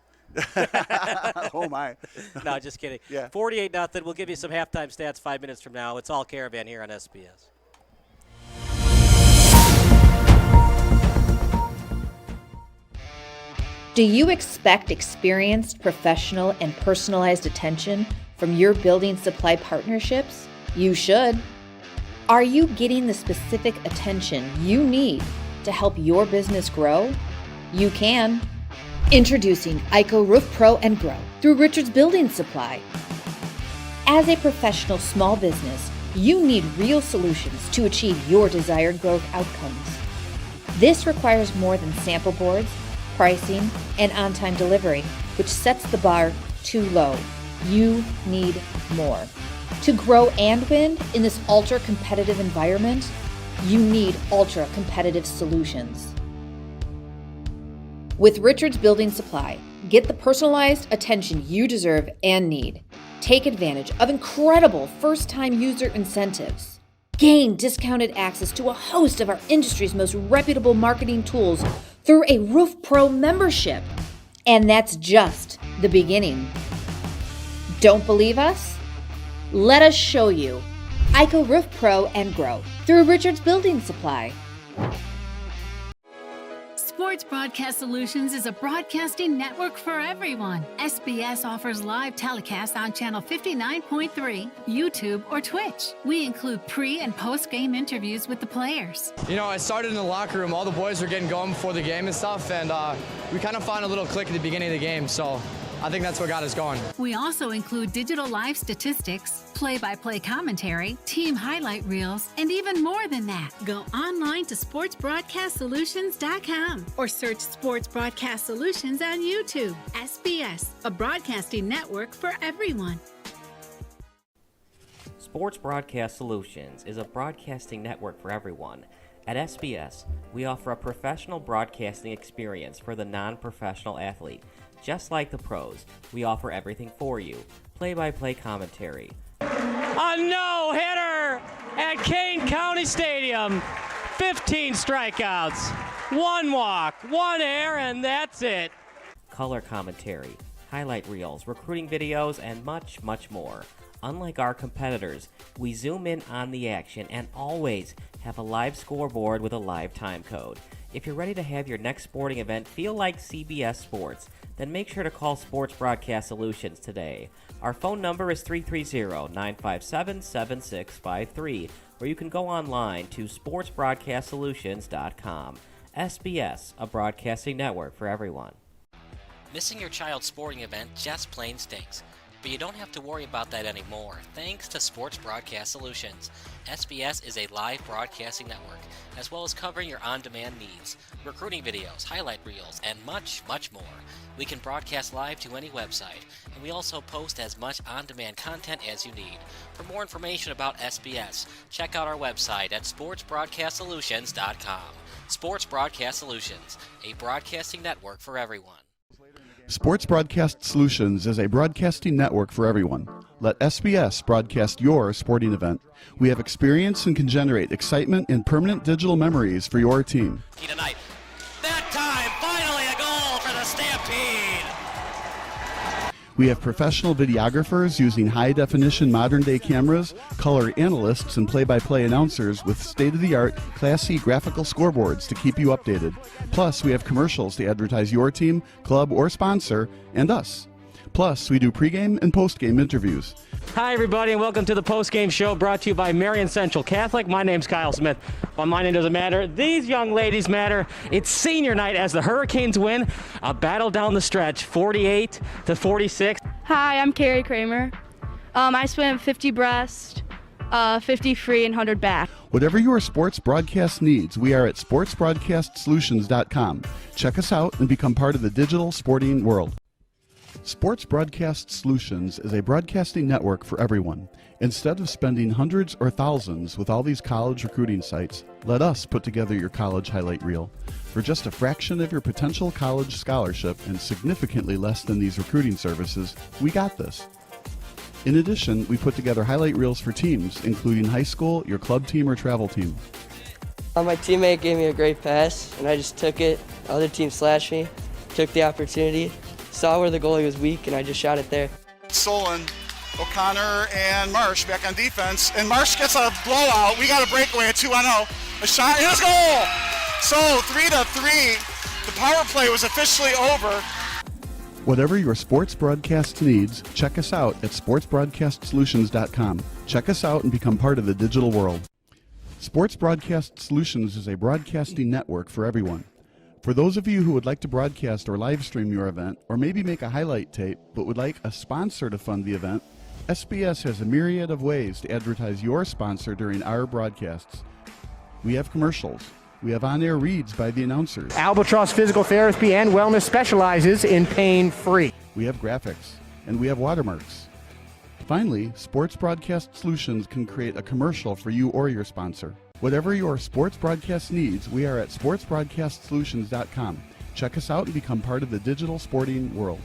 Oh, my. No, just kidding. Yeah. 48-0. We'll give you some halftime stats 5 minutes from now. It's all Caravan here on SBS. Do you expect experienced, professional, and personalized attention from your building supply partnerships? You should. Are you getting the specific attention you need to help your business grow? You can. Introducing IHSA Roof Pro and Grow through Richards Building Supply. As a professional small business, you need real solutions to achieve your desired growth outcomes. This requires more than sample boards, pricing, and on-time delivery, which sets the bar too low. You need more. To grow and win in this ultra-competitive environment, you need ultra-competitive solutions. With Richards Building Supply, get the personalized attention you deserve and need. Take advantage of incredible first-time user incentives. Gain discounted access to a host of our industry's most reputable marketing tools through a Roof Pro membership. And that's just the beginning. Don't believe us? Let us show you. IHSA Roof Pro and Grow through Richards Building Supply. Sports Broadcast Solutions is a broadcasting network for everyone. SBS offers live telecasts on Channel 59.3, YouTube, or Twitch. We include pre- and post-game interviews with the players. I started in the locker room. All the boys were getting going before the game and stuff, and we kind of found a little click at the beginning of the game, so I think that's what got us going. We also include digital live statistics, play-by-play commentary, team highlight reels, and even more than that. Go online to sportsbroadcastsolutions.com or search Sports Broadcast Solutions on YouTube. SBS, a broadcasting network for everyone. Sports Broadcast Solutions is a broadcasting network for everyone. At SBS, we offer a professional broadcasting experience for the non-professional athlete. Just like the pros, we offer everything for you. Play-by-play commentary. A no-hitter at Kane County Stadium. 15 strikeouts, 1 walk, 1 error, and that's it. Color commentary, highlight reels, recruiting videos, and much, much more. Unlike our competitors, we zoom in on the action and always have a live scoreboard with a live time code. If you're ready to have your next sporting event feel like CBS Sports, then make sure to call Sports Broadcast Solutions today. Our phone number is 330-957-7653, or you can go online to sportsbroadcastsolutions.com. SBS, a broadcasting network for everyone. Missing your child's sporting event just plain stinks. But you don't have to worry about that anymore, thanks to Sports Broadcast Solutions. SBS is a live broadcasting network, as well as covering your on-demand needs, recruiting videos, highlight reels, and much, much more. We can broadcast live to any website, and we also post as much on-demand content as you need. For more information about SBS, check out our website at sportsbroadcastsolutions.com. Sports Broadcast Solutions, a broadcasting network for everyone. Sports Broadcast Solutions is a broadcasting network for everyone. Let SBS broadcast your sporting event. We have experience and can generate excitement and permanent digital memories for your team. Tonight. That time, finally a goal for the Stampede! We have professional videographers using high-definition modern-day cameras, color analysts, and play-by-play announcers with state-of-the-art, classy graphical scoreboards to keep you updated. Plus, we have commercials to advertise your team, club, or sponsor, and us. Plus, we do pregame and postgame interviews. Hi, everybody, and welcome to the postgame show brought to you by Marion Central Catholic. My name's Kyle Smith. But my name doesn't matter. These young ladies matter. It's senior night as the Hurricanes win a battle down the stretch, 48-46. Hi, I'm Carrie Kramer. I swim 50 breast, 50 free, and 100 back. Whatever your sports broadcast needs, we are at sportsbroadcastsolutions.com. Check us out and become part of the digital sporting world. Sports Broadcast Solutions is a broadcasting network for everyone. Instead of spending hundreds or thousands with all these college recruiting sites, let us put together your college highlight reel. For just a fraction of your potential college scholarship and significantly less than these recruiting services, we got this. In addition, we put together highlight reels for teams, including high school, your club team, or travel team. My teammate gave me a great pass, and I just took it. The other team slashed me, took the opportunity, saw where the goalie was weak, and I just shot it there. Solon, O'Connor, and Marsh back on defense. And Marsh gets a blowout. We got a breakaway at 2-0. A shot, and a goal! So 3-3. The power play was officially over. Whatever your sports broadcast needs, check us out at sportsbroadcastsolutions.com. Check us out and become part of the digital world. Sports Broadcast Solutions is a broadcasting network for everyone. For those of you who would like to broadcast or live stream your event, or maybe make a highlight tape, but would like a sponsor to fund the event, SBS has a myriad of ways to advertise your sponsor during our broadcasts. We have commercials. We have on-air reads by the announcers. Albatross Physical Therapy and Wellness specializes in pain-free. We have graphics, and we have watermarks. Finally, Sports Broadcast Solutions can create a commercial for you or your sponsor. Whatever your sports broadcast needs, we are at sportsbroadcastsolutions.com. Check us out and become part of the digital sporting world.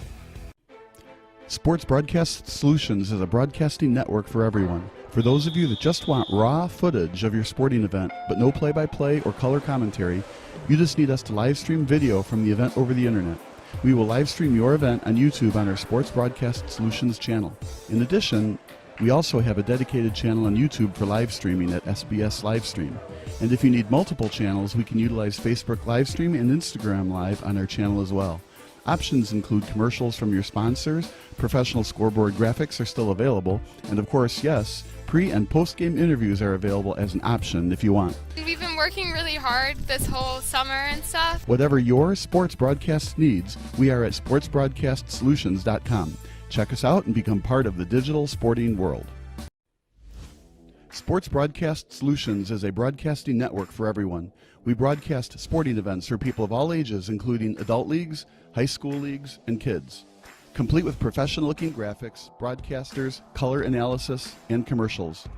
Sports Broadcast Solutions is a broadcasting network for everyone. For those of you that just want raw footage of your sporting event, but no play-by-play or color commentary, you just need us to live stream video from the event over the internet. We will live stream your event on YouTube on our Sports Broadcast Solutions channel. In addition, we also have a dedicated channel on YouTube for live streaming at SBS Livestream. And if you need multiple channels, we can utilize Facebook Livestream and Instagram Live on our channel as well. Options include commercials from your sponsors, professional scoreboard graphics are still available, and of course, yes, pre- and post-game interviews are available as an option if you want. We've been working really hard this whole summer and stuff. Whatever your sports broadcast needs, we are at sportsbroadcastsolutions.com. Check us out and become part of the digital sporting world. Sports Broadcast Solutions is a broadcasting network for everyone. We broadcast sporting events for people of all ages, including adult leagues, high school leagues, and kids. Complete with professional-looking graphics, broadcasters, color analysis, and commercials.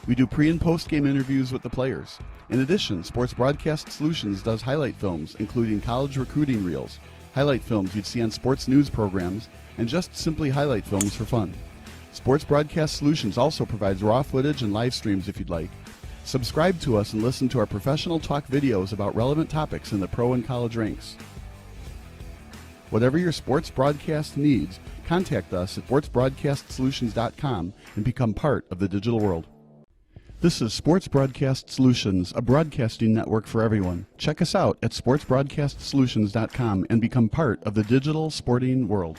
We do pre- and post-game interviews with the players. In addition, Sports Broadcast Solutions does highlight films, including college recruiting reels, highlight films you'd see on sports news programs, and just simply highlight films for fun. Sports Broadcast Solutions also provides raw footage and live streams if you'd like. Subscribe to us and listen to our professional talk videos about relevant topics in the pro and college ranks. Whatever your sports broadcast needs, contact us at sportsbroadcastsolutions.com and become part of the digital world. This is Sports Broadcast Solutions, a broadcasting network for everyone. Check us out at sportsbroadcastsolutions.com and become part of the digital sporting world.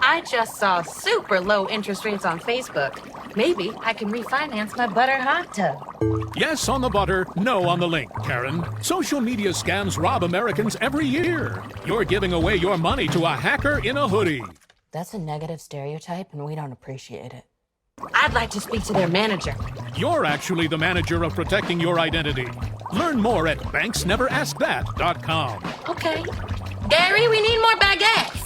I just saw super low interest rates on Facebook. Maybe I can refinance my butter hot tub. Yes on the butter, no on the link, Karen. Social media scams rob Americans every year. You're giving away your money to a hacker in a hoodie. That's a negative stereotype, and we don't appreciate it. I'd like to speak to their manager. You're actually the manager of protecting your identity. Learn more at banksneveraskthat.com. Okay. Gary, we need more baguettes.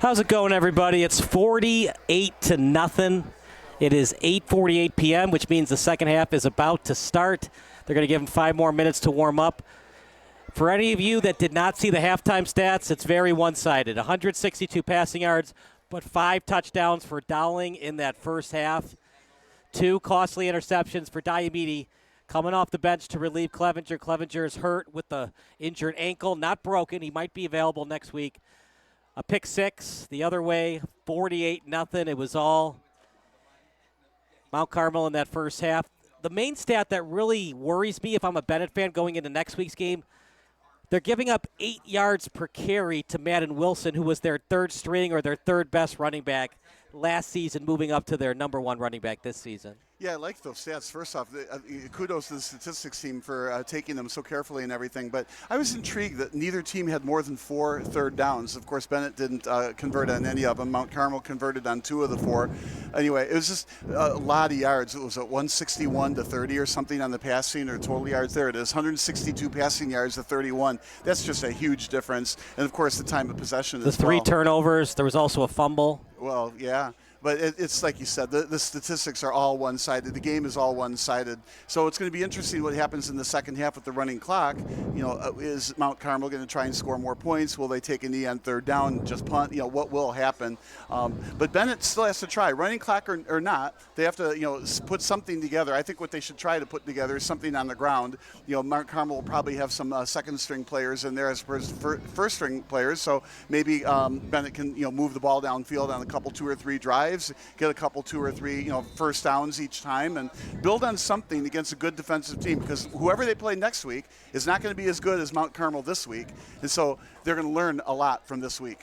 How's it going, everybody? It's 48-0. It is 8:48 p.m., which means the second half is about to start. They're going to give them 5 more minutes to warm up. For any of you that did not see the halftime stats, it's very one-sided. 162 passing yards, but 5 touchdowns for Dowling in that first half. 2 costly interceptions for Diomede coming off the bench to relieve Clevenger. Clevenger is hurt with the injured ankle, not broken. He might be available next week. A pick 6 the other way, 48-0. It was all Mount Carmel in that first half. The main stat that really worries me if I'm a Benet fan going into next week's game, they're giving up 8 yards per carry to Madden Wilson, who was their 3rd string or their 3rd best running back last season, moving up to their number 1 running back this season. Yeah, I like those stats. First off, kudos to the statistics team for taking them so carefully and everything. But I was intrigued that neither team had more than 4 third downs. Of course, Benet didn't convert on any of them. Mount Carmel converted on 2 of the 4. Anyway, it was just a lot of yards. It was at 161 to 30 or something on the passing or total yards. There it is, 162 passing yards to 31. That's just a huge difference. And, of course, the time of possession The as 3 well. turnovers. There was also a fumble. Well, yeah. But it's like you said, the statistics are all one-sided. The game is all one-sided. So it's going to be interesting what happens in the second half with the running clock. You know, is Mount Carmel going to try and score more points? Will they take a knee on 3rd down, just punt? You know, what will happen? But Benet still has to try. Running clock or not, they have to, you know, put something together. I think what they should try to put together is something on the ground. You know, Mount Carmel will probably have some second-string players in there as first-string players. So maybe Benet can, you know, move the ball downfield on a couple, 2 or 3 drives. Get a couple, 2 or 3, you know, first downs each time, and build on something against a good defensive team. Because whoever they play next week is not going to be as good as Mount Carmel this week, and so they're going to learn a lot from this week.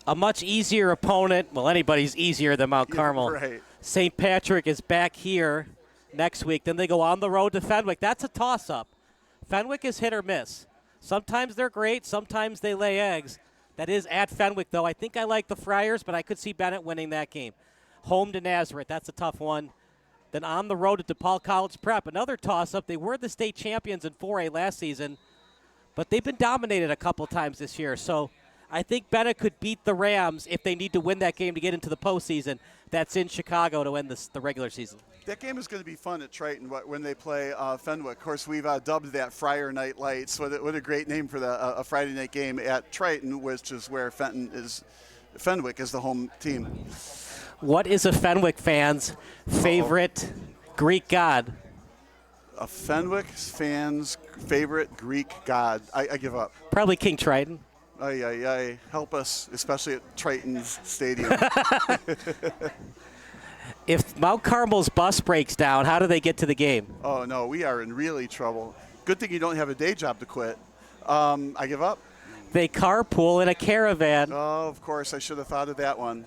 A much easier opponent. Well, anybody's easier than Mount Carmel. Right. St. Patrick is back here next week. Then they go on the road to Fenwick. That's a toss-up. Fenwick is hit or miss. Sometimes they're great. Sometimes they lay eggs. That is at Fenwick, though. I think I like the Friars, but I could see Benet winning that game. Home to Nazareth. That's a tough one. Then on the road at DePaul College Prep. Another toss-up. They were the state champions in 4A last season, but they've been dominated a couple times this year. So I think Benet could beat the Rams if they need to win that game to get into the postseason. That's in Chicago to end the regular season. That game is going to be fun at Triton when they play Fenwick. Of course, we've dubbed that Friar Night Lights. What a great name for a Friday night game at Triton, which is where Fenwick is the home team. What is a Fenwick fan's favorite Greek god? A Fenwick fan's favorite Greek god. I give up. Probably King Triton. Help us, especially at Triton's stadium. If Mount Carmel's bus breaks down, how do they get to the game? Oh, no, we are in really trouble. Good thing you don't have a day job to quit. I give up. They carpool in a caravan. Oh, of course. I should have thought of that one.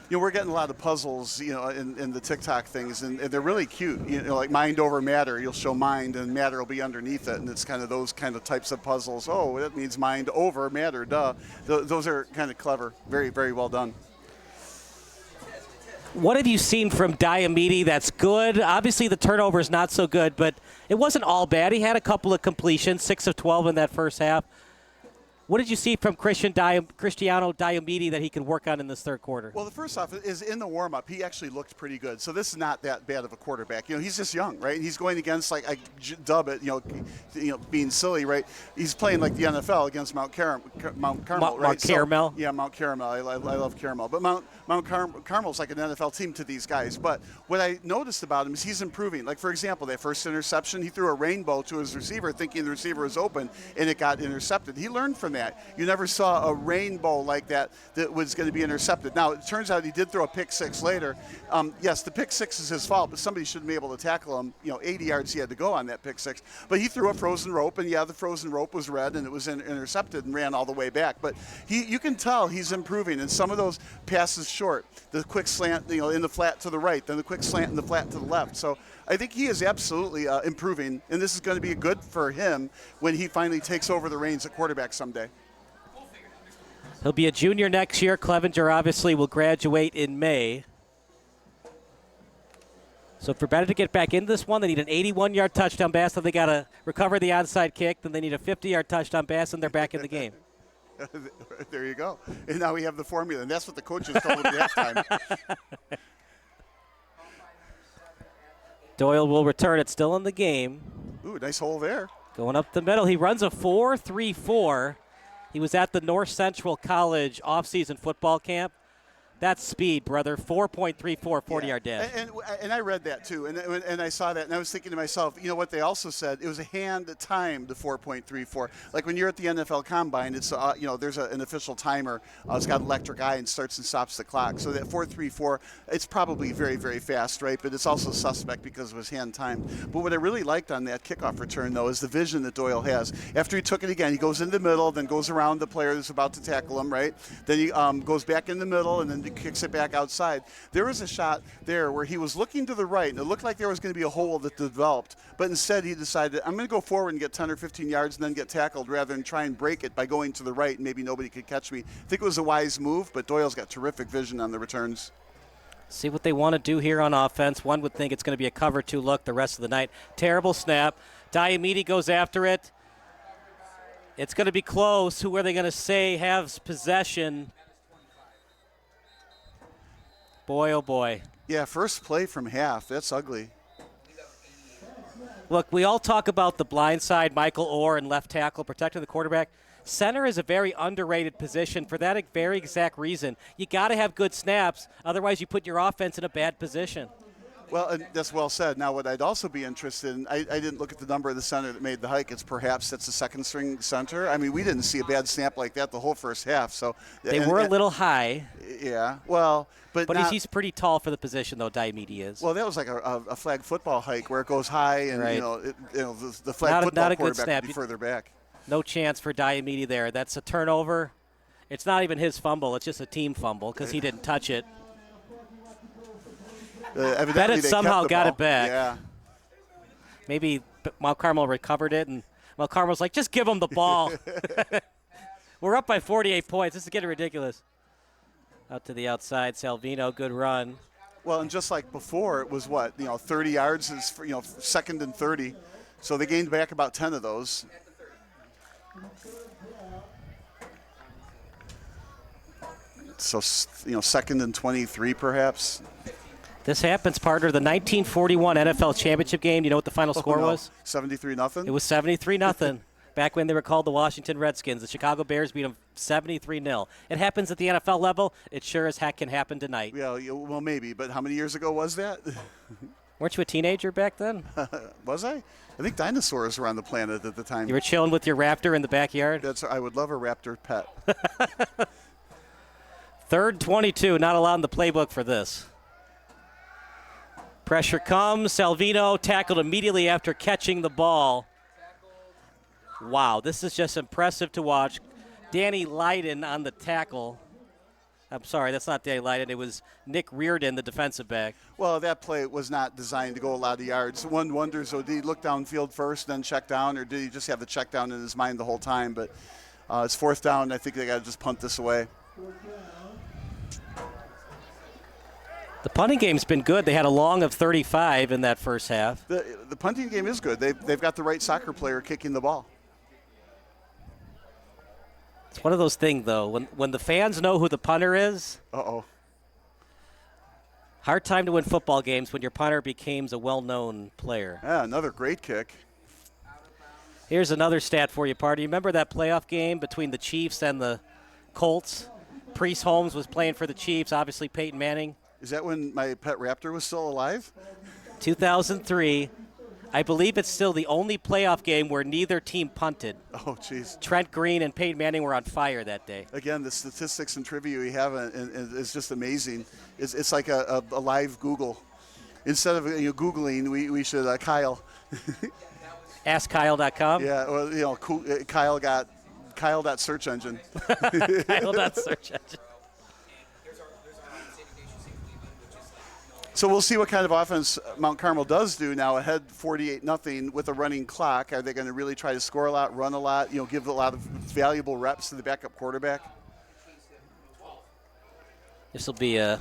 You know, we're getting a lot of puzzles, you know, in the TikTok things, and they're really cute. You know, like mind over matter. You'll show mind, and matter will be underneath it, and it's kind of those kind of types of puzzles. Oh, that means mind over matter, duh. Those are kind of clever. Very, very well done. What have you seen from Diomede that's good? Obviously, the turnover is not so good, but it wasn't all bad. He had a couple of completions, 6 of 12 in that first half. What did you see from Cristiano Diomede that he could work on in this third quarter? Well, the first off is in the warm-up, he actually looked pretty good. So this is not that bad of a quarterback. You know, he's just young, right? He's going against, like, I dub it, you know, being silly, right? He's playing like the NFL against Mount Carmel, right? Mount Carmel? So, yeah, Mount Carmel. I love Carmel. But Mount Carmel's like an NFL team to these guys. But what I noticed about him is he's improving. Like, for example, that first interception, he threw a rainbow to his receiver thinking the receiver was open, and it got intercepted. He learned from that. You never saw a rainbow like that was going to be intercepted. Now, it turns out he did throw a pick 6 later. Yes, the pick 6 is his fault, but somebody shouldn't be able to tackle him. You know, 80 yards he had to go on that pick 6. But he threw a frozen rope, and yeah, the frozen rope was red, and it was intercepted and ran all the way back. But you can tell he's improving, and some of those passes short. The quick slant, you know, in the flat to the right, then the quick slant in the flat to the left. So I think he is absolutely improving, and this is going to be good for him when he finally takes over the reins at quarterback someday. He'll be a junior next year. Clevenger obviously will graduate in May. So for Benet to get back into this one, they need an 81-yard touchdown pass, then they got to recover the onside kick, then they need a 50-yard touchdown pass, and they're back in the game. There you go. And now we have the formula, and that's what the coaches told him at halftime. Doyle will return it, still in the game. Ooh, nice hole there. Going up the middle. He runs a 4.34. He was at the North Central College off-season football camp. That's speed, brother. 4.34 40-yard dash. And I read that too, and I saw that, and I was thinking to myself, you know what they also said? It was a hand time to 4.34. Like when you're at the NFL Combine, it's there's an official timer. It's got electric eye and starts and stops the clock. So that 4.34, it's probably very, very fast, right? But it's also suspect because of his hand time. But what I really liked on that kickoff return, though, is the vision that Doyle has. After he took it again, he goes in the middle, then goes around the player that's about to tackle him, right? Then he goes back in the middle, and then kicks it back outside. There was a shot there where he was looking to the right, and it looked like there was going to be a hole that developed, but instead he decided, I'm going to go forward and get 10 or 15 yards and then get tackled rather than try and break it by going to the right and maybe nobody could catch me. I think it was a wise move, but Doyle's got terrific vision on the returns. See what they want to do here on offense. One would think it's going to be a cover 2 look the rest of the night. Terrible snap. Diomede goes after it. It's going to be close. Who are they going to say has possession? Boy, oh boy. Yeah, first play from half. That's ugly. Look, we all talk about the blind side, Michael Orr and left tackle protecting the quarterback. Center is a very underrated position for that very exact reason. You got to have good snaps, otherwise you put your offense in a bad position. Well, and that's well said. Now, what I'd also be interested in, I didn't look at the number of the center that made the hike. It's perhaps that's a second-string center. I mean, we didn't see a bad snap like that the whole first half. So they were a little high. Yeah, well, but he's pretty tall for the position, though. Diomede is. Well, that was like a flag football hike where it goes high, and right. The flag football quarterback would be further back. No chance for Diomede there. That's a turnover. It's not even his fumble. It's just a team fumble because he didn't touch it. Benet somehow got it back. Yeah. Maybe Mount Carmel recovered it, and Mount Carmel's like, just give him the ball. We're up by 48 points. This is getting ridiculous. Out to the outside, Salvino, good run. Well, and just like before, it was 30 yards is second and 30. So they gained back about 10 of those. So, second and 23 perhaps. This happens, partner. The 1941 NFL championship game, you know what the final score was? 73-0? It was 73-0. Back when they were called the Washington Redskins. The Chicago Bears beat them 73-0. It happens at the NFL level. It sure as heck can happen tonight. Yeah, well, maybe. But how many years ago was that? Weren't you a teenager back then? Was I? I think dinosaurs were on the planet at the time. You were chilling with your raptor in the backyard? I would love a raptor pet. 3rd 22, not allowed in the playbook for this. Pressure comes. Salvino tackled immediately after catching the ball. Wow, this is just impressive to watch. Danny Leiden on the tackle. I'm sorry, that's not Danny Leiden. It was Nick Reardon, the defensive back. Well, that play was not designed to go a lot of yards. One wonders, did he look downfield first, then check down, or did he just have the check down in his mind the whole time? But it's 4th down. I think they got to just punt this away. The punting game's been good. They had a long of 35 in that first half. The punting game is good. They've got the right soccer player kicking the ball. It's one of those things, though. When the fans know who the punter is, hard time to win football games when your punter becomes a well-known player. Yeah, another great kick. Here's another stat for you, Party. Remember that playoff game between the Chiefs and the Colts? Priest Holmes was playing for the Chiefs, obviously Peyton Manning. Is that when my pet raptor was still alive? 2003. I believe it's still the only playoff game where neither team punted. Oh, jeez. Trent Green and Peyton Manning were on fire that day. Again, the statistics and trivia we have is just amazing. It's like a live Google. Instead of Googling, we should, Kyle. AskKyle.com? Yeah, well, Kyle.search engine. Kyle.search engine. So we'll see what kind of offense Mount Carmel does do now, ahead 48-0 with a running clock. Are they going to really try to score a lot, run a lot, give a lot of valuable reps to the backup quarterback? This will be a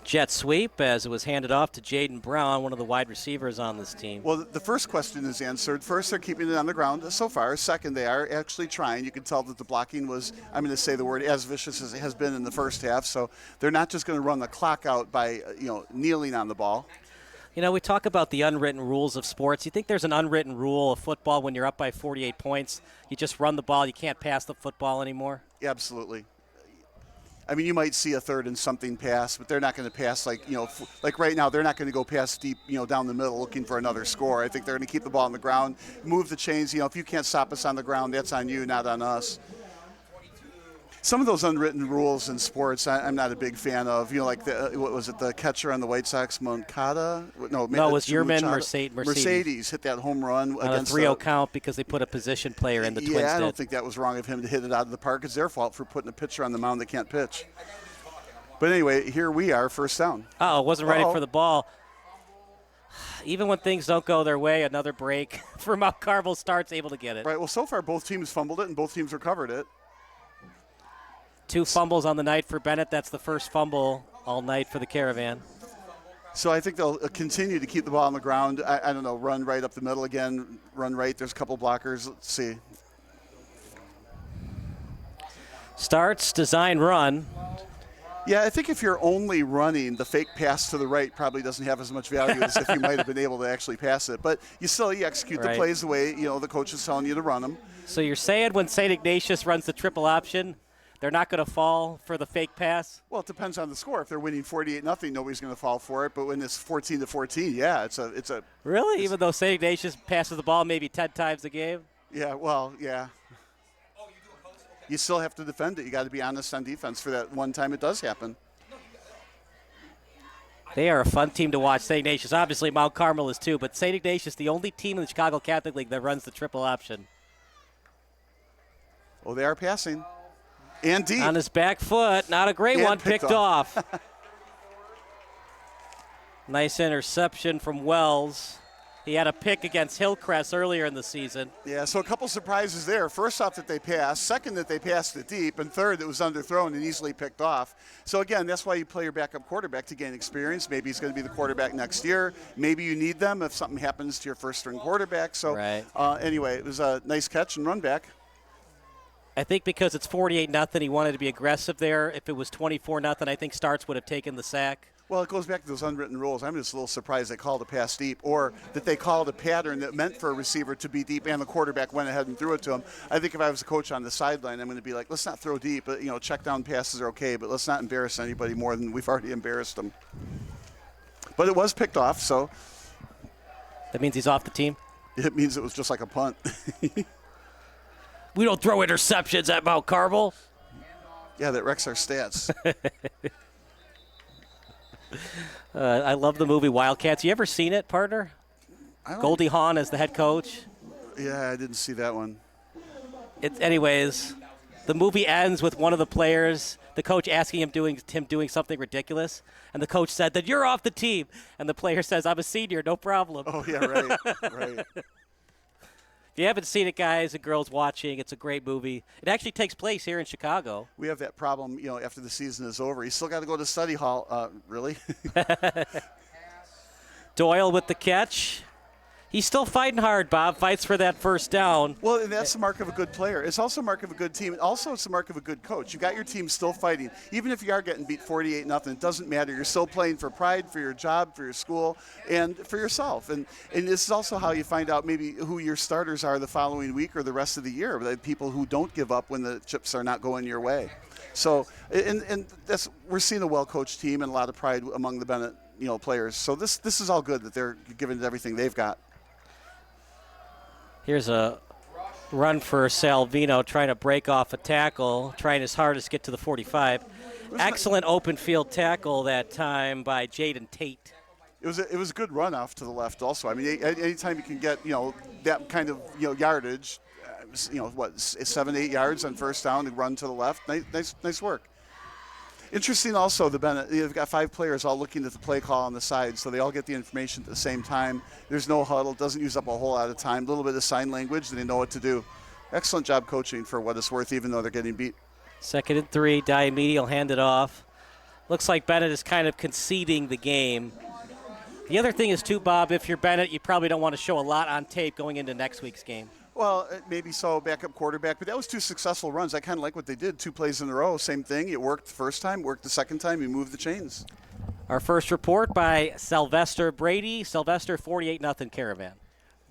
Jet sweep as it was handed off to Jaden Brown, one of the wide receivers on this team. Well, the first question is answered. First, they're keeping it on the ground so far. Second, they are actually trying. You can tell that the blocking was, I'm going to say the word, as vicious as it has been in the first half. So they're not just going to run the clock out by, kneeling on the ball. You know, we talk about the unwritten rules of sports. You think there's an unwritten rule of football when you're up by 48 points? You just run the ball. You can't pass the football anymore? Absolutely. I mean, you might see a third and something pass, but they're not going to pass like right now, they're not going to go pass deep, down the middle looking for another score. I think they're going to keep the ball on the ground, move the chains. If you can't stop us on the ground, that's on you, not on us. Some of those unwritten rules in sports, I'm not a big fan of. Like the catcher on the White Sox, Moncada? No, it was Yerman Mercedes hit that home run on against a 3-0 count because they put a position player in the Twins. Yeah, I don't think that was wrong of him to hit it out of the park. It's their fault for putting a pitcher on the mound that can't pitch. But anyway, here we are, first down. Oh, wasn't ready for the ball. Even when things don't go their way, another break for Mount Carmel starts able to get it. Right, well, so far both teams fumbled it and both teams recovered it. 2 fumbles on the night for Benet. That's the first fumble all night for the Caravan. So I think they'll continue to keep the ball on the ground. I don't know, run right up the middle again, run right. There's a couple blockers. Let's see. Starts, design, run. Yeah, I think if you're only running, the fake pass to the right probably doesn't have as much value as if you might have been able to actually pass it. But you execute the plays the way, the coach is telling you to run them. So you're saying when St. Ignatius runs the triple option, they're not going to fall for the fake pass? Well, it depends on the score. If they're winning 48-0, nobody's going to fall for it. But when it's 14-14, yeah, it's a. Really? Even though St. Ignatius passes the ball maybe 10 times a game? Yeah, well, yeah. You still have to defend it. You got to be honest on defense for that one time it does happen. They are a fun team to watch, St. Ignatius. Obviously, Mount Carmel is too, but St. Ignatius, the only team in the Chicago Catholic League that runs the triple option. Oh, they are passing. And deep. On his back foot. Not a great one. Picked off. Nice interception from Wells. He had a pick against Hillcrest earlier in the season. Yeah, so a couple surprises there. First off that they passed. Second that they passed it deep. And third it was underthrown and easily picked off. So, again, that's why you play your backup quarterback to gain experience. Maybe he's going to be the quarterback next year. Maybe you need them if something happens to your first-string quarterback. So, anyway, it was a nice catch and run back. I think because it's 48-0, he wanted to be aggressive there. If it was 24-0, I think Starts would have taken the sack. Well, it goes back to those unwritten rules. I'm just a little surprised they called a pass deep or that they called a pattern that meant for a receiver to be deep and the quarterback went ahead and threw it to him. I think if I was a coach on the sideline, I'm going to be like, let's not throw deep. But, check down passes are okay, but let's not embarrass anybody more than we've already embarrassed them. But it was picked off, so. That means he's off the team? It means it was just like a punt. We don't throw interceptions at Mount Carmel. Yeah, that wrecks our stats. I love the movie Wildcats. You ever seen it, partner? Goldie Hawn as the head coach. Yeah, I didn't see that one. Anyways, the movie ends with one of the players, the coach asking him doing something ridiculous, and the coach said that you're off the team, and the player says, "I'm a senior, no problem." Oh yeah, right. If you haven't seen it, guys and girls watching, it's a great movie. It actually takes place here in Chicago. We have that problem, after the season is over. You still got to go to study hall. Really? Doyle with the catch. He's still fighting hard, Bob. Fights for that first down. Well, and that's the mark of a good player. It's also a mark of a good team. Also, it's a mark of a good coach. You got your team still fighting. Even if you are getting beat 48-0, it doesn't matter. You're still playing for pride, for your job, for your school, and for yourself. And this is also how you find out maybe who your starters are the following week or the rest of the year. The people who don't give up when the chips are not going your way. So, and we're seeing a well-coached team and a lot of pride among the Benet, players. So this is all good that they're giving it everything they've got. Here's a run for Salvino, trying to break off a tackle, trying his hardest to get to the 45. Excellent open field tackle that time by Jaden Tate. It was a good run off to the left also. I mean, anytime you can get, that kind of, yardage, 7-8 yards on first down and run to the left, nice work. Interesting also, the Benet, they've got 5 players all looking at the play call on the side, so they all get the information at the same time. There's no huddle, doesn't use up a whole lot of time, a little bit of sign language, and they know what to do. Excellent job coaching for what it's worth, even though they're getting beat. 2nd and 3, Diomede will hand it off. Looks like Benet is kind of conceding the game. The other thing is, too, Bob, if you're Benet, you probably don't want to show a lot on tape going into next week's game. Well, maybe so, backup quarterback, but that was 2 successful runs. I kind of like what they did, 2 plays in a row, same thing. It worked the first time, worked the second time, you moved the chains. Our first report by Sylvester Brady. Sylvester, 48-0 Caravan.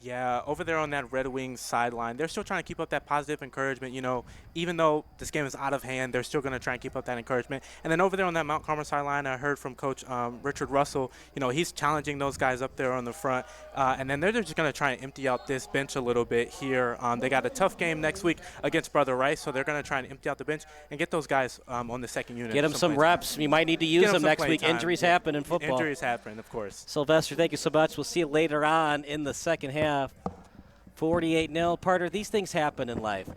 Yeah, over there on that Red Wings sideline, they're still trying to keep up that positive encouragement. You know, even though this game is out of hand, they're still going to try and keep up that encouragement. And then over there on that Mount Carmel sideline, I heard from Coach Richard Russell, you know, he's challenging those guys up there on the front. And then they're just going to try and empty out this bench a little bit here. They got a tough game next week against Brother Rice, so they're going to try and empty out the bench and get those guys on the second unit. Get them some reps. You might need to use them next week. Injuries happen in football. Injuries happen, of course. Sylvester, thank you so much. We'll see you later on in the second half. 48-0. Parter, these things happen in life.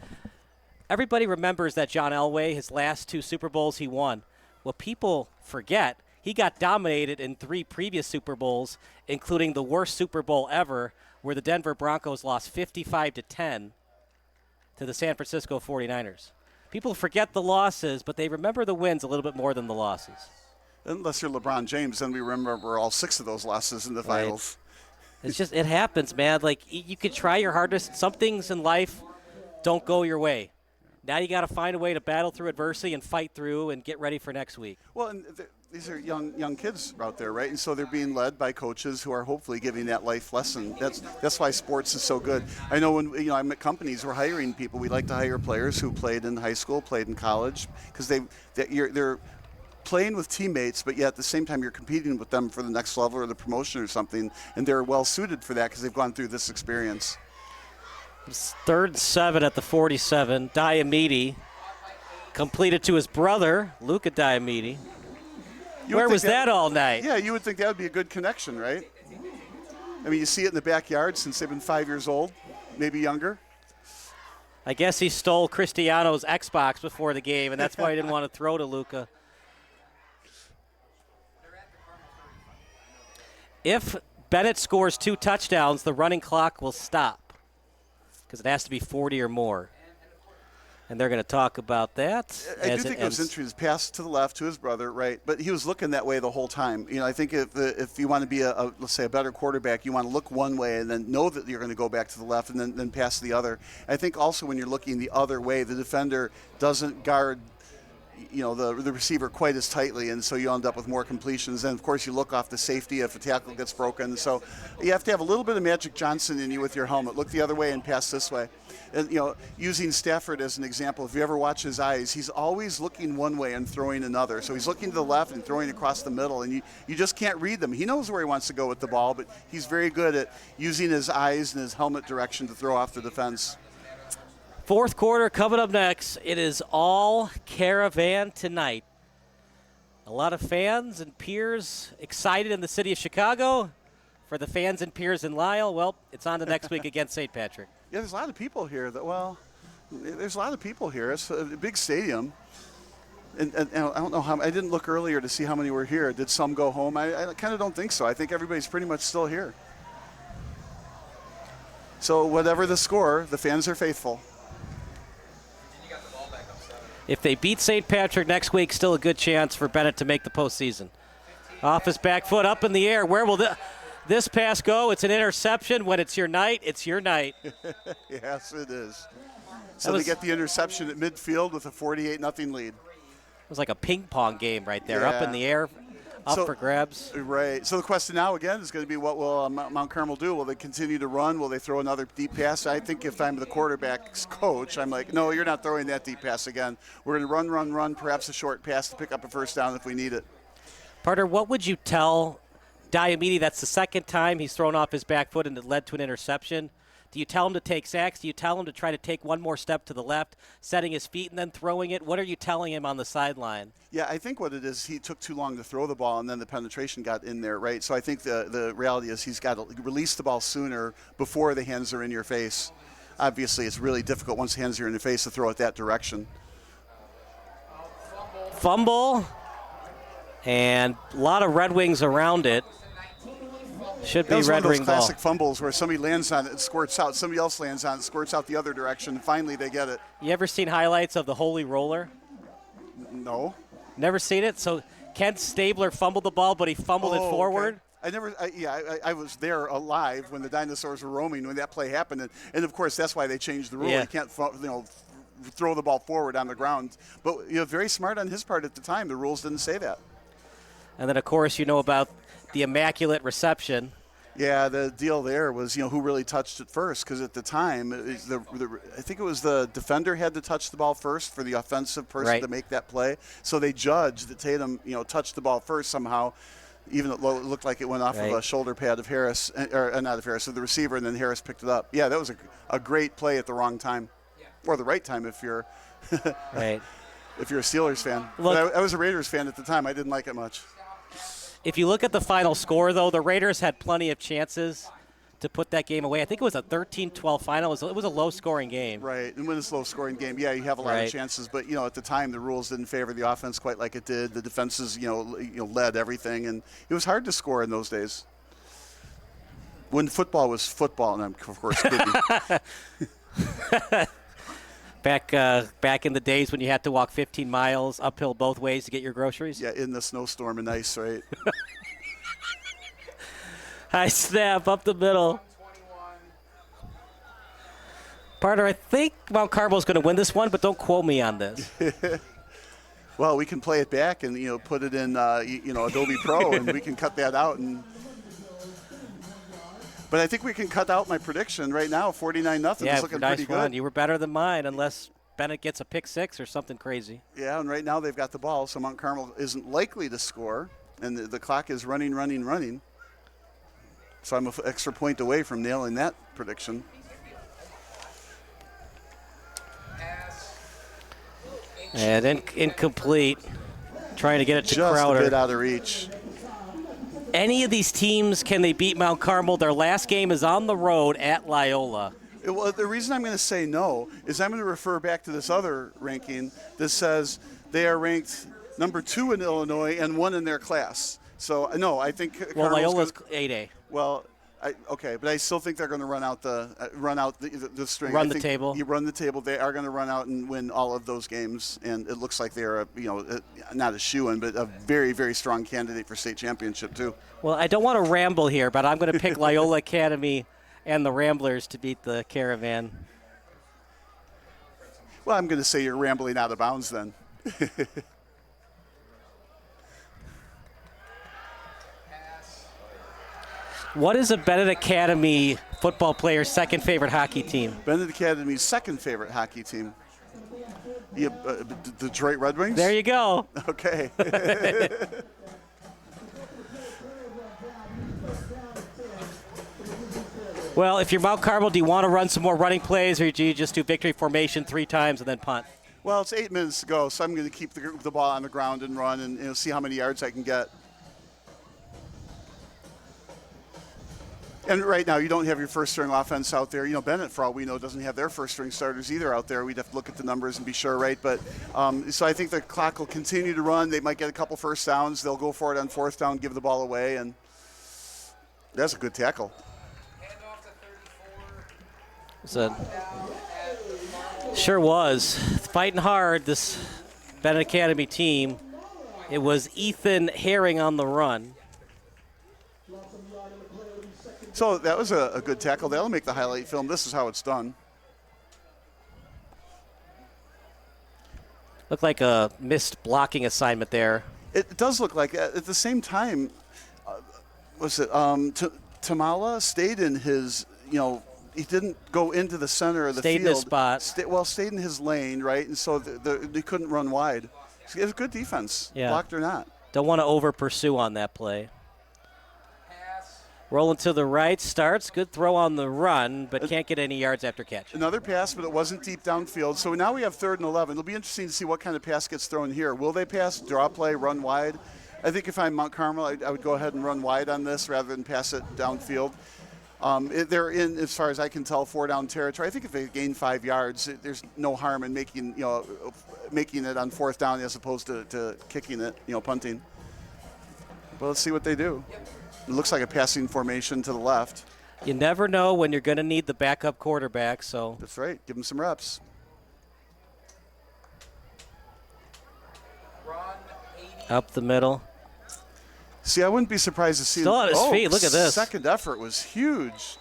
Everybody remembers that John Elway, his last 2 Super Bowls he won. Well, people forget he got dominated in 3 previous Super Bowls, including the worst Super Bowl ever, where the Denver Broncos lost 55-10 to the San Francisco 49ers. People forget the losses, but they remember the wins a little bit more than the losses. Unless you're LeBron James, then we remember all 6 of those losses in the finals. It's just, it happens, man. Like, you could try your hardest. Some things in life don't go your way. Now you got to find a way to battle through adversity and fight through and get ready for next week. Well, and these are young kids out there, right? And so they're being led by coaches who are hopefully giving that life lesson. That's why sports is so good. I know when I'm at companies, we're hiring people. We like to hire players who played in high school, played in college, because they're playing with teammates, but yet at the same time you're competing with them for the next level or the promotion or something, and they're well suited for that because they've gone through this experience. It's 3rd and 7 at the 47. Diamede completed to his brother, Luca Diamede. Where was that all night? Yeah, you would think that would be a good connection, right? I mean, you see it in the backyard since they've been 5 years old, maybe younger. I guess he stole Cristiano's Xbox before the game, and that's why he didn't want to throw to Luca. If Benet scores 2 touchdowns, the running clock will stop because it has to be 40 or more. And they're going to talk about that. I do think it was interesting. His pass to the left to his brother, right? But he was looking that way the whole time. You know, I think if you want to be let's say a better quarterback, you want to look one way and then know that you're going to go back to the left and then pass the other. I think also when you're looking the other way, the defender doesn't guard, you know, the receiver quite as tightly, and so you end up with more completions. And of course you look off the safety if a tackle gets broken. So you have to have a little bit of Magic Johnson in you with your helmet. Look the other way and pass this way. And, you know, using Stafford as an example, if you ever watch his eyes, he's always looking one way and throwing another. So he's looking to the left and throwing across the middle, and you just can't read them. He knows where he wants to go with the ball, but he's very good at using his eyes and his helmet direction to throw off the defense. 4th quarter coming up next. It is all Caravan tonight. A lot of fans and peers excited in the city of Chicago. For the fans and peers in Lisle, well, it's on to next week against St. Patrick. Yeah, there's a lot of people here. There's a lot of people here. It's a big stadium. And I don't know how. I didn't look earlier to see how many were here. Did some go home? I kind of don't think so. I think everybody's pretty much still here. So whatever the score, the fans are faithful. If they beat St. Patrick next week, still a good chance for Benet to make the postseason. Off his back foot, up in the air. Where will this pass go? It's an interception. When it's your night, it's your night. Yes, it is. So they get the interception at midfield with a 48-0 lead. It was like a ping pong game right there, up in the air, up for grabs. Right. So the question now, again, is going to be what will Mount Carmel do? Will they continue to run? Will they throw another deep pass? I think if I'm the quarterback's coach, I'm like, no, you're not throwing that deep pass again. We're going to run, perhaps a short pass to pick up a first down if we need it. Parter, what would you tell Diamede? That's the second time he's thrown off his back foot and it led to an interception. Do you tell him to take sacks? Do you tell him to try to take one more step to the left, setting his feet and then throwing it? What are you telling him on the sideline? Yeah, I think what it is, he took too long to throw the ball, and then the penetration got in there, right? So I think the reality is he's got to release the ball sooner before the hands are in your face. Obviously, it's really difficult once the hands are in your face to throw it that direction. Fumble, and a lot of Red Wings around it. Should be Red Wing ball. Classic fumbles where somebody lands on it and squirts out. Somebody else lands on it, squirts out the other direction, and finally they get it. You ever seen highlights of the Holy Roller? No. Never seen it? So Kent Stabler fumbled the ball, but he fumbled it forward. Okay. I was there alive when the dinosaurs were roaming when that play happened, and of course that's why they changed the rule. Yeah. You can't, throw the ball forward on the ground. But very smart on his part at the time. The rules didn't say that. And then of course you know about the immaculate reception. Yeah, the deal there was who really touched it first, because at the time I think it was the defender had to touch the ball first for the offensive person to make that play. So they judged that Tatum touched the ball first somehow. Even though it looked like it went off of a shoulder pad of Harris, or not of Harris, of the receiver, and then Harris picked it up. Yeah, that was a great play at the wrong time, or the right time if you're if you're a Steelers fan. Look, but I was a Raiders fan at the time. I didn't like it much. If you look at the final score, though, the Raiders had plenty of chances to put that game away. I think it was a 13-12 final. It was a low-scoring game. Right, and when it's a low-scoring game, you have a lot of chances. But, at the time, the rules didn't favor the offense quite like it did. The defenses, led everything. And it was hard to score in those days. When football was football, and I'm, of course, kidding. Back in the days when you had to walk 15 miles uphill both ways to get your groceries? Yeah, in the snowstorm and ice, right? High snap up the middle. Partner, I think Mount Carmel's going to win this one, but don't quote me on this. Well, we can play it back and put it in Adobe Pro, and we can cut that out. But I think we can cut out my prediction right now. 49-0. Yeah, it's looking nice pretty run. good. You were better than mine, unless Benet gets a pick six or something crazy. Yeah, and right now they've got the ball, so Mount Carmel isn't likely to score, and the clock is running. So I'm an extra point away from nailing that prediction. And incomplete. Trying to get it to Crowder. Just a bit out of reach. Any of these teams, can they beat Mount Carmel? Their last game is on the road at Loyola. Well, the reason I'm going to say no is I'm going to refer back to this other ranking that says they are ranked number 2 in Illinois and 1 in their class. So, no, I think Loyola's 8A. Well, but I still think they're going to run out the string. Run the table. You run the table. They are going to run out and win all of those games, and it looks like they are, not a shoo-in, but a very, very strong candidate for state championship too. Well, I don't want to ramble here, but I'm going to pick Loyola Academy and the Ramblers to beat the Caravan. Well, I'm going to say you're rambling out of bounds then. What is a Benet Academy football player's second favorite hockey team? Benet Academy's second favorite hockey team. Detroit Red Wings? There you go. Okay. Well, if you're Mount Carmel, do you want to run some more running plays, or do you just do victory formation 3 times and then punt? Well, it's 8 minutes to go, so I'm going to keep the ball on the ground and run and see how many yards I can get. And right now, you don't have your first-string offense out there. Benet, for all we know, doesn't have their first-string starters either out there. We'd have to look at the numbers and be sure, right? But so I think the clock will continue to run. They might get a couple first downs. They'll go for it on 4th down, give the ball away, and that's a good tackle. Sure was. Fighting hard, this Benet Academy team. It was Ethan Herring on the run. So that was a good tackle. That'll make the highlight film. This is how it's done. Looked like a missed blocking assignment there. It does look like at the same time, Tamala stayed in his, he didn't go into the center of the field. Stayed in his spot. Stayed in his lane, right? And so they couldn't run wide. It was good defense, blocked or not. Don't want to over-pursue on that play. Rolling to the right, starts. Good throw on the run, but can't get any yards after catch. Another pass, but it wasn't deep downfield. So now we have 3rd and 11. It'll be interesting to see what kind of pass gets thrown here. Will they pass, draw play, run wide? I think if I'm Mount Carmel, I would go ahead and run wide on this rather than pass it downfield. They're in, as far as I can tell, 4-down territory. I think if they gain 5 yards, there's no harm in making it on 4th down as opposed to kicking it, punting. But let's see what they do. It looks like a passing formation to the left. You never know when you're going to need the backup quarterback, so. That's right. Give him some reps. Up the middle. See, I wouldn't be surprised to see Still on his feet. Look at this. Second effort was huge.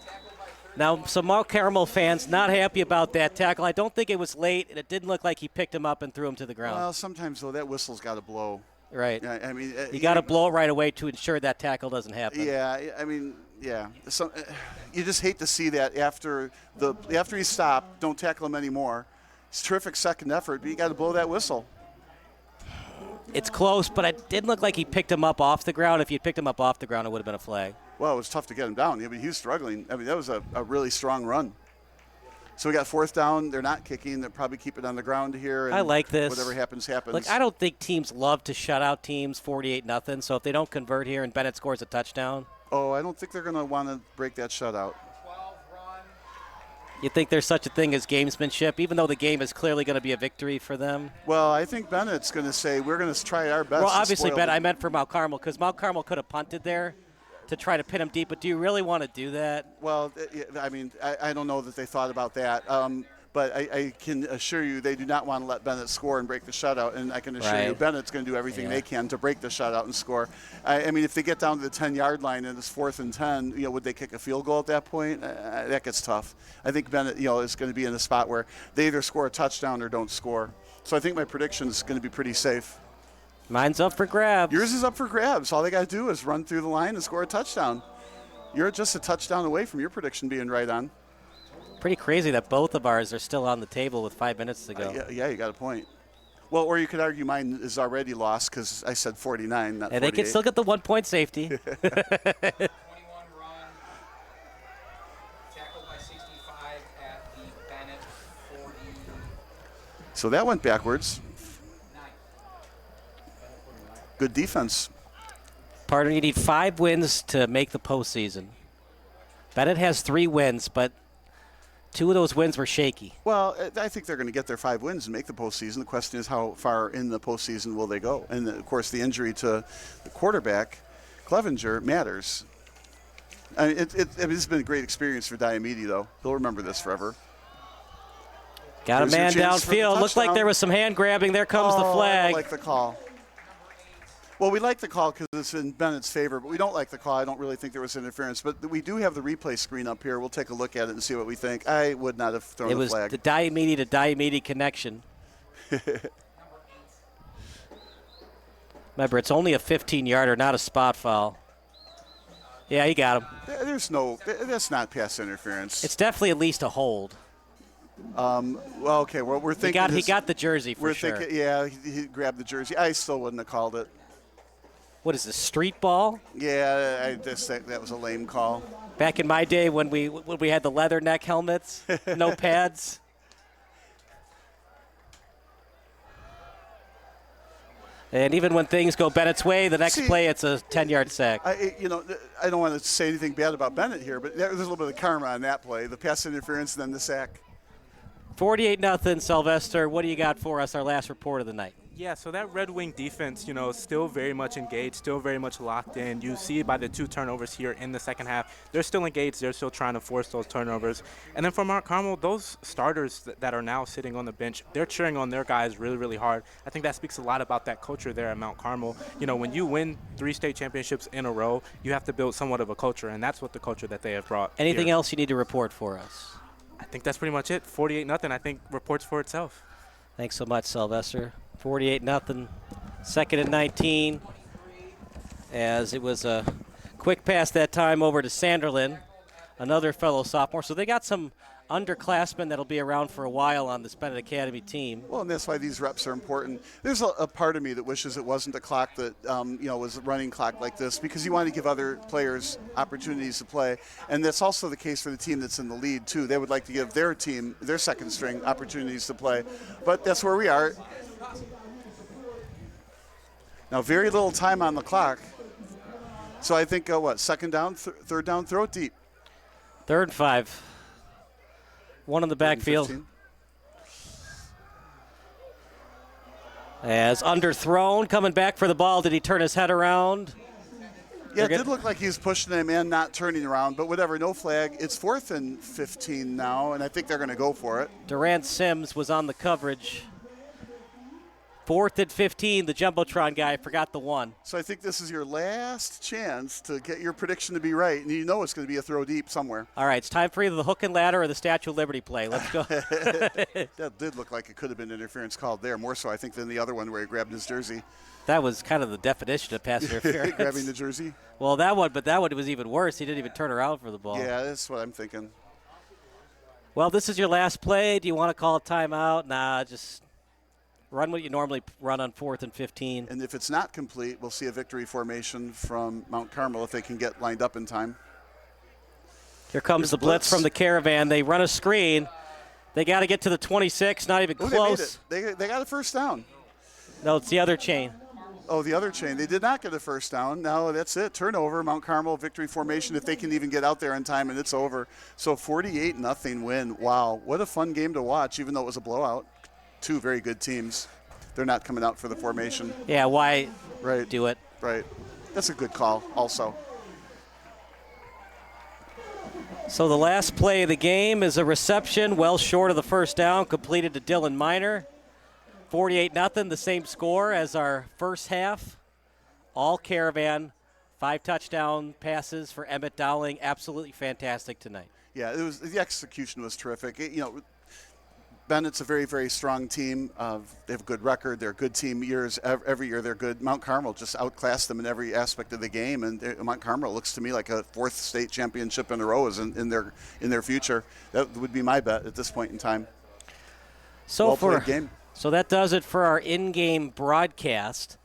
Now, some Mount Carmel fans not happy about that tackle. I don't think it was late, and it didn't look like he picked him up and threw him to the ground. Well, sometimes, though, that whistle's got to blow. Right. I mean, you got to blow it right away to ensure that tackle doesn't happen. Yeah, I mean, yeah. So, you just hate to see that after he stopped, don't tackle him anymore. It's a terrific second effort, but you got to blow that whistle. It's close, but it didn't look like he picked him up off the ground. If he had picked him up off the ground, it would have been a flag. Well, it was tough to get him down. I mean, he was struggling. I mean, that was a really strong run. So we got fourth down. They're not kicking. They'll probably keep it on the ground here. And I like this. Whatever happens, happens. Look, I don't think teams love to shut out teams 48-0. So if they don't convert here and Benet scores a touchdown. Oh, I don't think they're going to want to break that shutout. You think there's such a thing as gamesmanship, even though the game is clearly going to be a victory for them? Well, I think Bennett's going to say we're going to try our best. Well, obviously, Ben, I meant for Mount Carmel, because Mount Carmel could have punted there to try to pin him deep. But do you really want to do that? Well, I mean, I don't know that they thought about that. But I can assure you they do not want to let Benet score and break the shutout. And I can assure you Bennett's going to do everything they can to break the shutout and score. I mean, if they get down to the 10-yard line and it's 4th and 10, would they kick a field goal at that point? That gets tough. I think Benet, is going to be in a spot where they either score a touchdown or don't score. So I think my prediction is going to be pretty safe. Mine's up for grabs. Yours is up for grabs. All they got to do is run through the line and score a touchdown. You're just a touchdown away from your prediction being right on. Pretty crazy that both of ours are still on the table with 5 minutes to go. Yeah, you got a point. Well, or you could argue mine is already lost because I said 49, not 48. And they can still get the 1-point safety. 21 run, tackled by 65 at the Benet 40. So that went backwards. Good defense. Partner, you need 5 wins to make the postseason. Benet has 3 wins, but 2 of those wins were shaky. Well, I think they're going to get their 5 wins and make the postseason. The question is how far in the postseason will they go? And, of course, the injury to the quarterback, Clevenger, matters. I mean, it's been a great experience for Diomede, though. He'll remember this forever. Got a man downfield. Looked like there was some hand grabbing. There comes the flag. I don't like the call. Well, we like the call because it's in Bennett's favor, but we don't like the call. I don't really think there was interference. But we do have the replay screen up here. We'll take a look at it and see what we think. I would not have thrown the flag. It was the Diomede to Diomede connection. Remember, it's only a 15-yarder, not a spot foul. Yeah, he got him. That's not pass interference. It's definitely at least a hold. Well, okay. Well, we're thinking he got the jersey for sure. Yeah, he grabbed the jersey. I still wouldn't have called it. What is this, street ball? Yeah, I just think that was a lame call. Back in my day when we had the leather neck helmets, no pads. And even when things go Bennett's way, the next play it's a 10-yard sack. I don't want to say anything bad about Benet here, but there's a little bit of karma on that play. The pass interference and then the sack. 48-0, Sylvester. What do you got for us, our last report of the night? Yeah, so that Red Wing defense, still very much engaged, still very much locked in. You see by the 2 turnovers here in the second half, they're still engaged. They're still trying to force those turnovers. And then for Mount Carmel, those starters that are now sitting on the bench, they're cheering on their guys really, really hard. I think that speaks a lot about that culture there at Mount Carmel. When you win 3 state championships in a row, you have to build somewhat of a culture, and that's what the culture that they have brought. Anything else you need to report for us? I think that's pretty much it. 48-0, I think, reports for itself. Thanks so much, Sylvester. 48-0, 2nd and 19, as it was a quick pass that time over to Sanderlin, another fellow sophomore. So they got some underclassmen that'll be around for a while on this Benet Academy team. Well, and that's why these reps are important. There's a part of me that wishes it wasn't a clock that was a running clock like this, because you want to give other players opportunities to play, and that's also the case for the team that's in the lead too. They would like to give their team, their second string, opportunities to play, but that's where we are. Now, very little time on the clock. So I think, second down, third down, throw it deep. 3rd and 5. 1 in the backfield. As underthrown, coming back for the ball. Did he turn his head around? Yeah, it did look like he was pushing him in, not turning around, but whatever, no flag. It's 4th and 15 now, and I think they're going to go for it. Durant Sims was on the coverage. 4th and 15, the Jumbotron guy forgot the 1. So I think this is your last chance to get your prediction to be right, and you know it's going to be a throw deep somewhere. All right, it's time for either the hook and ladder or the Statue of Liberty play. Let's go. That did look like it could have been interference called there, more so I think than the other one where he grabbed his jersey. That was kind of the definition of pass interference. Grabbing the jersey? Well, that one was even worse. He didn't even turn around for the ball. Yeah, that's what I'm thinking. Well, this is your last play. Do you want to call a timeout? Nah, just run what you normally run on 4th and 15. And if it's not complete, we'll see a victory formation from Mount Carmel if they can get lined up in time. Here comes the blitz from the Caravan. They run a screen. They got to get to the 26, not even close. They made it. They got a first down. No, it's the other chain. Oh, the other chain. They did not get a first down. Now that's it. Turnover, Mount Carmel, victory formation if they can even get out there in time, and it's over. So 48-0 win. Wow, what a fun game to watch, even though it was a blowout. Two very good teams. They're not coming out for the formation. Yeah, why do it? Right. That's a good call also. So the last play of the game is a reception well short of the first down, completed to Dylan Miner. 48-0, the same score as our first half. All Caravan, 5 touchdown passes for Emmett Dowling. Absolutely fantastic tonight. Yeah, the execution was terrific. Benet's a very, very strong team. They have a good record. They're a good team every year. They're good. Mount Carmel just outclassed them in every aspect of the game, and Mount Carmel looks to me like a 4th state championship in a row is in their future. That would be my bet at this point in time. Well-played game. So that does it for our in-game broadcast.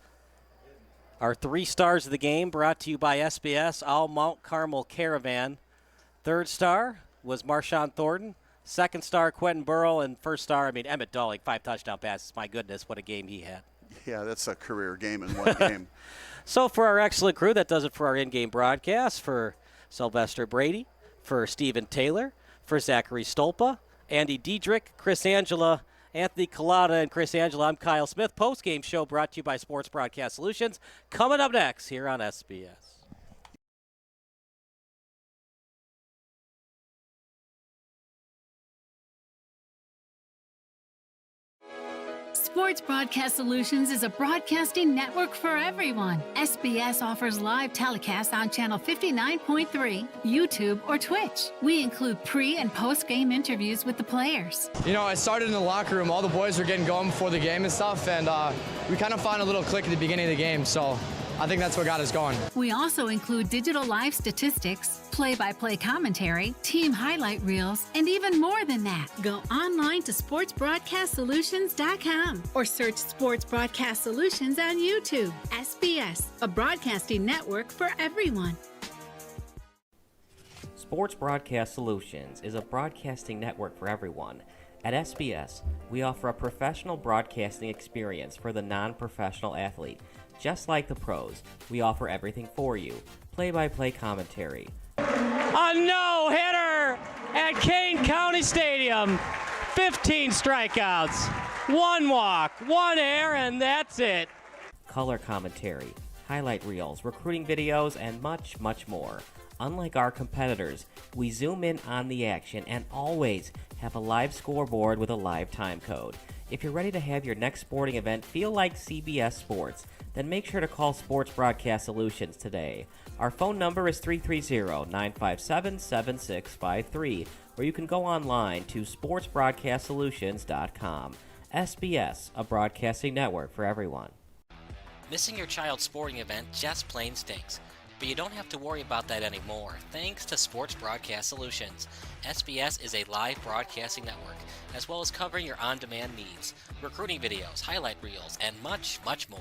Our 3 stars of the game brought to you by SBS, all Mount Carmel Caravan. 3rd star was Marshawn Thornton. 2nd star, Quentin Burrow. And 1st star, Emmett Dowling, 5 touchdown passes. My goodness, what a game he had. Yeah, that's a career game in one game. So for our excellent crew, that does it for our in-game broadcast. For Sylvester Brady, for Stephen Taylor, for Zachary Stolpa, Andy Diedrich, Chris Angela, Anthony Collada, and Chris Angela. I'm Kyle Smith. Post-game show brought to you by Sports Broadcast Solutions. Coming up next here on SBS. Sports Broadcast Solutions is a broadcasting network for everyone. SBS offers live telecasts on Channel 59.3, YouTube, or Twitch. We include pre- and post-game interviews with the players. I started in the locker room. All the boys were getting going before the game and stuff, and we kind of found a little click at the beginning of the game, so I think that's what got us going. We also include digital live statistics, play-by-play commentary, team highlight reels, and even more than that. Go online to sportsbroadcastsolutions.com or search Sports Broadcast Solutions on YouTube. SBS, a broadcasting network for everyone. Sports Broadcast Solutions is a broadcasting network for everyone. At SBS, we offer a professional broadcasting experience for the non-professional athlete. Just like the pros, we offer everything for you. Play-by-play commentary. A no-hitter at Kane County Stadium. 15 strikeouts, 1 walk, 1 error, and that's it. Color commentary, highlight reels, recruiting videos, and much, much more. Unlike our competitors, we zoom in on the action and always have a live scoreboard with a live time code. If you're ready to have your next sporting event feel like CBS Sports, then make sure to call Sports Broadcast Solutions today. Our phone number is 330-957-7653, or you can go online to sportsbroadcastsolutions.com. SBS, a broadcasting network for everyone. Missing your child's sporting event just plain stinks. But you don't have to worry about that anymore, thanks to Sports Broadcast Solutions. SBS is a live broadcasting network, as well as covering your on-demand needs, recruiting videos, highlight reels, and much, much more.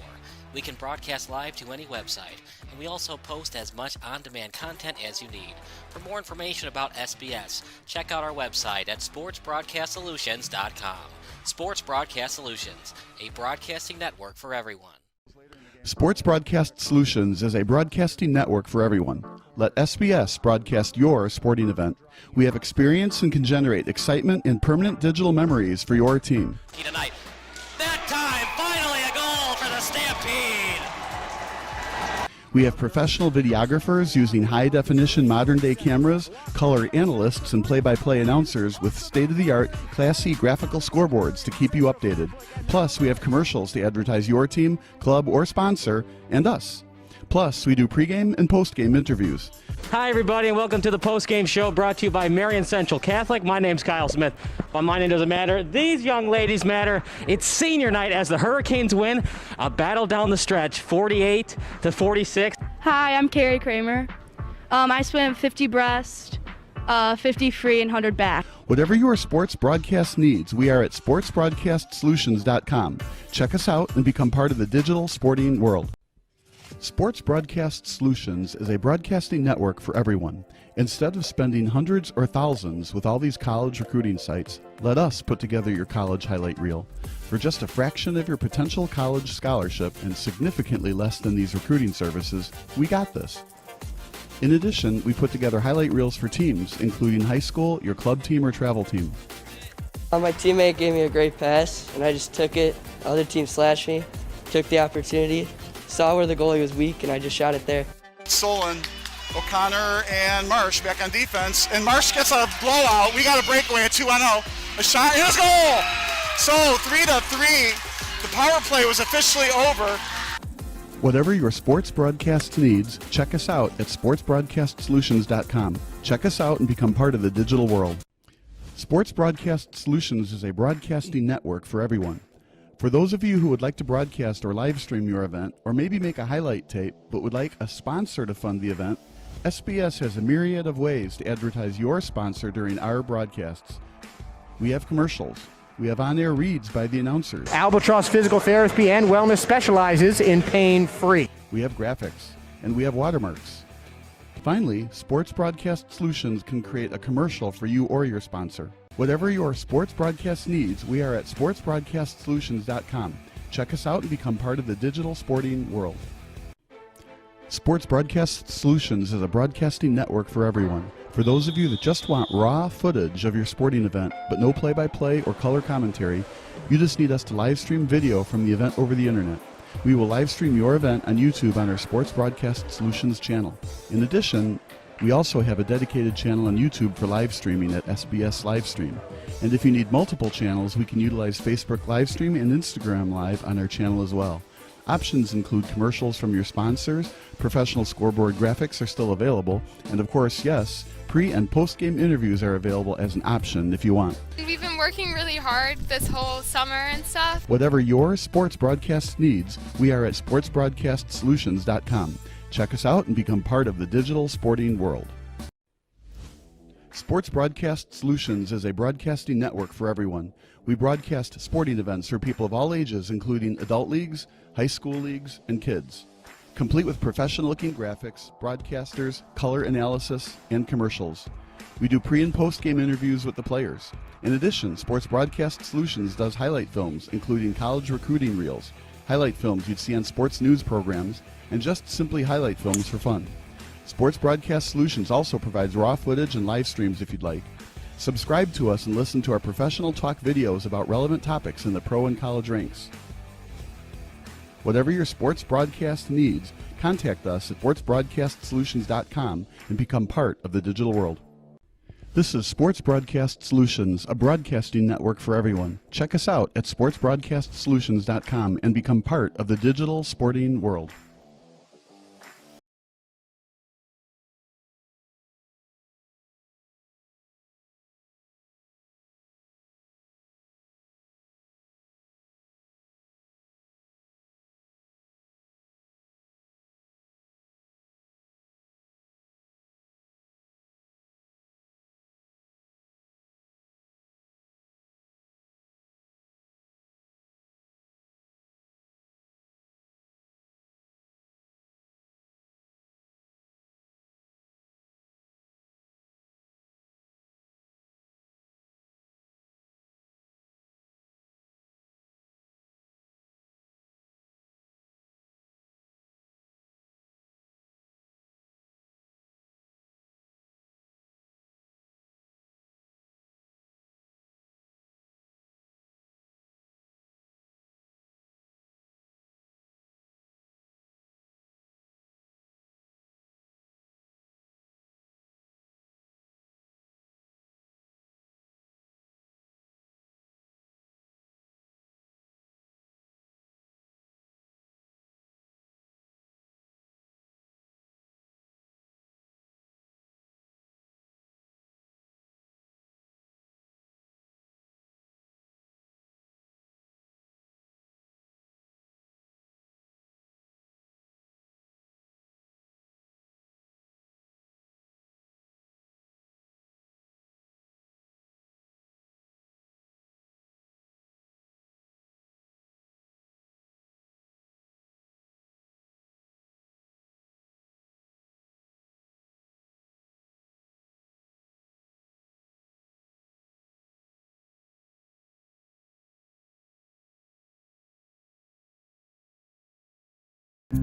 We can broadcast live to any website, and we also post as much on-demand content as you need. For more information about SBS, check out our website at sportsbroadcastsolutions.com. Sports Broadcast Solutions, a broadcasting network for everyone. Sports Broadcast Solutions is a broadcasting network for everyone. Let SBS broadcast your sporting event. We have experience and can generate excitement and permanent digital memories for your team. Tonight. That time, finally a goal for the Stampede. We have professional videographers using high-definition modern-day cameras, color analysts, and play-by-play announcers with state-of-the-art, classy graphical scoreboards to keep you updated. Plus, we have commercials to advertise your team, club, or sponsor, and us. Plus, we do pregame and postgame interviews. Hi, everybody, and welcome to the postgame show brought to you by Marion Central Catholic. My name's Kyle Smith, but my name doesn't matter. These young ladies matter. It's senior night as the Hurricanes win a battle down the stretch, 48-46. Hi, I'm Carrie Kramer. I swim 50 breast, 50 free, and 100 back. Whatever your sports broadcast needs, we are at sportsbroadcastsolutions.com. Check us out and become part of the digital sporting world. Sports Broadcast Solutions is a broadcasting network for everyone. Instead of spending hundreds or thousands with all these college recruiting sites, let us put together your college highlight reel. For just a fraction of your potential college scholarship and significantly less than these recruiting services, we got this. In addition, we put together highlight reels for teams, including high school, your club team, or travel team. My teammate gave me a great pass, and I just took it. The other team slashed me, took the opportunity, saw where the goalie was weak, and I just shot it there. Solon, O'Connor, and Marsh back on defense. And Marsh gets a blowout. We got a breakaway at 2-0. A shot, and a goal! So 3-3. The power play was officially over. Whatever your sports broadcast needs, check us out at sportsbroadcastsolutions.com. Check us out and become part of the digital world. Sports Broadcast Solutions is a broadcasting network for everyone. For those of you who would like to broadcast or live stream your event, or maybe make a highlight tape, but would like a sponsor to fund the event, SBS has a myriad of ways to advertise your sponsor during our broadcasts. We have commercials. We have on-air reads by the announcers. Albatross Physical Therapy and Wellness specializes in pain-free. We have graphics, and we have watermarks. Finally, Sports Broadcast Solutions can create a commercial for you or your sponsor. Whatever your sports broadcast needs, we are at sportsbroadcastsolutions.com. Check us out and become part of the digital sporting world. Sports Broadcast Solutions is a broadcasting network for everyone. For those of you that just want raw footage of your sporting event, but no play-by-play or color commentary, you just need us to live stream video from the event over the internet. We will live stream your event on YouTube on our Sports Broadcast Solutions channel. In addition, we also have a dedicated channel on YouTube for live streaming at SBS Livestream. And if you need multiple channels, we can utilize Facebook Livestream and Instagram Live on our channel as well. Options include commercials from your sponsors, professional scoreboard graphics are still available, and of course, yes, pre- and post-game interviews are available as an option if you want. We've been working really hard this whole summer and stuff. Whatever your sports broadcast needs, we are at sportsbroadcastsolutions.com. Check us out and become part of the digital sporting world. Sports Broadcast Solutions is a broadcasting network for everyone. We broadcast sporting events for people of all ages, including adult leagues, high school leagues, and kids. Complete with professional-looking graphics, broadcasters, color analysis, and commercials. We do pre- and post-game interviews with the players. In addition, Sports Broadcast Solutions does highlight films, including college recruiting reels, highlight films you'd see on sports news programs, and just simply highlight films for fun. Sports Broadcast Solutions also provides raw footage and live streams if you'd like. Subscribe to us and listen to our professional talk videos about relevant topics in the pro and college ranks. Whatever your sports broadcast needs, contact us at sportsbroadcastsolutions.com and become part of the digital world. This is Sports Broadcast Solutions, a broadcasting network for everyone. Check us out at sportsbroadcastsolutions.com and become part of the digital sporting world.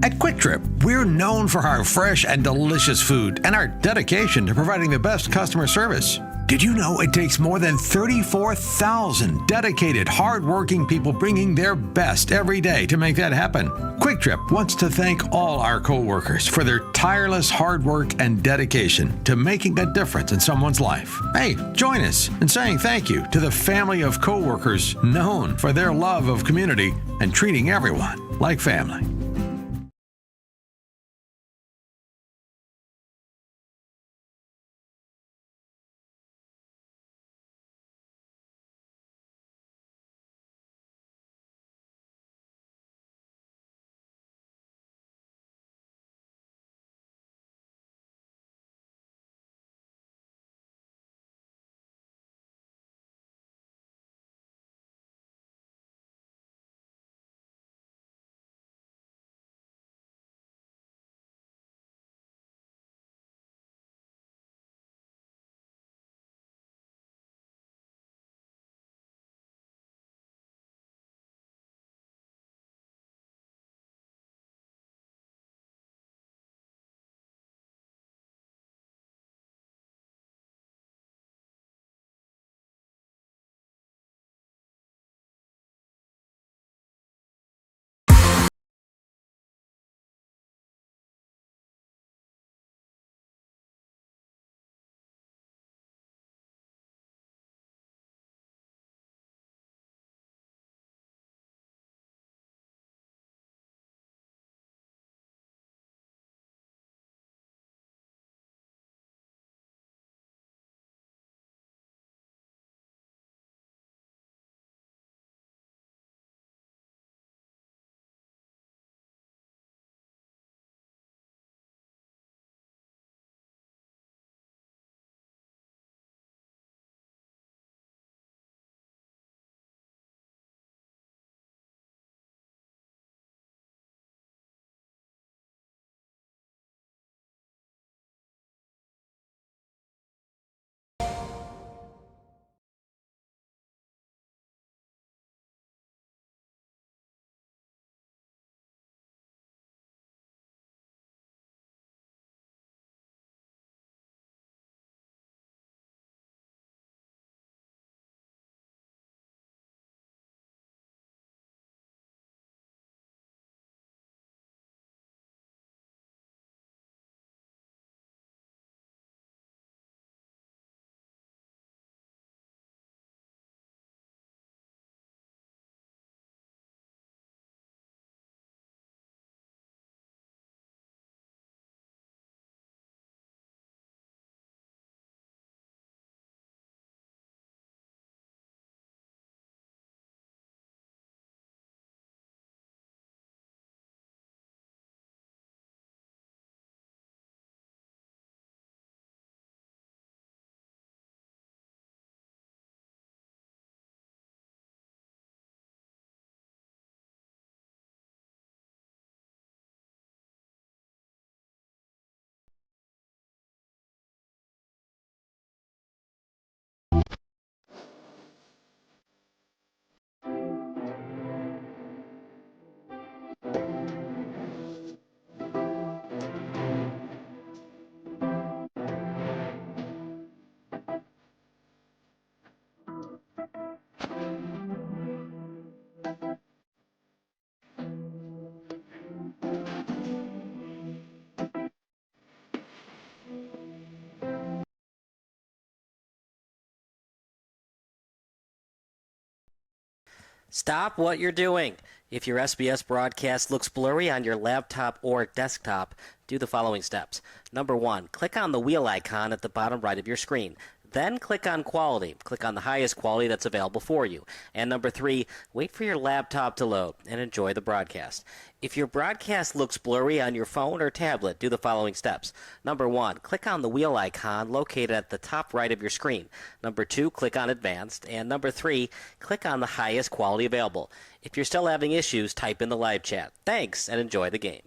At Quick Trip, we're known for our fresh and delicious food and our dedication to providing the best customer service. Did you know it takes more than 34,000 dedicated, hard-working people bringing their best every day to make that happen? Quick Trip wants to thank all our co-workers for their tireless hard work and dedication to making a difference in someone's life. Hey, join us in saying thank you to the family of co-workers known for their love of community and treating everyone like family. Stop what you're doing. If your SBS broadcast looks blurry on your laptop or desktop, do the following steps. Number 1, click on the wheel icon at the bottom right of your screen. Then click on Quality. Click on the highest quality that's available for you. And number 3, wait for your laptop to load and enjoy the broadcast. If your broadcast looks blurry on your phone or tablet, do the following steps. Number 1, click on the wheel icon located at the top right of your screen. Number 2, click on Advanced. And number 3, click on the highest quality available. If you're still having issues, type in the live chat. Thanks, and enjoy the game.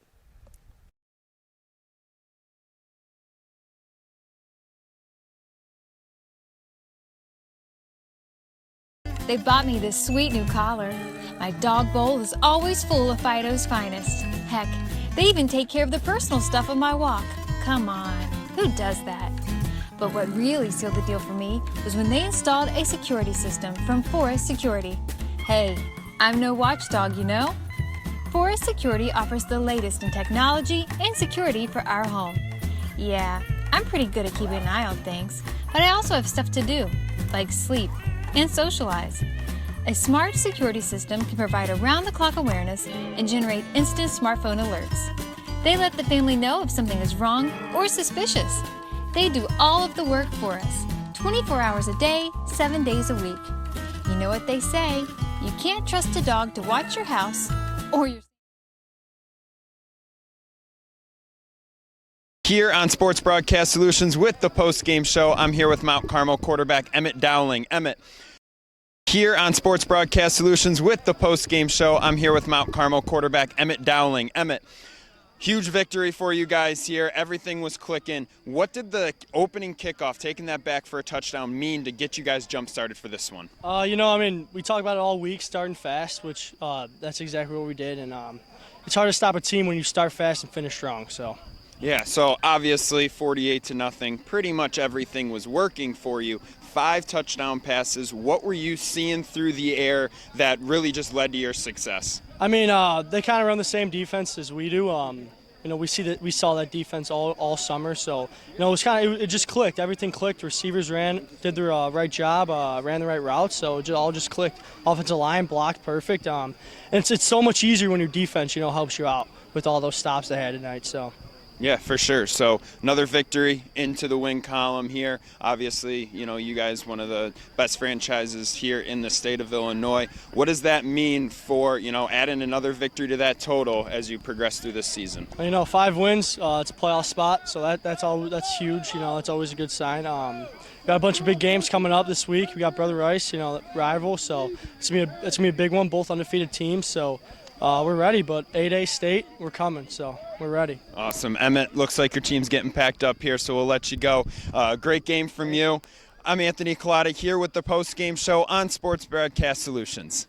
They bought me this sweet new collar. My dog bowl is always full of Fido's finest. Heck, They even take care of the personal stuff of my walk. Come on, who does that? But what really sealed the deal for me was when they installed a security system from Forest Security. Hey, I'm no watchdog, you know? Forest Security offers the latest in technology and security for our home. Yeah, I'm pretty good at keeping an eye on things, but I also have stuff to do, like sleep and socialize. A smart security system can provide around-the-clock awareness and generate instant smartphone alerts. They let the family know if something is wrong or suspicious. They do all of the work for us, 24 hours a day, 7 days a week. You know what they say, you can't trust a dog to watch your house or your... Here on Sports Broadcast Solutions with the post-game show, I'm here with Mount Carmel quarterback Emmett Dowling. Emmett. Here on Sports Broadcast Solutions with the post-game show, I'm here with Mount Carmel quarterback Emmett Dowling. Emmett, huge victory for you guys here. Everything was clicking. What did the opening kickoff, taking that back for a touchdown, mean to get you guys jump-started for this one? We talked about it all week, starting fast, which that's exactly what we did. And it's hard to stop a team when you start fast and finish strong. So. Yeah, so obviously 48-0, pretty much everything was working for you. 5 touchdown passes. What were you seeing through the air that really just led to your success? They kind of run the same defense as we do. We saw that defense all summer. So it just clicked. Everything clicked. Receivers did their right job, ran the right routes. So it all just clicked. Offensive line blocked perfect. And it's so much easier when your defense helps you out with all those stops they had tonight. So. Yeah, for sure. So another victory into the win column here. Obviously, you guys, one of the best franchises here in the state of Illinois. What does that mean for, adding another victory to that total as you progress through this season? 5 wins, it's a playoff spot, so that's huge. It's always a good sign. We got a bunch of big games coming up this week. We got Brother Rice, rival, so it's gonna be a big one. Both undefeated teams, so. We're ready, but 8A State, we're coming, so we're ready. Awesome. Emmett, looks like your team's getting packed up here, so we'll let you go. Great game from you. I'm Anthony Collada here with the post-game show on Sports Broadcast Solutions.